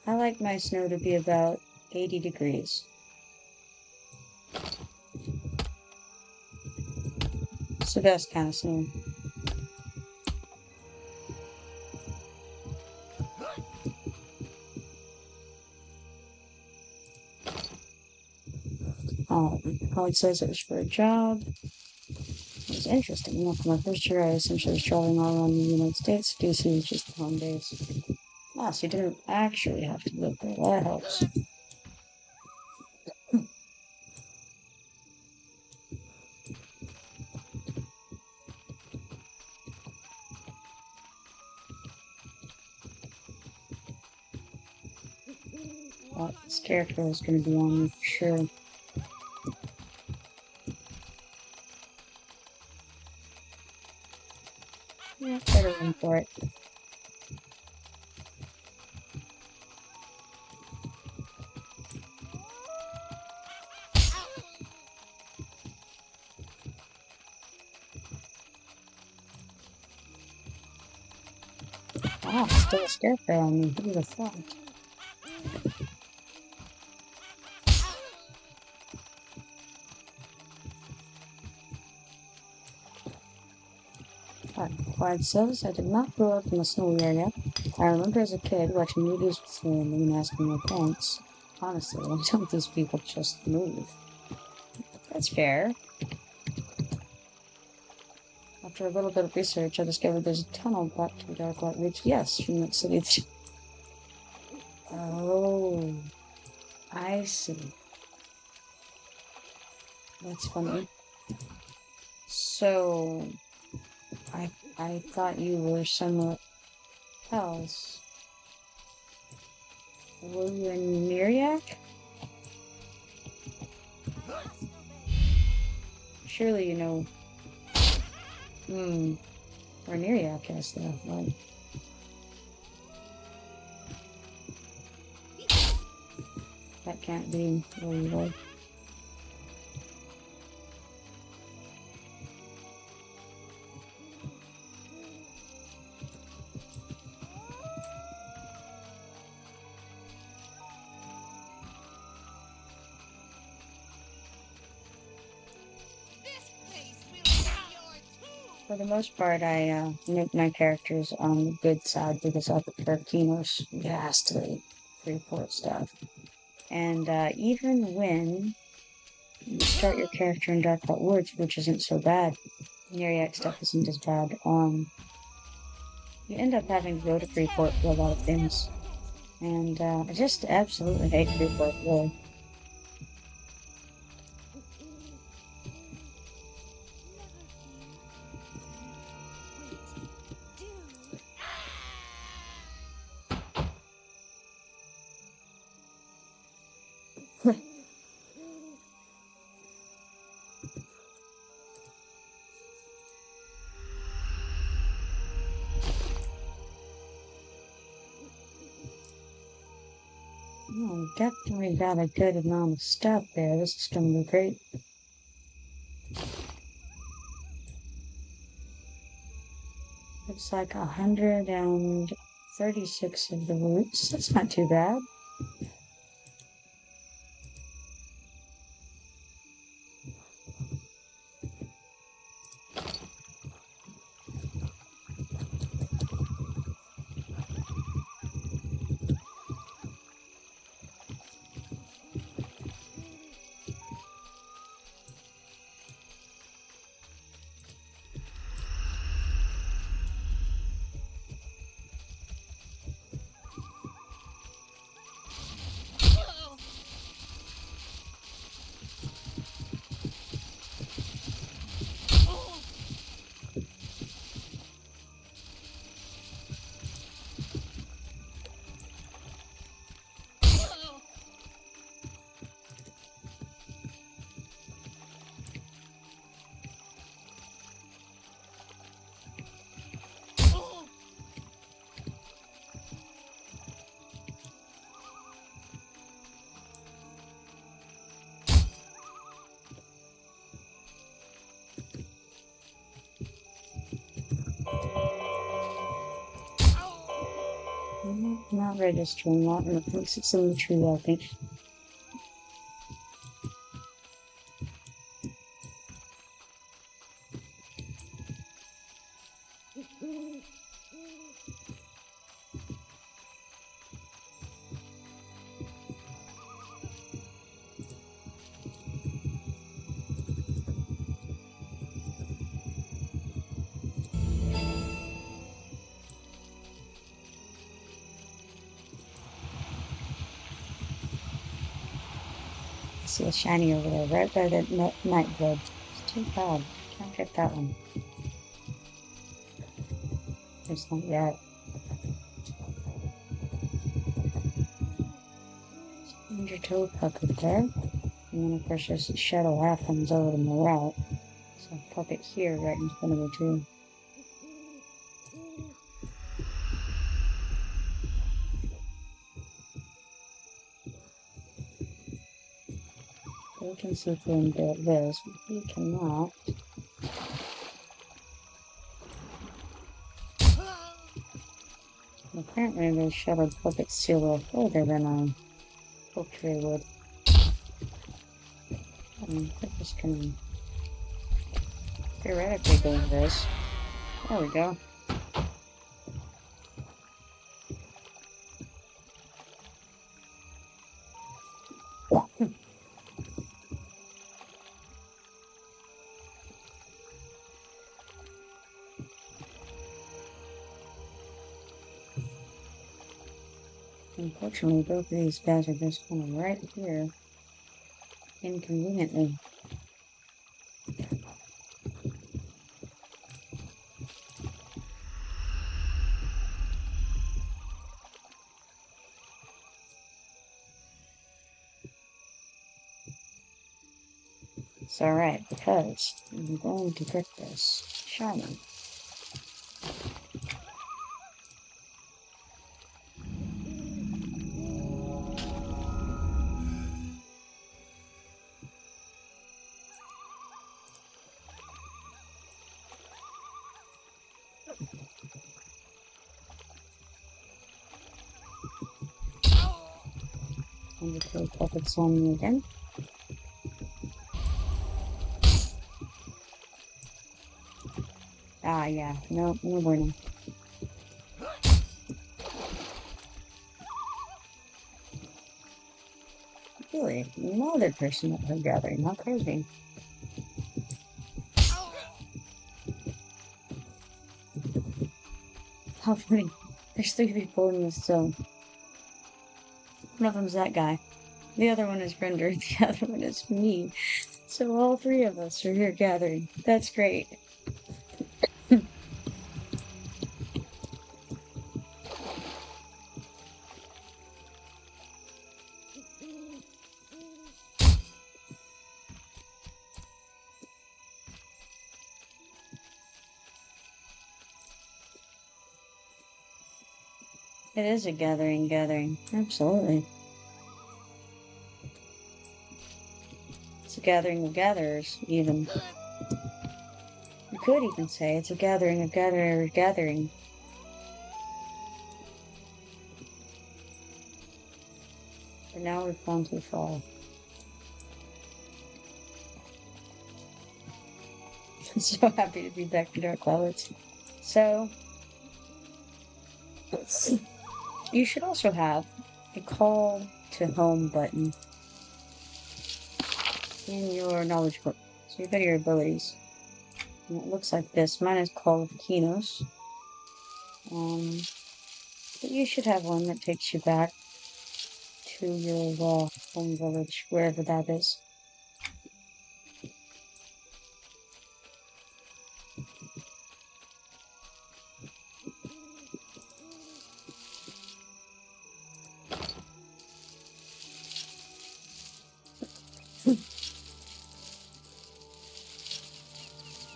I like my snow to be about 80 degrees. It's the best kind of snow. It says it was for a job. It was interesting. For my first year, I essentially was traveling all around the United States. DC was just the home base. Ah, so you didn't actually have to live there. That helps. Well, this character is going to be on me for sure. Yeah, better run for it. Wow, still a scarecrow on me. Who would have thought? Quiet says, I did not grow up in a snowy area. I remember as a kid watching movies with family and asking my parents, honestly, why don't these people just move? That's fair. After a little bit of research, I discovered there's a tunnel back to the Dark Light Ridge. Yes, from that city. Oh, I see. That's funny. So, I thought you were somewhere else. Were you in Miriak? Surely you know. Or Miriak has that, right? That can't be where you live. For the most part, I make my characters on the good side because I prefer Qeynos vastly report stuff. And even when you start your character in Dark Vault Woods, which isn't so bad, Miriak stuff isn't as bad, you end up having to go to Freeport for a lot of things. And I just absolutely hate Freeport, really. Oh, definitely got a good amount of stuff there. This is going to be great. It's like 136 of the roots. That's not too bad. Not registering that, and it thinks it's in the tree, I think. See a shiny over there, right by the nightblood. It's too bad. Can't get that one. There's not yet. Your toe puppet there. And then of course there's Shadow Athens over to my right. So a puppet here right in front of me too. We can see through this, but we cannot. Apparently those shadow puppets see a little further than I hoped they would. We're just gonna theoretically go with this. There we go. Unfortunately, both of these guys are just kind of right here, inconveniently. It's alright, because I'm going to get this shiny. And the two puppets on me again. Ah, yeah, no bueno. Really, another person that we're gathering, how crazy. How funny. There's 3 people in this zone. One of them's that guy. The other one is Render, the other one is me. So all 3 of us are here gathering. That's great. It is a gathering. Absolutely. It's a gathering of gatherers, even. You could even say it's a gathering of gathering. But now we've gone too far. I'm so happy to be back to Dark Clouds. So, you should also have a call to home button in your knowledge book. So you've got your abilities. And it looks like this. Mine is called Qeynos. But you should have one that takes you back to your home village, wherever that is.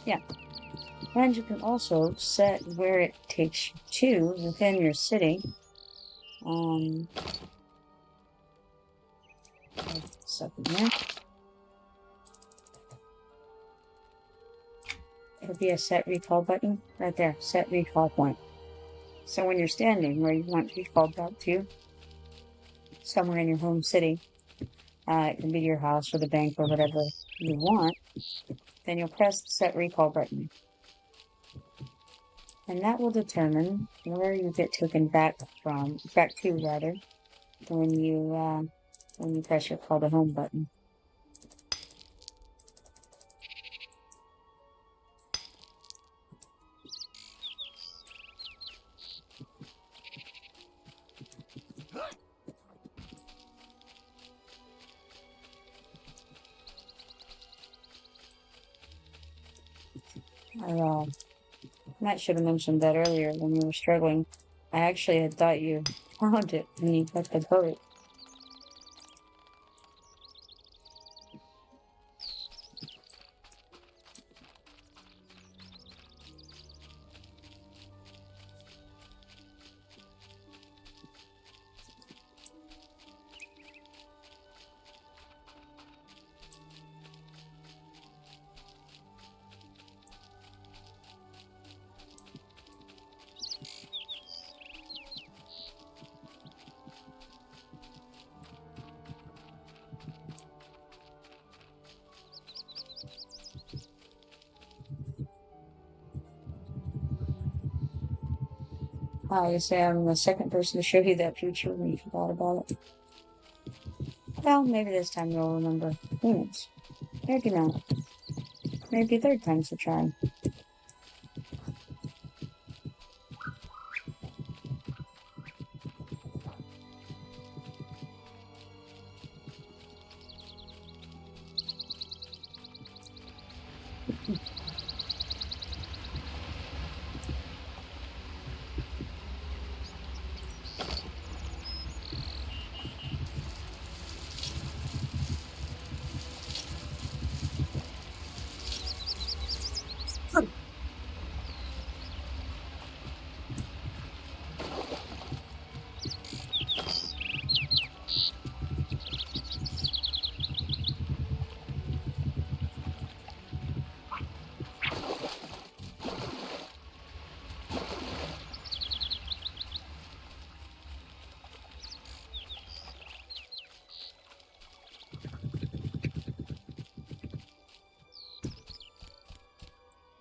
Yeah. And you can also set where it takes you to within your city. Stuff in there. It'll be a set recall button right there. Set recall point. So when you're standing where you want to be called back to, somewhere in your home city, it can be your house or the bank or whatever you want, then you'll press the set recall button. And that will determine where you get taken back to rather, when you press your call to home button. I should have mentioned that earlier when you were struggling. I actually had thought you found it when you got the boat. You say I'm the second person to show you that future when you forgot about it. Well, maybe this time you'll remember. Who knows? Maybe not. Maybe third time's the charm.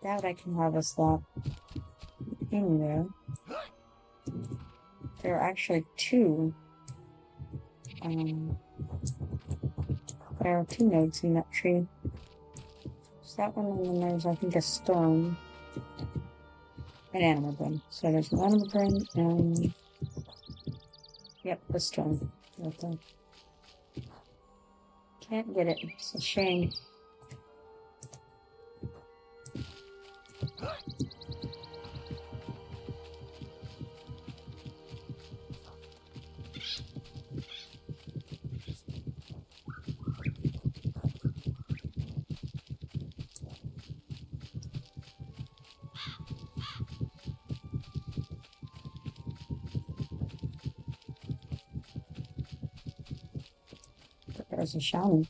Doubt I can harvest that in there. There are actually two. There are two nodes in that tree. There's that one, and then there's, I think, a stone. An animal brain. So there's an animal brain, and... Yep, the stone. Right there. Can't get it. It's a shame. There's a shaman.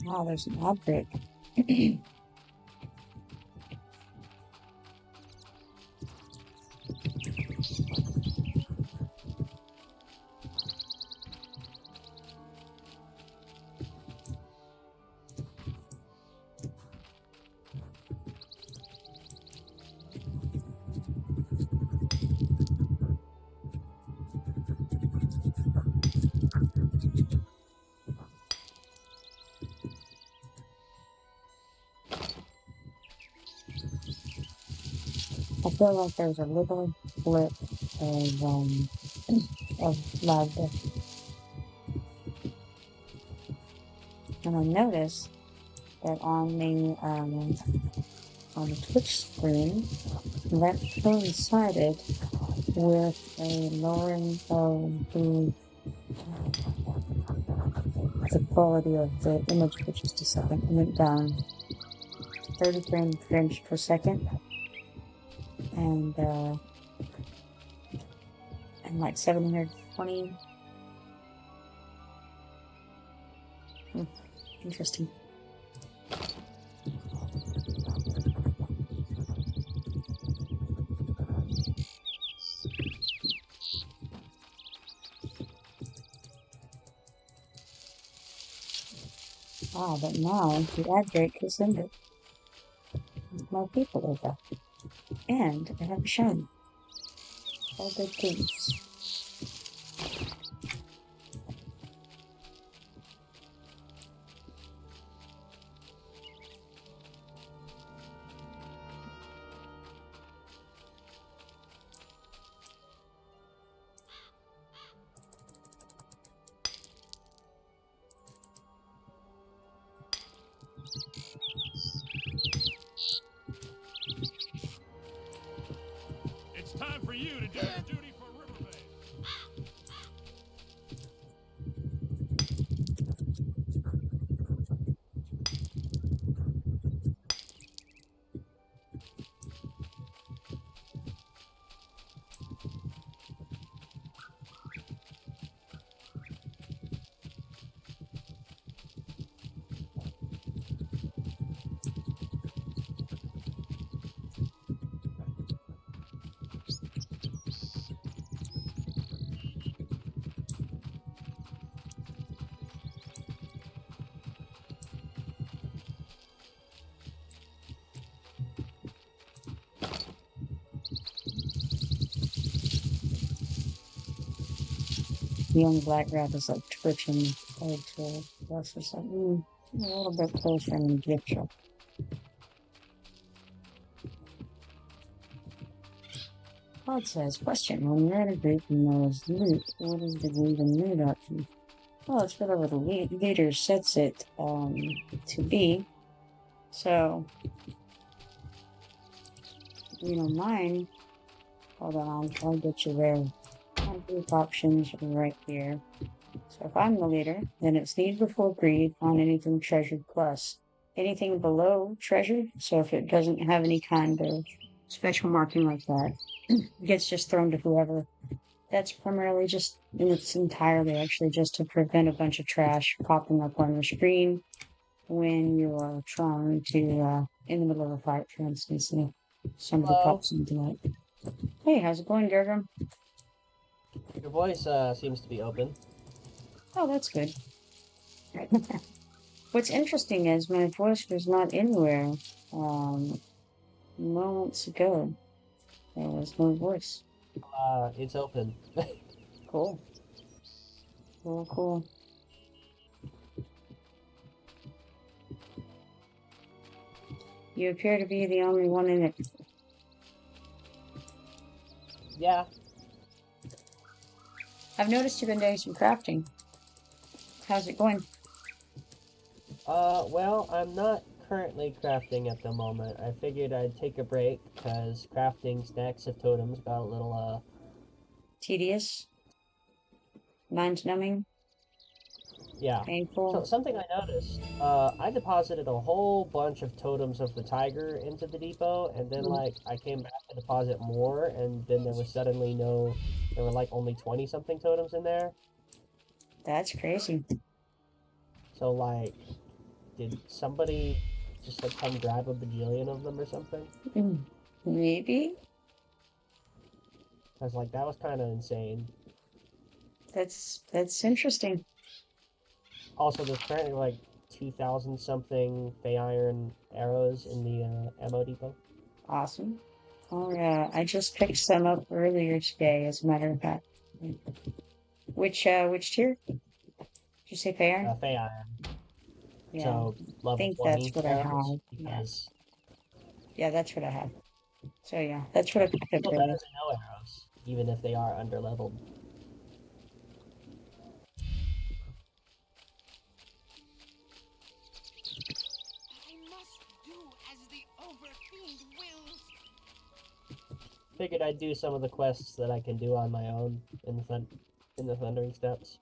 Wow, there's an outbreak. I feel like there's a little blip of lava. And I noticed that on the Twitch screen, that coincided with a lowering of the quality of the image for just a second. It went down to 30 frames per second, and like 720. Interesting. Ah, but now the ad break has ended. More people are back. And I have a shiny. All good things. It's time for you to do your duty for Riverbay. The young black rat is like twitching forward to us or something. A little bit closer in the picture. Pod says, question, when you're at a group and there's loot, what is the lead and loot option? Well, it's whatever the leader sets it to be. So, mine, hold on, I'll get you there. My group options are right here. So if I'm the leader, then it's need before greed on anything treasured plus. Anything below treasured, so if it doesn't have any kind of special marking like that, it gets just thrown to whoever. That's primarily just, it's entirely actually just to prevent a bunch of trash popping up on your screen when you are trying to, in the middle of a fight, for instance, somebody pops into it. Hey, how's it going, Gergum? Your voice seems to be open. Oh, that's good. What's interesting is my voice was not anywhere moments ago. There was no voice. It's open. Cool. Cool. You appear to be the only one in it. Yeah. I've noticed you've been doing some crafting. How's it going? Well, I'm not currently crafting at the moment. I figured I'd take a break because crafting stacks of totems got a little, Tedious? Mind-numbing? yeah. Painful? So, something I noticed, I deposited a whole bunch of totems of the tiger into the depot, and then, I came back to deposit more, and then there was suddenly there were, only 20-something totems in there. That's crazy. So, did somebody just, come grab a bajillion of them or something? Maybe? I was like, that was kind of insane. That's interesting. Also, there's currently 2,000 something Fey Iron arrows in the ammo depot. Awesome. Oh yeah, I just picked some up earlier today, as a matter of fact. Which tier? Did you say fair? Fey Iron. Yeah. So, level I think 20 that's what I arrows, have. because Yeah, that's what I have. So yeah, that's what I picked up still earlier. better than no arrows. even if they are underleveled. I must do as the Overfiend wills. Figured I'd do some of the quests that I can do on my own in the Thundering Steps.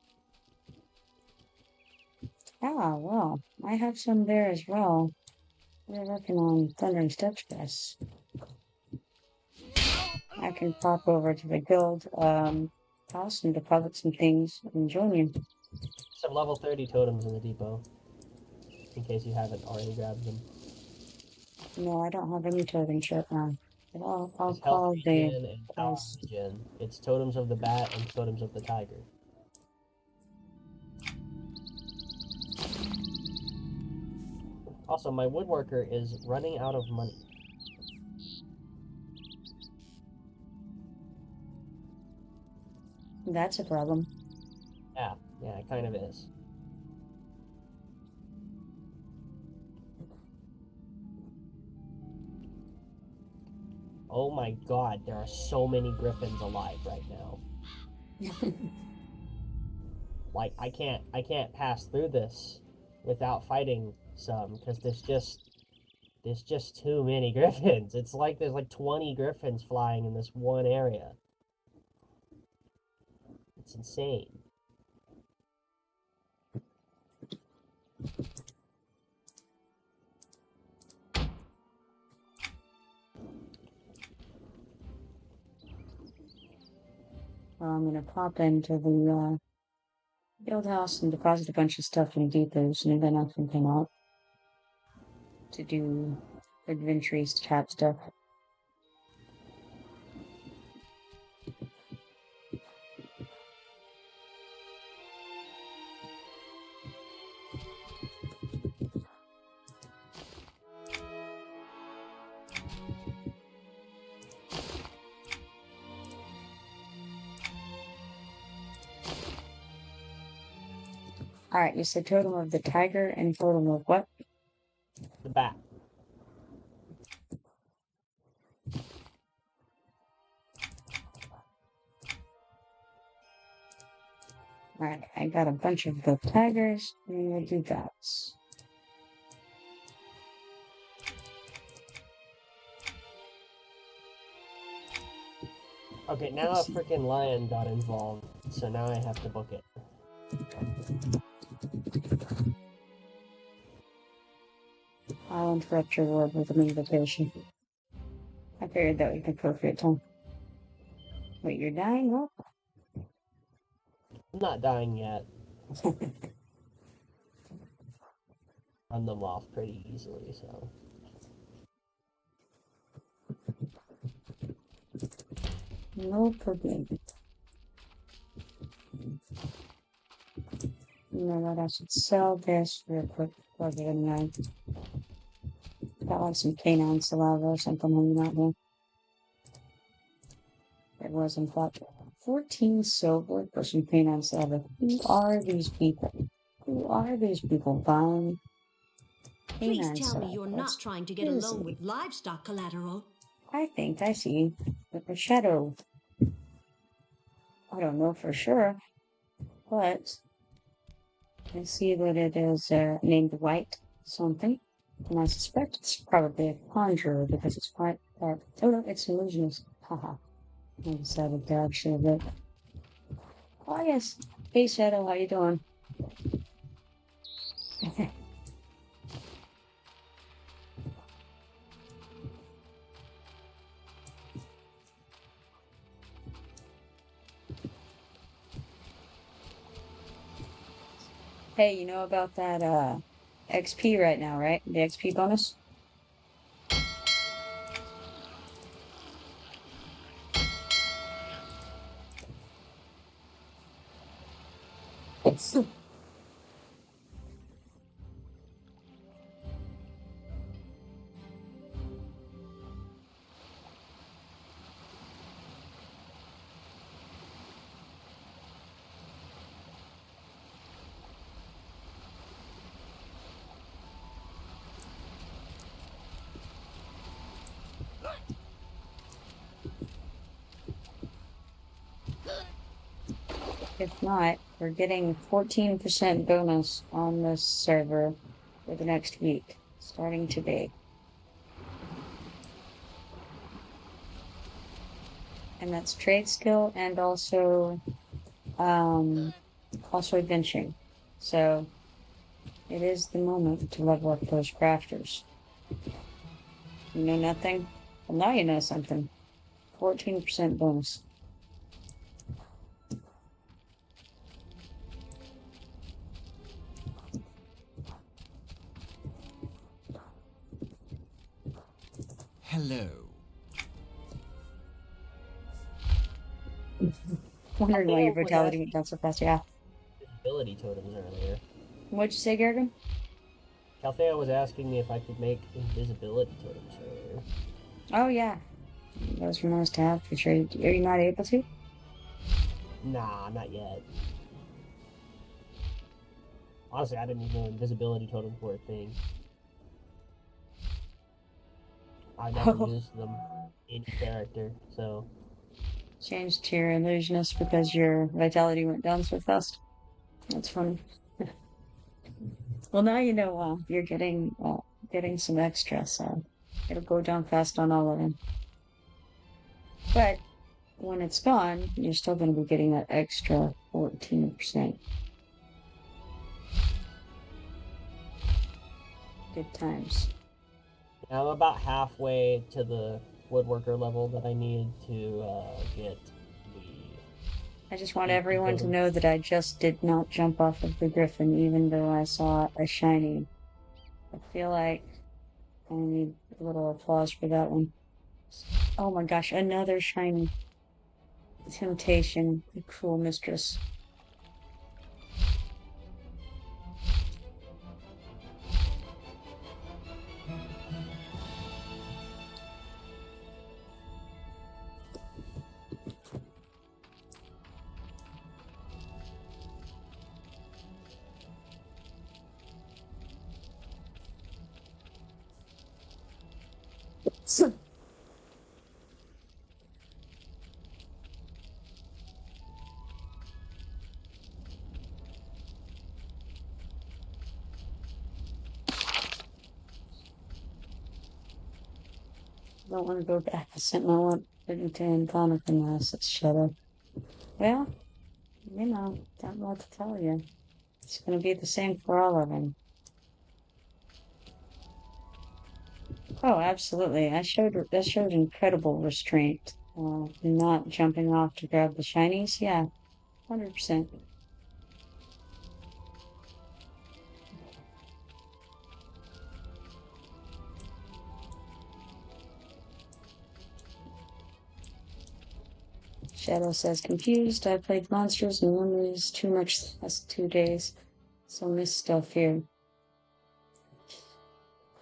Ah, well, I have some there as well. We're working on Thundering Steps quests. I can pop over to the guild house and deposit some things and join you. Some level 30 totems in the depot, in case you haven't already grabbed them. No, I don't have any totem shirt now. But I'll It's health call the regen and power guys. regen. It's totems of the bat and totems of the tiger. Also, my woodworker is running out of money. That's a problem. Yeah, it kind of is. Oh my god, there are so many griffins alive right now. Like, I can't pass through this without fighting some, because there's just too many griffins. It's like there's like 20 griffins flying in this one area. It's insane. Well, I'm gonna pop into the guild house and deposit a bunch of stuff in depots, and then I can come out to do adventurous type stuff. Alright, you said totem of the tiger and totem of what? The bat. Alright, I got a bunch of the tigers, and we'll do bats. Okay, now a freaking lion got involved, so now I have to book it. I'll interrupt your word with an invitation. I figured that would be appropriate time. Wait, you're dying? What? I'm not dying yet. Run them off pretty easily, so. No problem. You know what? I should sell this real quick before getting night. Got like some Qeynos saliva or something hanging out here. It was in fact 14 silver for some Qeynos saliva. Who are these people? Who are these people buying Please Qeynos tell me you're saliva? not trying to get a loan with livestock collateral. I think I see with the shadow. I don't know for sure, but I see that it is named White something, and I suspect it's probably a conjurer because it's quite dark. Oh no, it's illusionist. Haha. I decided to actually look. Oh yes. Hey Shadow, how you doing? Hey, you know about that XP right now, right? The XP bonus? If not, we're getting 14% bonus on this server for the next week, starting today. And that's trade skill and also adventuring. So it is the moment to level up those crafters. You know nothing? Well, now you know something. 14% bonus. Hello. Wondering why your Althea was vitality asking went down so fast. Yeah. ability totems earlier. What'd you say, Gargan? Althea was asking me if I could make invisibility totems earlier. Oh, yeah. Those are nice to have for sure. Are you not able to? Nah, not yet. Honestly, I didn't even know invisibility totems were a thing. I never used them in character, so... Changed to your illusionist because your vitality went down so fast. That's funny. Well, now you know you're getting some extra, so it'll go down fast on all of them. But when it's gone, you're still going to be getting that extra 14%. Good times. Yeah, I'm about halfway to the woodworker level that I need to get the... I just want everyone to know that I just did not jump off of the griffin, even though I saw a shiny. I feel like I need a little applause for that one. Oh my gosh, another shiny. Temptation, the cruel mistress. Don't want to go back. I sent my one into comic unless it's Shadow. Well, you know, don't know what to tell you. It's going to be the same for all of them. Oh, absolutely. That showed incredible restraint. Not jumping off to grab the shinies. Yeah, 100%. Shadow says, confused. I played monsters and memories too much the last 2 days, so miss stuff here.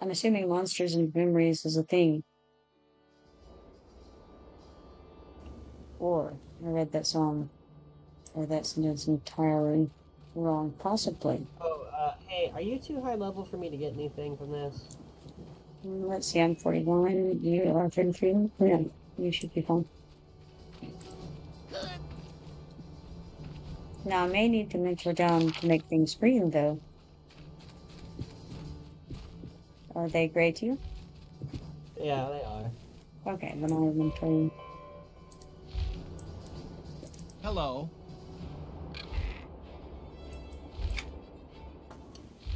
I'm assuming monsters and memories is a thing. Or I read that song, or that's entirely wrong, possibly. Oh, hey, are you too high level for me to get anything from this? Let's see, I'm 41, you are 33? No, you should be fine. Now, I may need to mentor down to make things green, though. Are they gray to you? Yeah, they are. Okay, then I'll mentor you. Hello.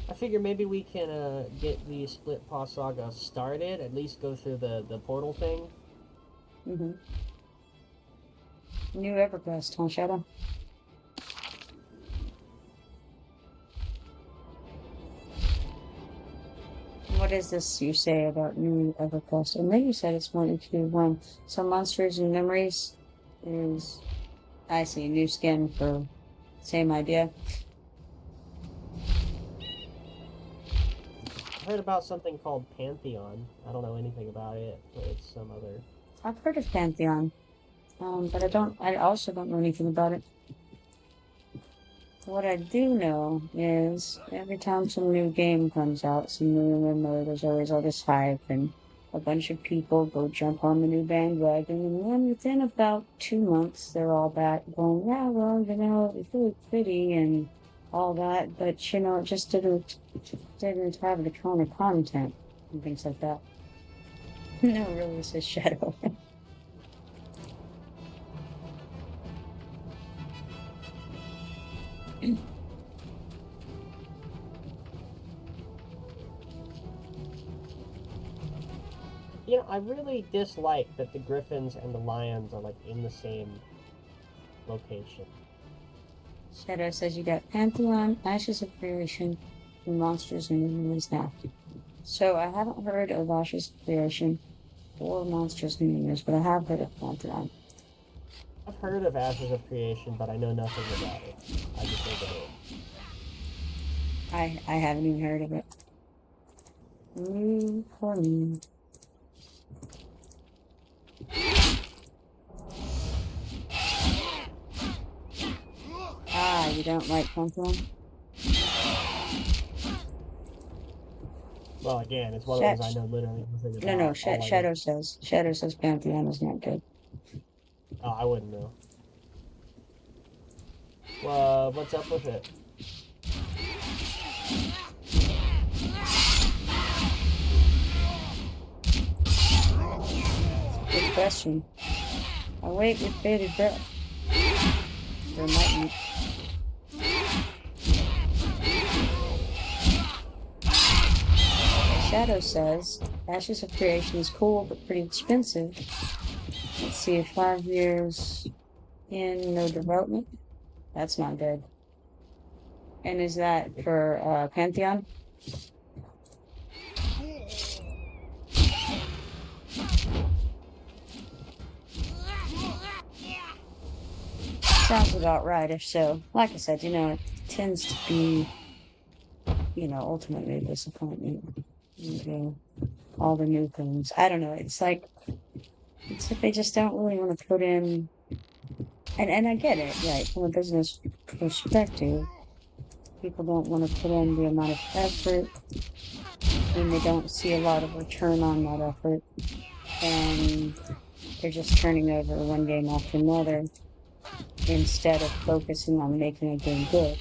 I figure maybe we can get the Split Paw Saga started, at least go through the portal thing. Mm-hmm. New EverQuest, huh, Shadow? What is this you say about new EverQuest? And then you said it's 1 2 1. So Monsters and Memories is, I see, new skin for same idea. I heard about something called Pantheon. I don't know anything about it, but it's some other... I've heard of Pantheon, but I also don't know anything about it. What I do know is every time some new game comes out, some new MMO, there's always all this hype and a bunch of people go jump on the new bandwagon, and then within about 2 months, they're all back going, yeah, well, it's really pretty and all that, but, it just didn't have the kind of content and things like that. No, really, it's a shadow. I really dislike that the griffins and the lions are like in the same location. Shadow says you got Pantheon, Ashes of Creation, and Monsters and Minions now. So I haven't heard of Ashes of Creation or Monsters and Minions, but I have heard of Pantheon. I've heard of Ashes of Creation, but I know nothing about it. I just know the name. I haven't even heard of it. For me. You don't like Pantheon? Well, again, it's one of those I know literally nothing about. No, Shadow says Pantheon is not good. Oh, I wouldn't know. Well, what's up with it? Good question. I wait with bated breath. There might be. Shadow says, Ashes of Creation is cool, but pretty expensive. Let's see, 5 years in, no development. That's not good. And is that for Pantheon? Sounds about right, if so. Like I said, it tends to be, ultimately disappointment. All the new things. I don't know, it's like they just don't really want to put in, and I get it, right, from a business perspective, people don't want to put in the amount of effort, and they don't see a lot of return on that effort, and they're just turning over one game after another, instead of focusing on making a game good.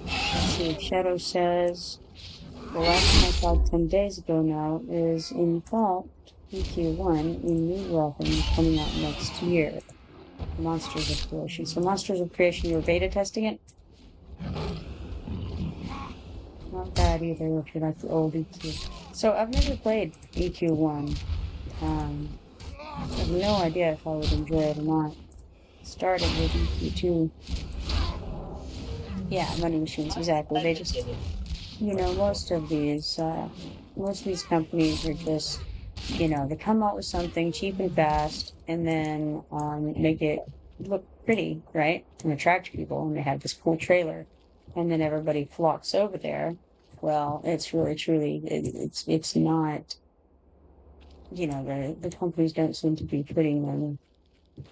Let's see, Shadow says, the last one I saw 10 days ago now is, in fact, EQ1, a new weapon coming out next year. Monsters of Creation. So Monsters of Creation, you're beta testing it? Not bad either if you like the old EQ. So I've never played EQ1. I have no idea if I would enjoy it or not. Started with EQ2. Yeah, money machines, exactly. They just, most of these companies are just, they come out with something cheap and fast, and then make it look pretty, right, and attract people, and they have this cool trailer, and then everybody flocks over there. Well, it's really, truly, it's not, the companies don't seem to be putting them,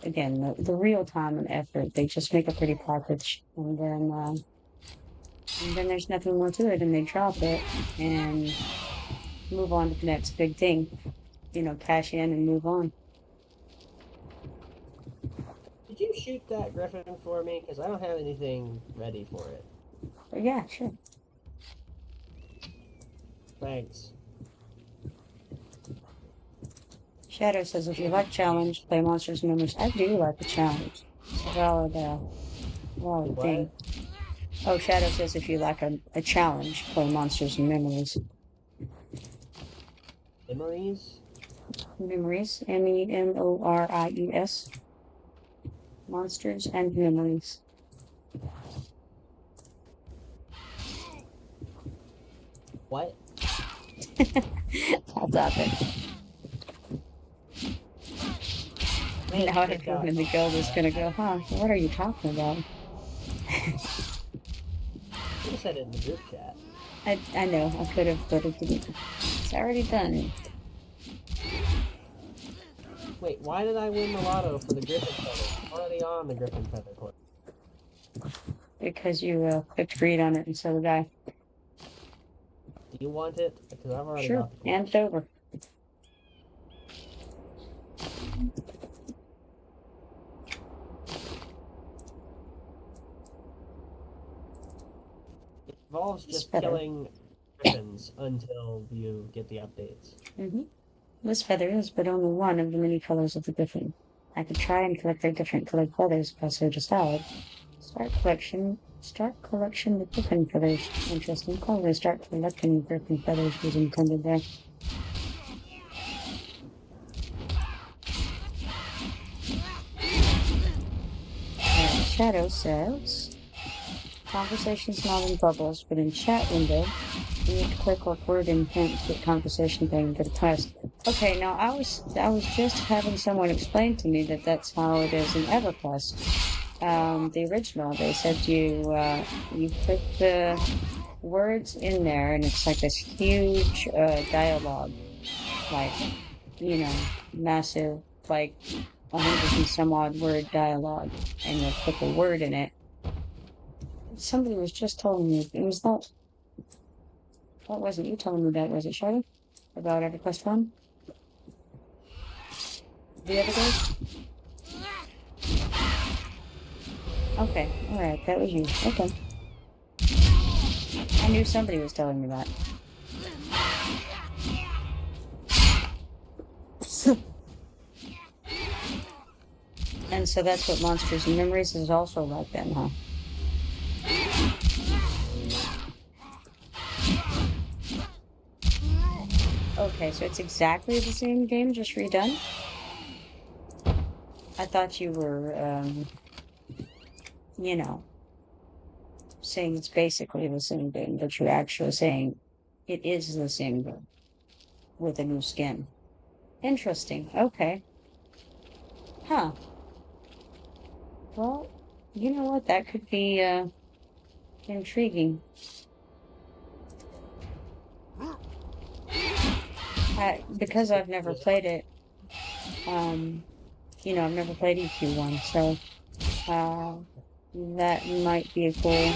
again, the real time and effort. They just make a pretty package, and then there's nothing more to it, and they drop it and move on to the next big thing. Cash in and move on. Did you shoot that griffin for me? Because I don't have anything ready for it. But yeah, sure. Thanks. Shadow says, if you like challenge, play Monsters and Memories. I do like the challenge. It's a valid thing. Oh, Shadow says, if you like a challenge, play Monsters and Memories. Memories? Memories. MEMORIES. Monsters and Memories. What? I'll stop it. Now everyone in the guild is gonna go, what are you talking about? You said it in the group chat. I know, I could have, but it didn't. It's already done. Wait, why did I win the lotto for the Griffin Feather? I'm already on the Griffin Feather course. Because you clicked greed on it, and so did I. You want it? Because I've already Sure, got the quest. hand it over. It involves just Feather. killing griffins until you get the updates. This feather is but only one of the many colors of the griffin. I could try and collect their different colored feathers if I so desired. Start collection with griffin feathers. Interesting. Probably start collecting griffin feathers was intended there. Shadow says, conversation's not in bubbles, but in chat window, you need to click like word and hint to get conversation thing and get a quest. Okay, now I was just having someone explain to me that that's how it is in EverQuest. The original, they said you put the words in there and it's like this huge dialogue, like, you know, massive, like 100 and some odd word dialogue, and you'll put the word in it. Somebody was just telling me, it was that wasn't you telling me that, was it, Shadow? About EverQuest 1? The other day? Okay, alright, that was you. Okay. I knew somebody was telling me that. And so that's what Monsters and Memories is also like then, huh? Okay, so it's exactly the same game, just redone? I thought you were, you know, saying it's basically the same game, but you're actually saying it is the same game with a new skin. Interesting. Okay. Huh. Well, you know what? That could be, intriguing. Because I've never played it, you know, I've never played EQ1, so, that might be a cool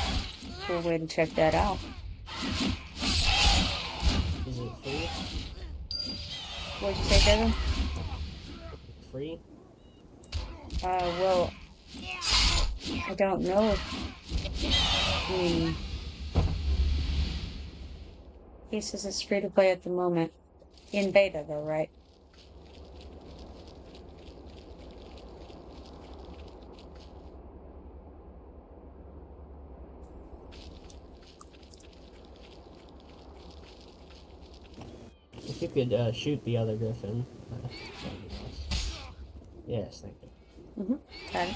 way to check that out. Is it free? What'd you say, Devin? Free? Well, I don't know. He says it's free to play at the moment. In beta, though, right? If you could shoot the other griffin, that'd be nice. Yes, thank you. Got it.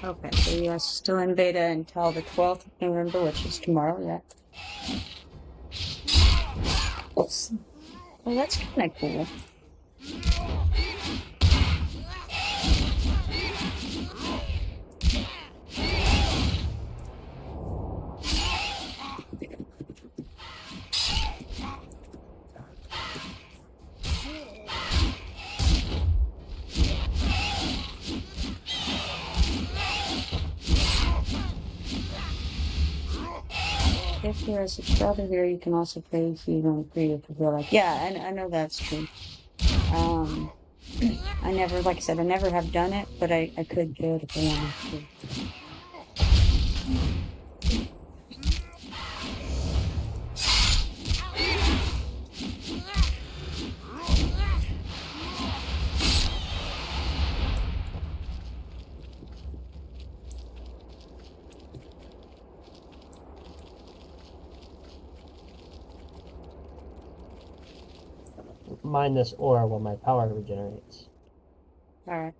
Okay, so yes, still in beta until the 12th of November, which is tomorrow, yeah. Well, that's kind of cool. If you're a subscriber here, you can also play season 3 if you feel like. Yeah, I know that's true. I never, like I said, I never have done it, but I could do it if I wanted to. Mine this ore while my power regenerates. Alright.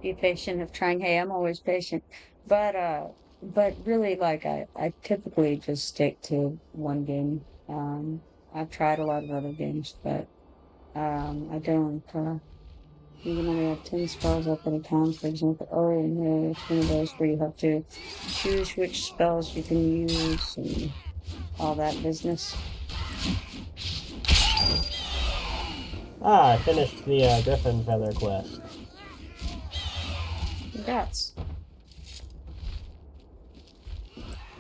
Be patient of trying. Hey, I'm always patient. But really, like, I typically just stick to one game. I've tried a lot of other games, but, I don't, even though we have 10 spells up at a time, for example. Oh, and it's one of those where you have to choose which spells you can use and all that business. Ah, I finished the Griffin Feather quest. Congrats.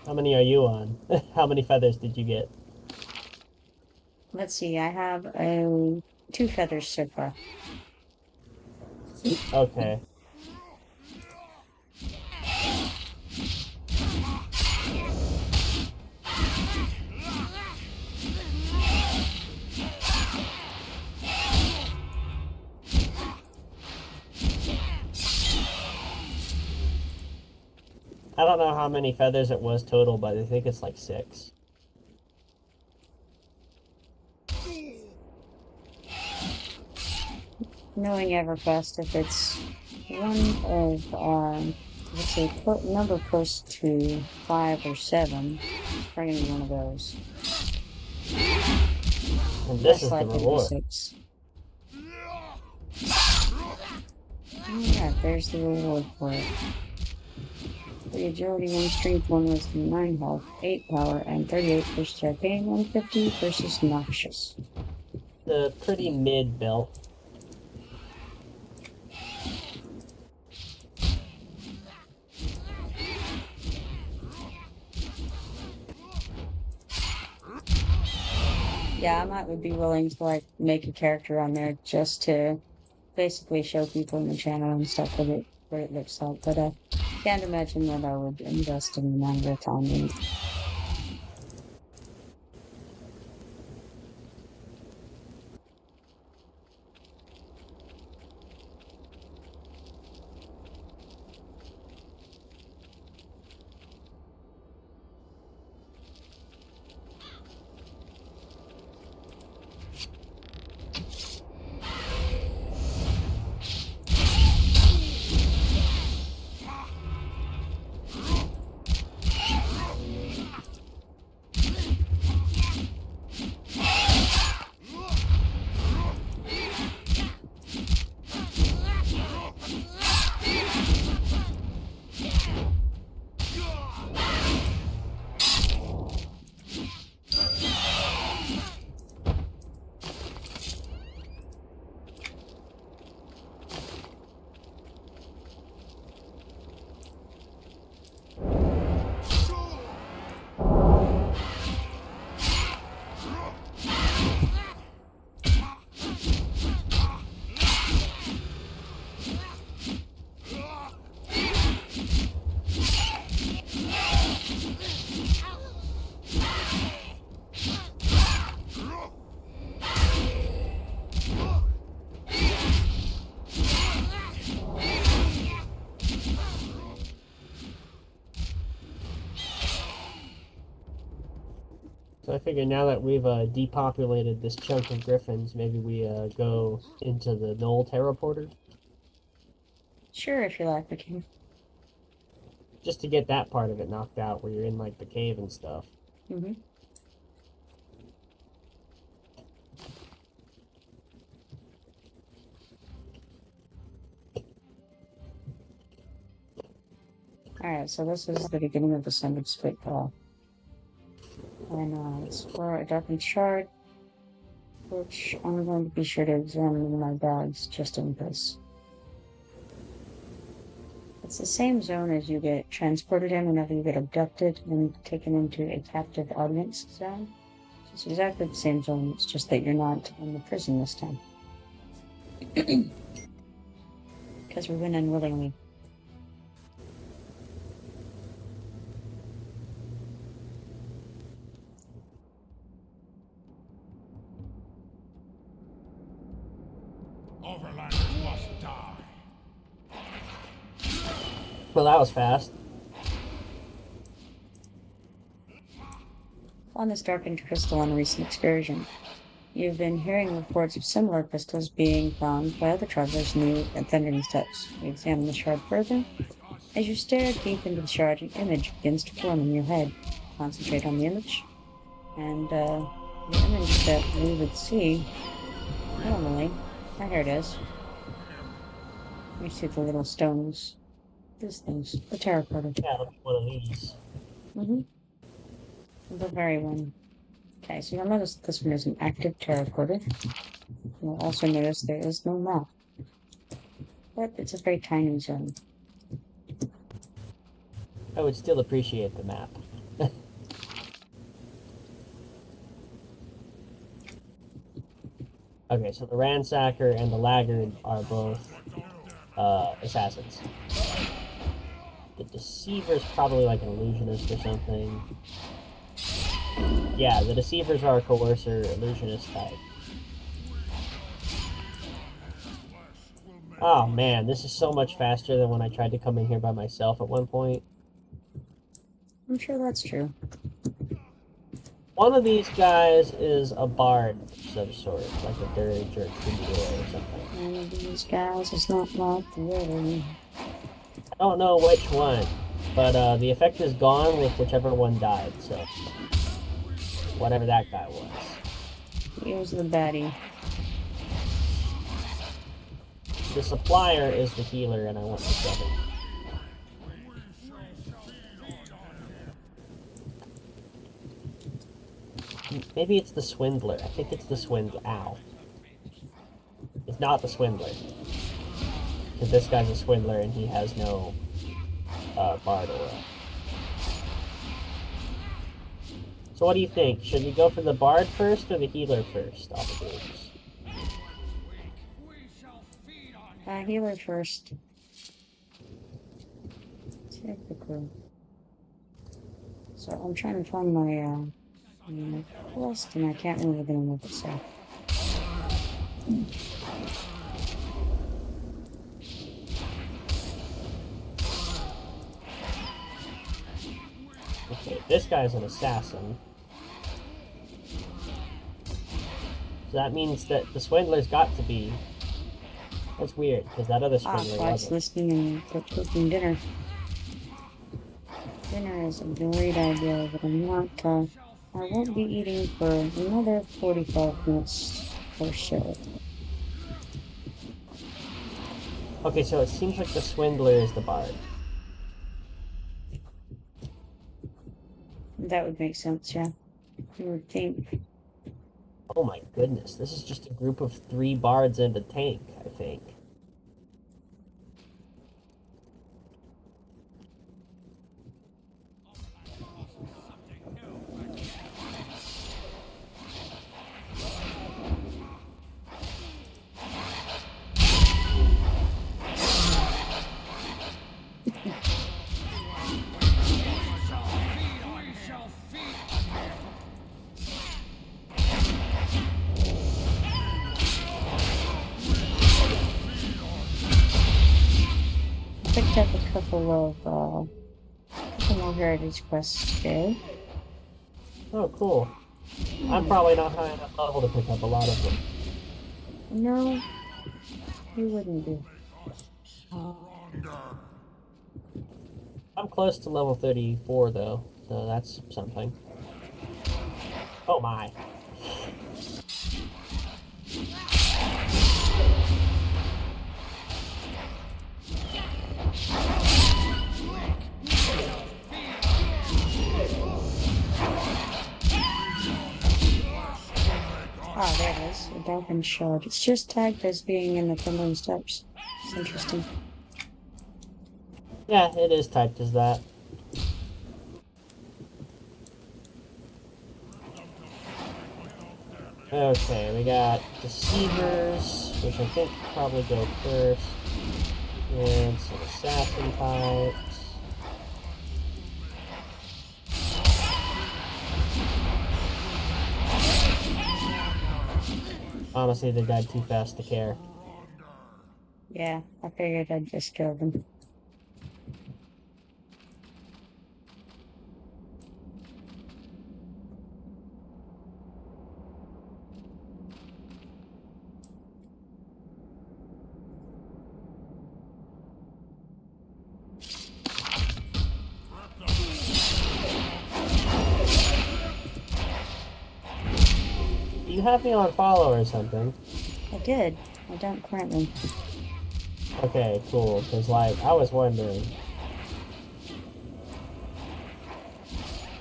How many are you on? How many feathers did you get? Let's see, I have 2 feathers so far. Okay. I don't know how many feathers it was total, but I think it's like 6. Knowing EverQuest, if it's one of, let's say, number close to 5 or 7, it's probably gonna be one of those. And Less this is the likely to be reward. 6. Yeah, there's the reward for it. The agility 1, strength 1 was 9 health, 8 power, and 38 versus arcane, 150 versus noxious. The pretty mid belt. Yeah, would be willing to like make a character on there just to basically show people in the channel and stuff what it looks like. But I can't imagine that I would invest in the amount of time in it. So I figure now that we've depopulated this chunk of griffins, maybe we go into the Knoll Teleporter. Sure, if you like, we can. Just to get that part of it knocked out, where you're in like the cave and stuff. Mm-hmm. Alright, so this is the beginning of the Sundered Split Paw. And explore a darkened shard, which I'm going to be sure to examine in my bags just in case. It's the same zone as you get transported in whenever you get abducted and taken into a captive audience zone. So it's exactly the same zone, it's just that you're not in the prison this time. Because we went unwillingly. Overlanders must die. Well, that was fast. On this darkened crystal on a recent excursion, you've been hearing reports of similar crystals being found by other travelers new at Thundering Steps. You examine the shard further. As you stare deep into the shard, an image begins to form in your head. Concentrate on the image, and the image that we would see normally. Oh, here it is. You see the little stones. These things. The terracotta. Yeah, it'll be one of these. Mm-hmm. The very one. Okay, so you'll notice this one is an active terracotta. You'll also notice there is no map. But it's a very tiny zone. I would still appreciate the map. Okay, so the Ransacker and the Laggard are both assassins. The Deceiver's probably like an illusionist or something. Yeah, the Deceivers are a coercer illusionist type. Oh man, this is so much faster than when I tried to come in here by myself at one point. I'm sure that's true. One of these guys is a bard of some sort, like a dirge or troubadour or something. One of these guys is not like the other. I don't know which one, but the effect is gone with whichever one died, so whatever that guy was. Here's the baddie. The supplier is the healer, and I want the 7. Maybe it's the swindler. I think it's the swindler. Ow. It's not the swindler. Because this guy's a swindler and he has no bard aura. So what do you think? Should we go for the bard first or the healer first off the games? Healer first. Typical. So I'm trying to find my quest, and I can't remember the name of it, so. Okay, this guy's an assassin. So that means that the swindler's got to be... That's weird, because that other swindler Fox wasn't. listening and cooking dinner. Dinner is a great idea, but I'm not, I won't be eating for another 45 minutes for sure. Okay, so it seems like the swindler is the bard. That would make sense, yeah. You would think. Oh my goodness, this is just a group of 3 bards and a tank, I think. Picked up a couple more heritage quests today. Oh, cool. I'm probably not high enough level to pick up a lot of them. No, you wouldn't be. I'm close to level 34, though, so that's something. Oh my. Ah, there it is. A darkened shard. It's just tagged as being in the Crumbling Steps. It's interesting. Yeah, it is typed as that. Okay, we got Deceivers, which I think probably go first. And some Assassin types. Honestly, they died too fast to care. Yeah, I figured I'd just kill them. You have me on follow or something. I did. I don't currently. Okay, cool. Because, like, I was wondering.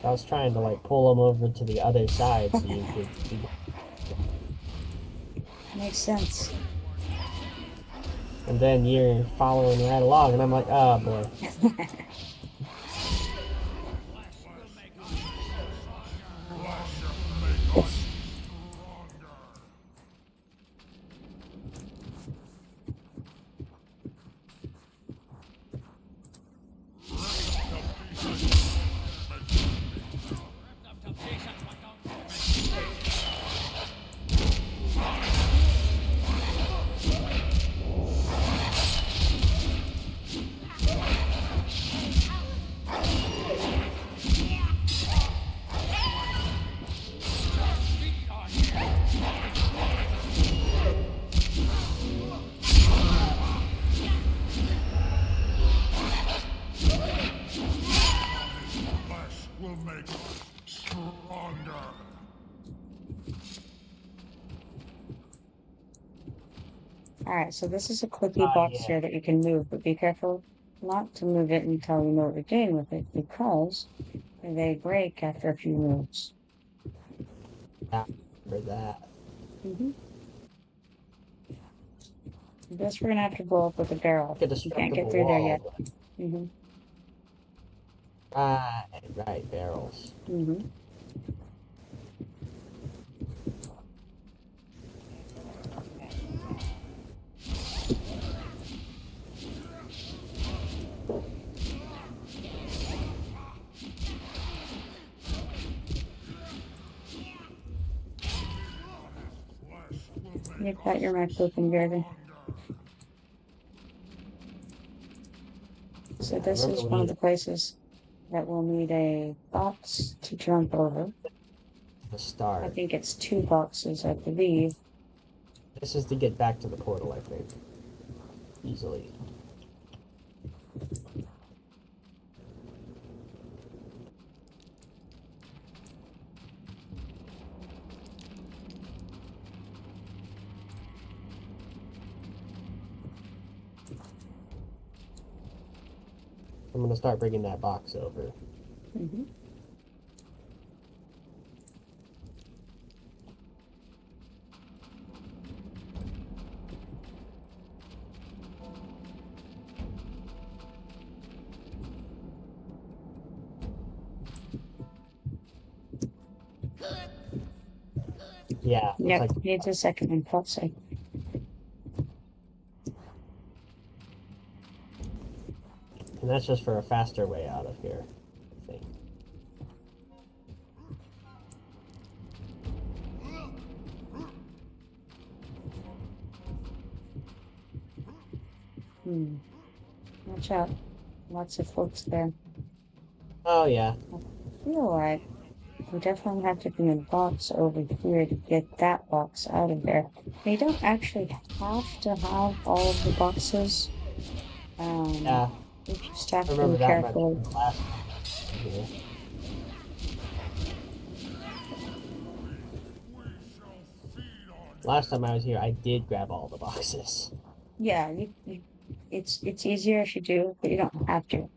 I was trying to, like, pull them over to the other side so you could... Makes sense. And then you're following right along, and I'm like, oh boy. Will make us stronger. Alright, so this is a quickie box yeah. here that you can move, but be careful not to move it until you know what you're doing with it, because they break after a few moves. Yeah, for that. This we're gonna have to blow up with a barrel. Like a You can't get destructible through there wall. yet. Right, barrels. You cut your mouth open, Gordon. So this is one of the places that will need a box to jump over. The start. I think it's 2 boxes, I believe. This is to get back to the portal, I think. Easily. I'm gonna start bringing that box over. Yeah. Yep, Like, needs a second impulse. and that's just for a faster way out of here, I think. Watch out. Lots of folks there. Oh, yeah. I feel like we definitely have to bring a box over here to get that box out of there. You don't actually have to have all of the boxes. Yeah. You just have I to remember be that much careful. from the last time here. Last time I was here, I did grab all the boxes. Yeah, it's easier if you do, but you don't have to.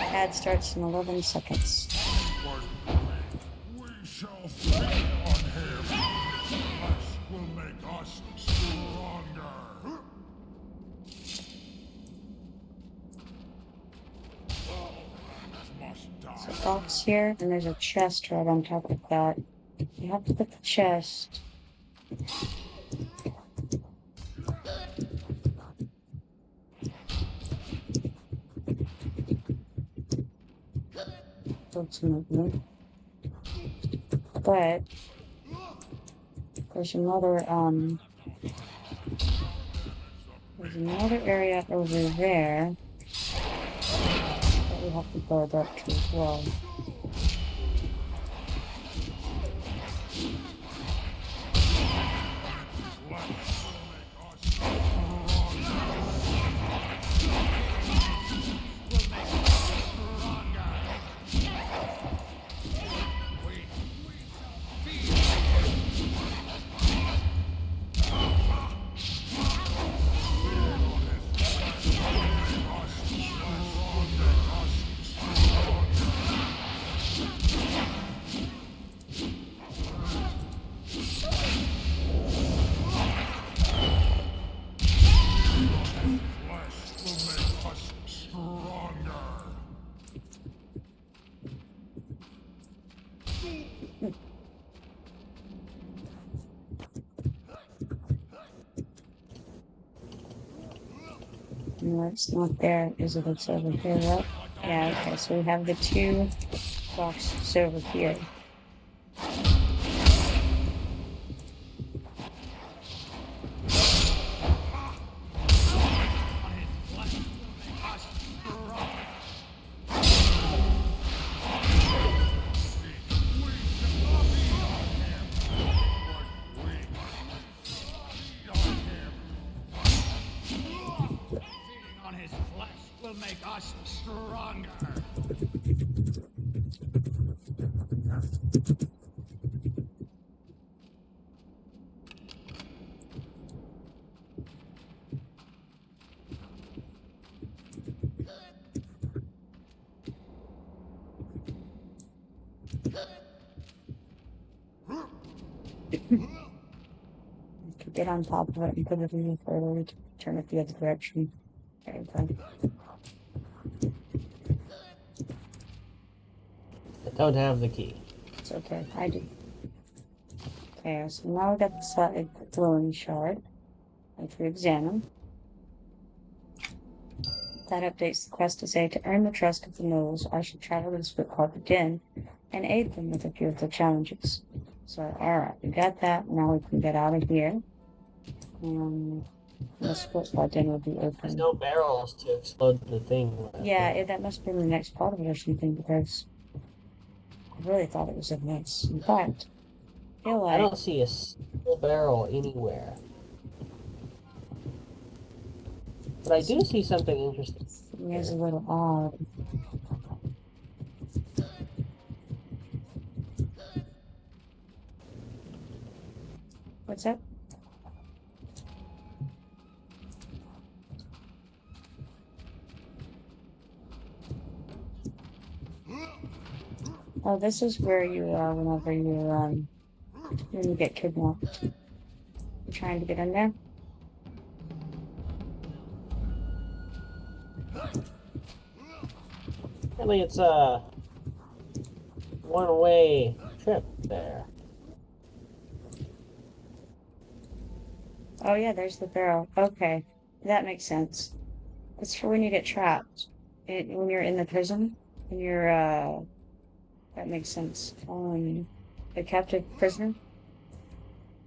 Ad starts in 11 seconds. We shall feed on him. Flesh will make us stronger. Must die. There's a box here, and there's a chest right on top of that. You have to put the chest. Ultimately. But there's another there's another area over there that we have to build up to as well. No, it's not there. Is it? It's over here, right? Yeah, okay, so we have the 2 boxes over here. On his flesh will make us stronger. To get on top of it and put it in further, we can turn it the other direction. There we go. I don't have the key. It's okay, I do. Okay, so now we got the side glowing shard. Let's re-examine. That updates the quest to say, to earn the trust of the nobles, I should travel to the split called the Den and aid them with a few of the challenges. So, alright, we got that. Now we can get out of here. The split called Den will be There's open. no barrels to explode the thing with. Yeah, that must be in the next part of it or something, because I really thought it was in this. In fact, I feel I like don't see a single barrel anywhere. But I do see something interesting. it's a little odd. What's up? Oh, this is where you are whenever you when you get kidnapped. You trying to get in there? Apparently it's a one-way trip there. Oh yeah, there's the barrel. Okay, that makes sense. It's for when you get trapped. When you're in the prison, when you're that makes sense. A captive prisoner?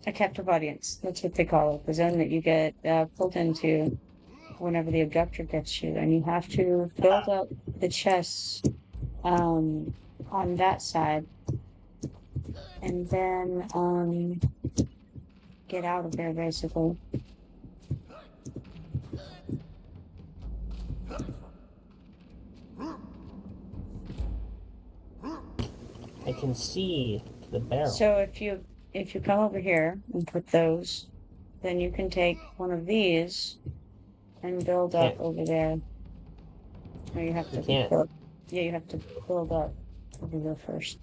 A captive audience. That's what they call it. The zone that you get pulled into whenever the abductor gets you. And you have to build up the chests on that side. And then get out of there, basically. I can see the barrel. So if you come over here and put those, then you can take one of these and build up over there. Or you have to build, yeah, you have to build up over there first.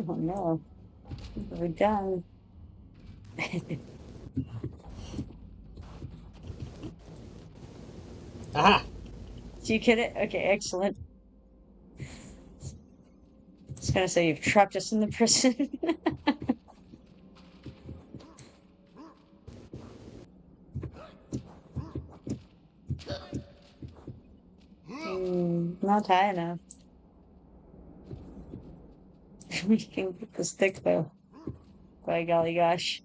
Oh no. We're done. Aha! Do you get it? Okay, excellent. I was gonna say you've trapped us in the prison. not high enough. We can get the stick though. By golly gosh.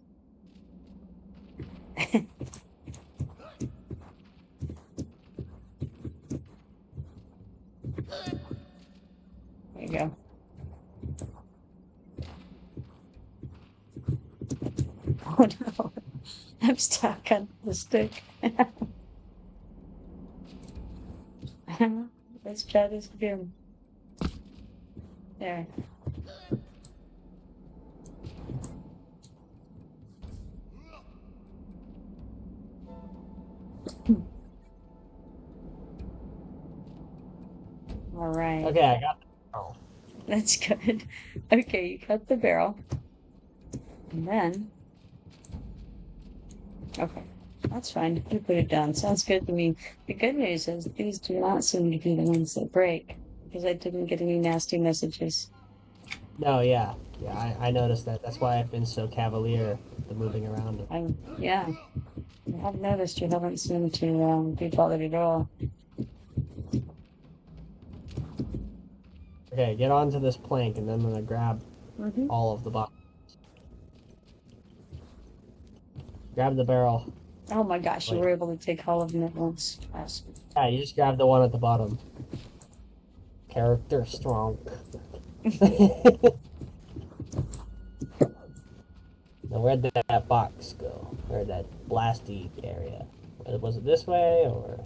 There you go. Oh no. I'm stuck on the stick. Let's try this again. There. All right. Okay, I got the barrel. That's good. Okay, you cut the barrel. And then... Okay, that's fine. You put it down. Sounds good to me. The good news is these do not seem to be the ones that break, because I didn't get any nasty messages. No, yeah. Yeah, I noticed that. That's why I've been so cavalier with the moving around it. Yeah. I have noticed you haven't seemed to be bothered at all. Okay, get onto this plank, and then I'm gonna grab Mm-hmm. all of the boxes. Grab the barrel. Oh my gosh, you Wait. were able to take all of them at once. Awesome. Yeah, you just grab the one at the bottom. Character strong. Now, where'd that box go? Or that blasty area? Was it this way, or...?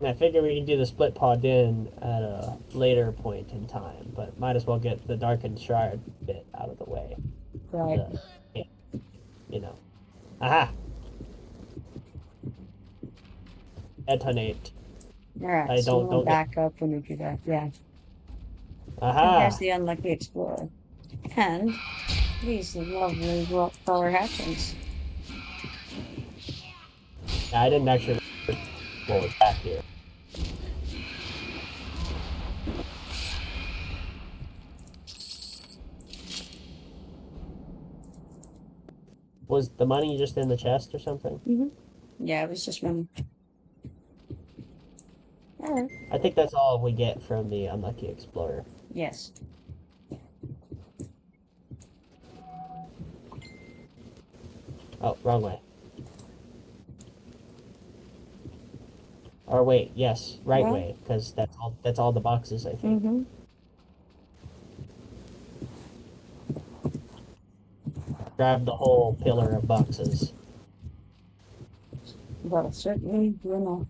And I figure we can do the split pod in at a later point in time, but might as well get the darkened shard bit out of the way. Right. You know. Aha! Detonate. Alright, I so don't- we'll don't- back up when we do that. Yeah. And Aha! here's the unlucky explorer. And these lovely flower hatchings. I didn't actually what was back here. Was the money just in the chest or something? Mm-hmm. Yeah, it was just one. Alright. I think that's all we get from the Unlucky Explorer. Yes. Oh, wrong way. Or wait, yes, right Yeah. way, because that's all the boxes, I think. Mm-hmm. Grab the whole pillar of boxes. Well, certainly, you know.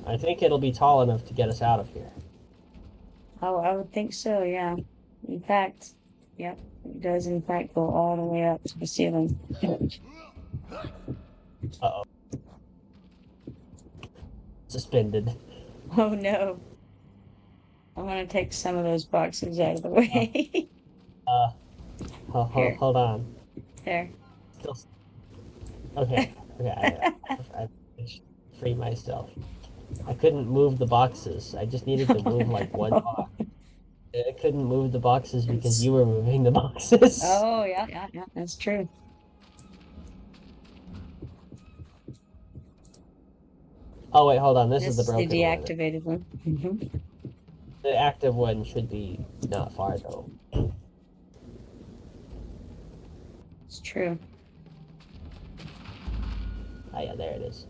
I think it'll be tall enough to get us out of here. Oh, I would think so, yeah. In fact, yep, it does in fact go all the way up to the ceiling. Uh-oh. Suspended. Oh no. I want to take some of those boxes out of the way. Here. Hold on. There. Still... Okay. Okay. I free myself. I couldn't move the boxes. I just needed to move like one box. I couldn't move the boxes because you were moving the boxes. Oh, yeah, that's true. Oh wait, hold on. This is the This broken the one. deactivated one. Mm-hmm. The active one should be not far though. It's true. Ah, yeah, there it is.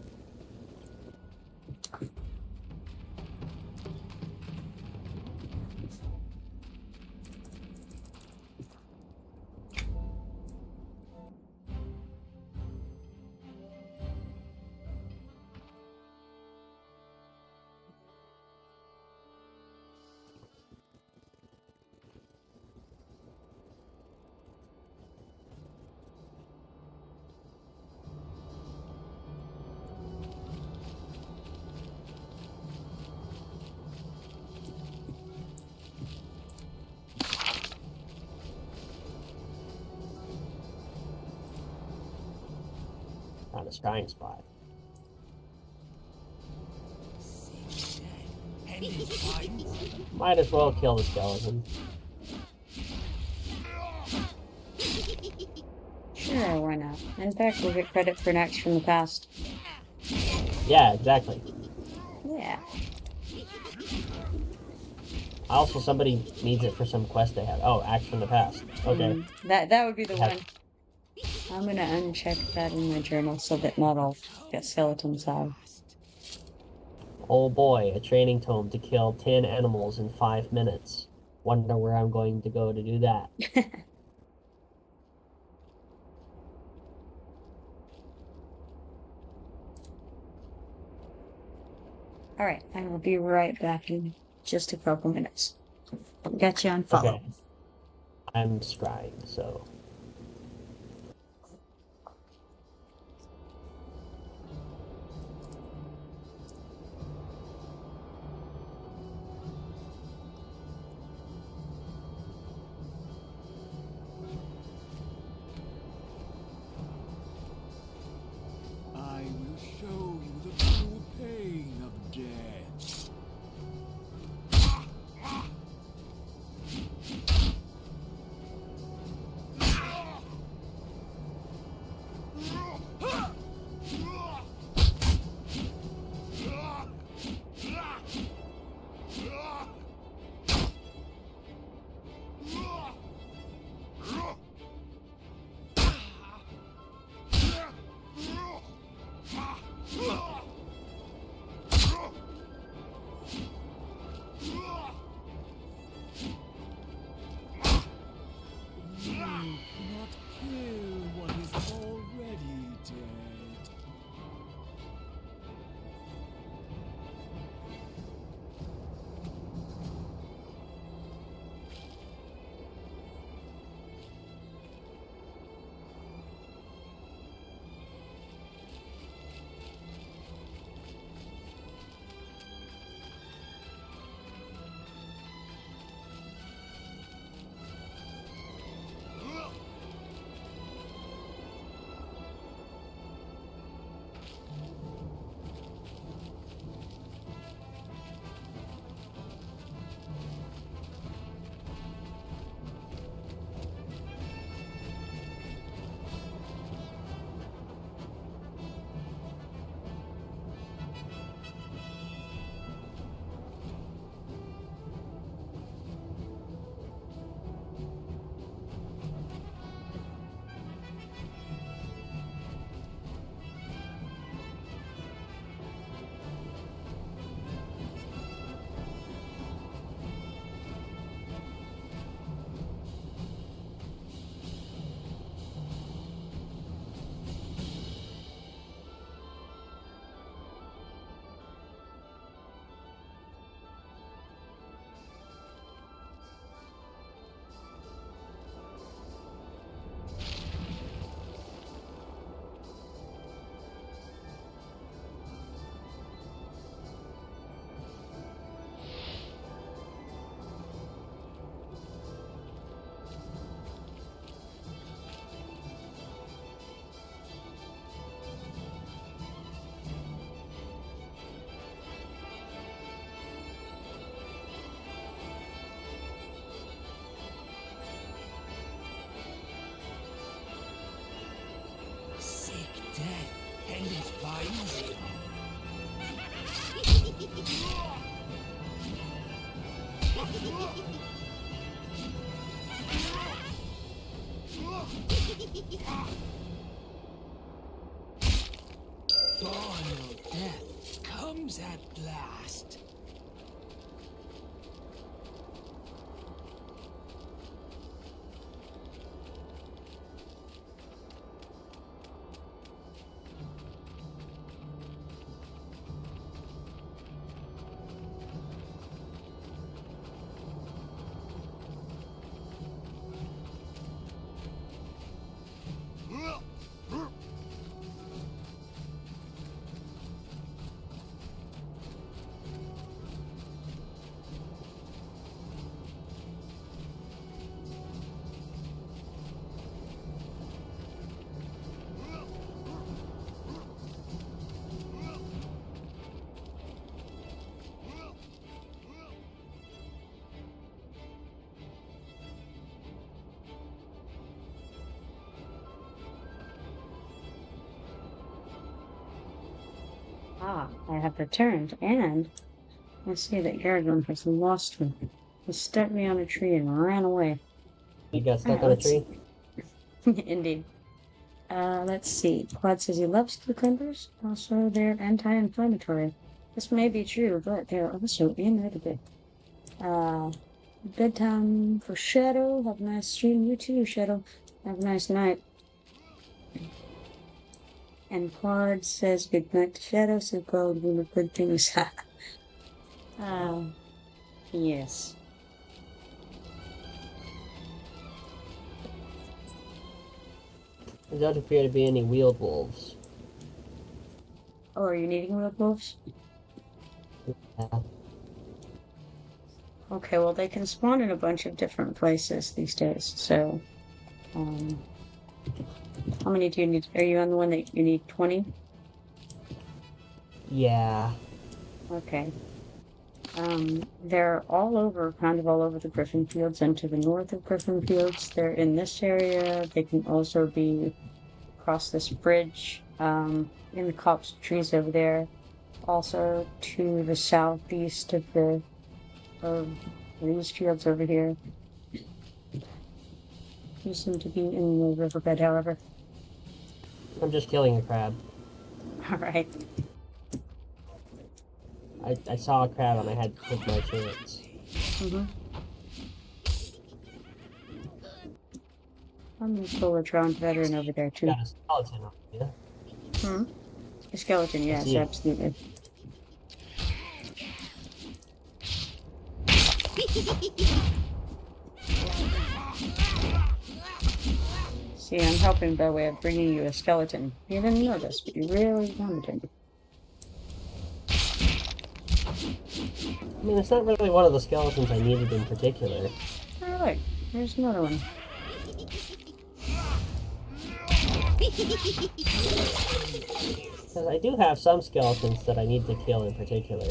a scrying spot. Might as well kill the skeleton. Sure, why not? In fact, we'll get credit for an axe from the past. Yeah, exactly. Yeah. Also, somebody needs it for some quest they have. Oh, axe from the past. Okay. That would be the Have- one. I'm gonna uncheck that in my journal so that not all skeletons have. Oh boy, a training tome to kill 10 animals in 5 minutes. Wonder where I'm going to go to do that. Alright, I will be right back in just a couple minutes. Got you on follow. Okay. I'm scrying, so. I will show you the true pain of death. You cannot kill what is already dead. Sick death endeth by easy. Final death comes at last. Ah, I have returned, and I see that Aragorn has lost me. He stuck me on a tree and ran away. You got stuck Alright, on a let's tree? see. Indeed. Let's see. Quad says he loves cucumbers. Also, they're anti-inflammatory. This may be true, but they're also inedible. Bedtime for Shadow. Have a nice stream. You too, Shadow. Have a nice night. And Quad says good night to Shadow, so Quad will do good things. Yes. There don't appear to be any wheeled wolves. Oh, are you needing wheeled wolves? Yeah. Okay, well, they can spawn in a bunch of different places these days, so, how many do you need? Are you on the one that you need 20? Yeah. Okay. They're all over, kind of all over the Griffin Fields and to the north of Griffin Fields. They're in this area. They can also be across this bridge, in the copse trees over there. Also to the southeast of these fields over here. You seem to be in the riverbed, however. I'm just killing a crab. Alright. I saw a crab and I had to take my chance. I'm gonna pull a drowned veteran over there, too. Got a skeleton on you. A skeleton, yes, see it. absolutely. See, I'm helping by way of bringing you a skeleton. You didn't know this, but you really wanted to. I mean, it's not really one of the skeletons I needed in particular. Oh, look, there's another one. Because I do have some skeletons that I need to kill in particular.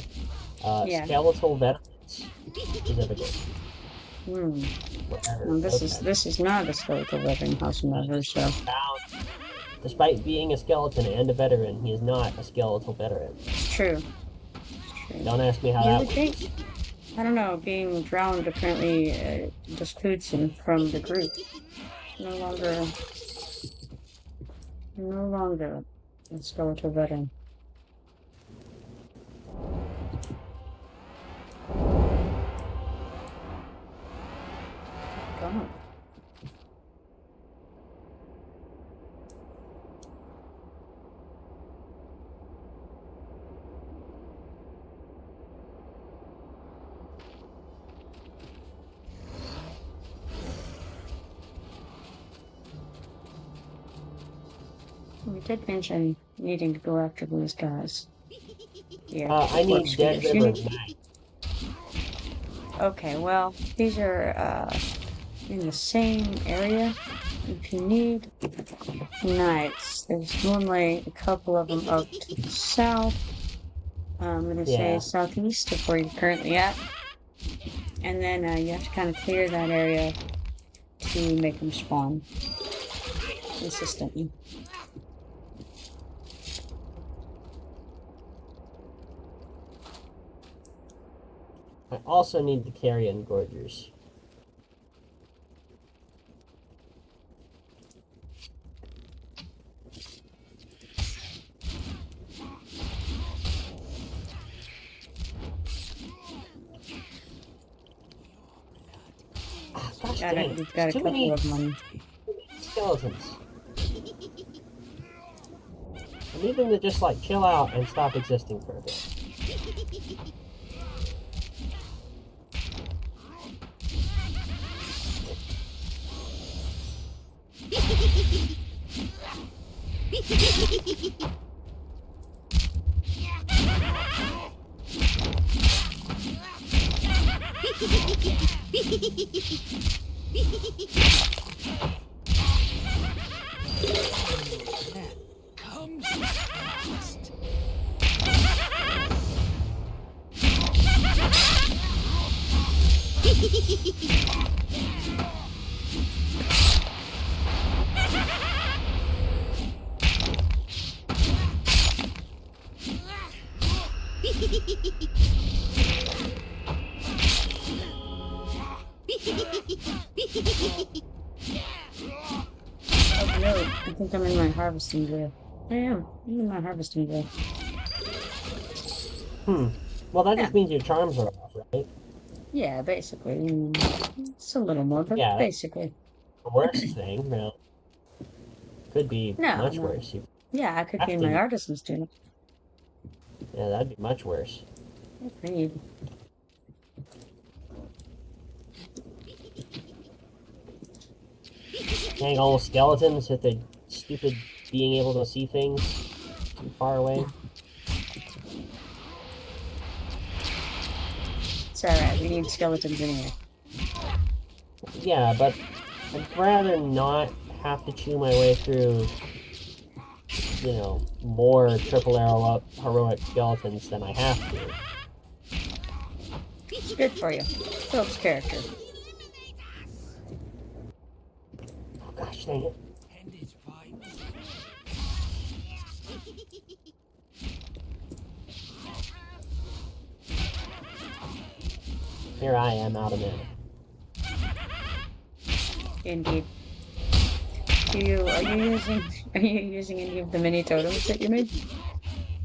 Yeah. Skeletal veterans specifically. Whatever. Well, Okay. this is not a skeletal veteran, howsoever, so. Found. Despite being a skeleton and a veteran, he is not a skeletal veteran. It's true. Don't ask me how You that would works. think, I don't know, being drowned apparently discludes him from the group. No longer a skeletal veteran. God. We did mention needing to go after these guys. Yeah. I need Dead You River need- Knight. Okay, well, these are in the same area. If you need knights, there's normally a couple of them up to the south. I'm going to say Yeah. southeast of where you're currently at. And then you have to kind of clear that area to make them spawn consistently. I also need the carrion gorgers. Gosh dang, You've got a too couple many of them. skeletons. I need them to just like chill out and stop existing for a bit. Comes fast. Oh no, I think I'm in my harvesting drill. I am. I'm in my harvesting drill. Well, that just Yeah. means your charms are off, right? Yeah, basically. It's a little more, but Yeah, that's basically. the worst thing. No, could be No, much no. worse. You Yeah, I could be have in to. my artisan's tunic. Yeah, that'd be much worse. Agreed. Dang, all skeletons hit the stupid being able to see things too far away. It's alright, we need skeletons anyway. Yeah, but I'd rather not have to chew my way through, you know, more triple arrow up heroic skeletons than I have to. It's good for you. Builds character. Oh gosh, dang it. And it's fine. Here I am out of mana. Indeed. Are you using any of the mini totems that you made?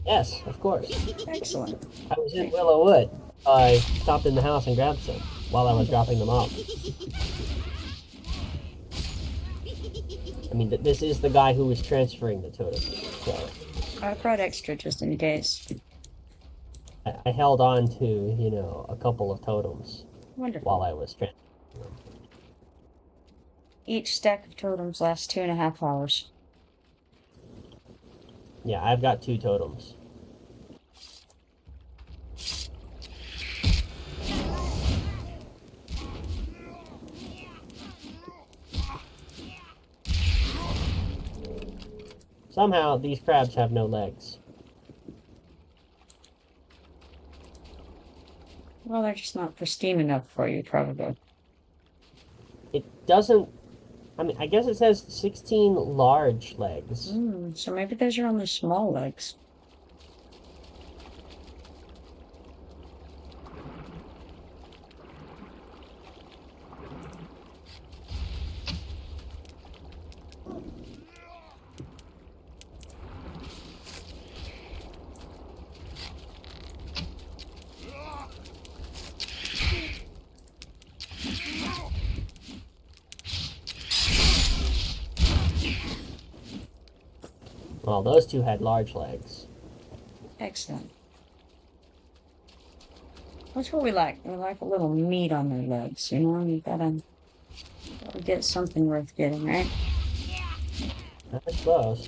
Yes, of course. Excellent. I was in Willow Wood. I stopped in the house and grabbed some while I was dropping them off. I mean, this is the guy who was transferring the totems, so I brought extra just in case. I held on to, you know, a couple of totems Wonderful. while I was transferring. Each stack of totems lasts 2.5 hours. Yeah, I've got 2 totems. Somehow, these crabs have no legs. Well, they're just not pristine enough for you, probably. It doesn't... I mean, I guess it says 16 large legs. So maybe those are only small legs. Well, those 2 had large legs. Excellent. That's what we like. We like a little meat on their legs, you know? You gotta get something worth getting, right? I suppose.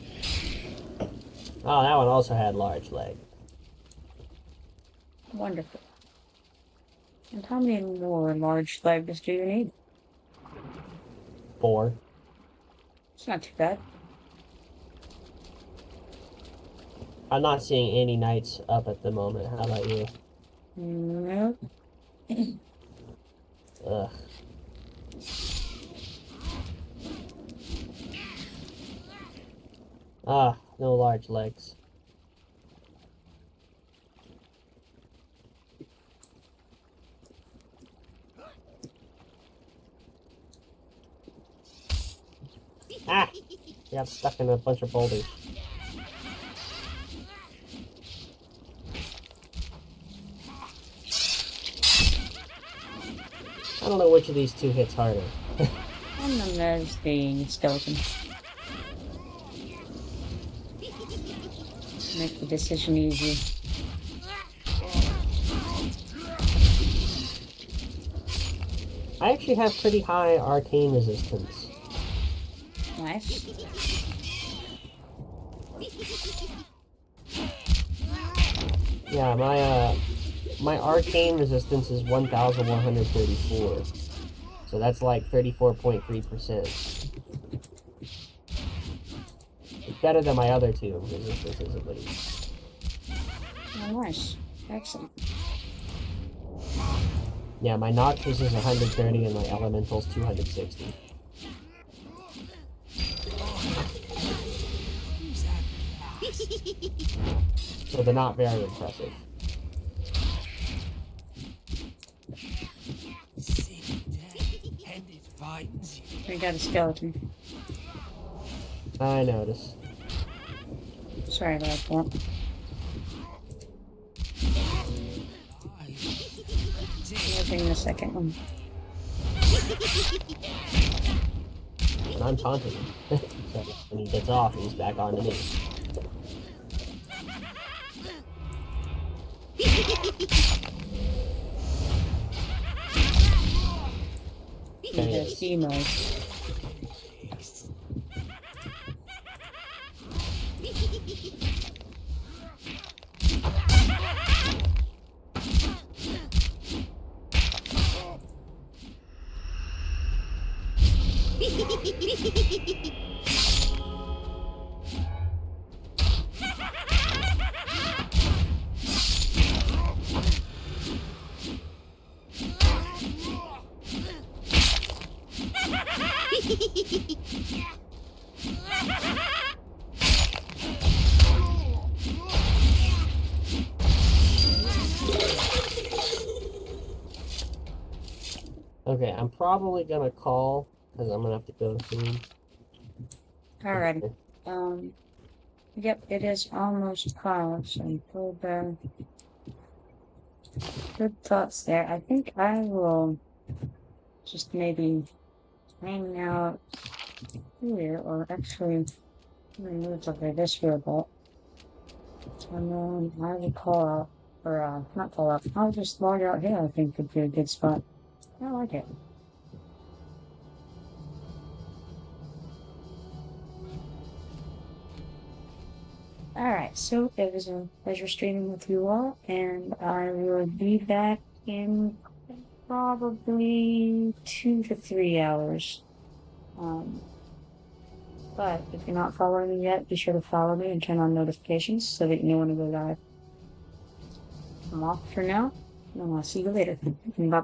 Oh, that one also had large leg. Wonderful. And how many more large legs do you need? 4. It's not too bad. I'm not seeing any knights up at the moment. How about you? Nope. Ugh. Ah, no large legs. Ah! Got stuck in a bunch of boulders. I don't know which of these 2 hits harder. And then there's the skeleton. Make the decision easy. I actually have pretty high arcane resistance. Nice. Yeah, my arcane resistance is 1,134. So that's like 34.3%. It's better than my other 2 resistances at least. Oh, nice. Excellent. Yeah, my Noxious is 130 and my Elemental's 260. So they're not very impressive. Sit down, and it's finds you. I got a skeleton. I noticed. Sorry about that. Moving the second one. And I'm taunting him. So when he gets off, he's back on to me. He has Qeynos. Okay, I'm probably gonna call, because I'm gonna have to go soon. Alright. Yep, it is almost 5, so good thoughts there. I think I will just maybe hang out here, or actually move over this robot. And then I will call out, or not call out, I'll just log out here. I think would be a good spot. I like it. Alright, so it was a pleasure streaming with you all, and I will be back in probably 2 to 3 hours. But if you're not following me yet, be sure to follow me and turn on notifications so that you know when I go live. I'm off for now, and I'll see you later. Bye.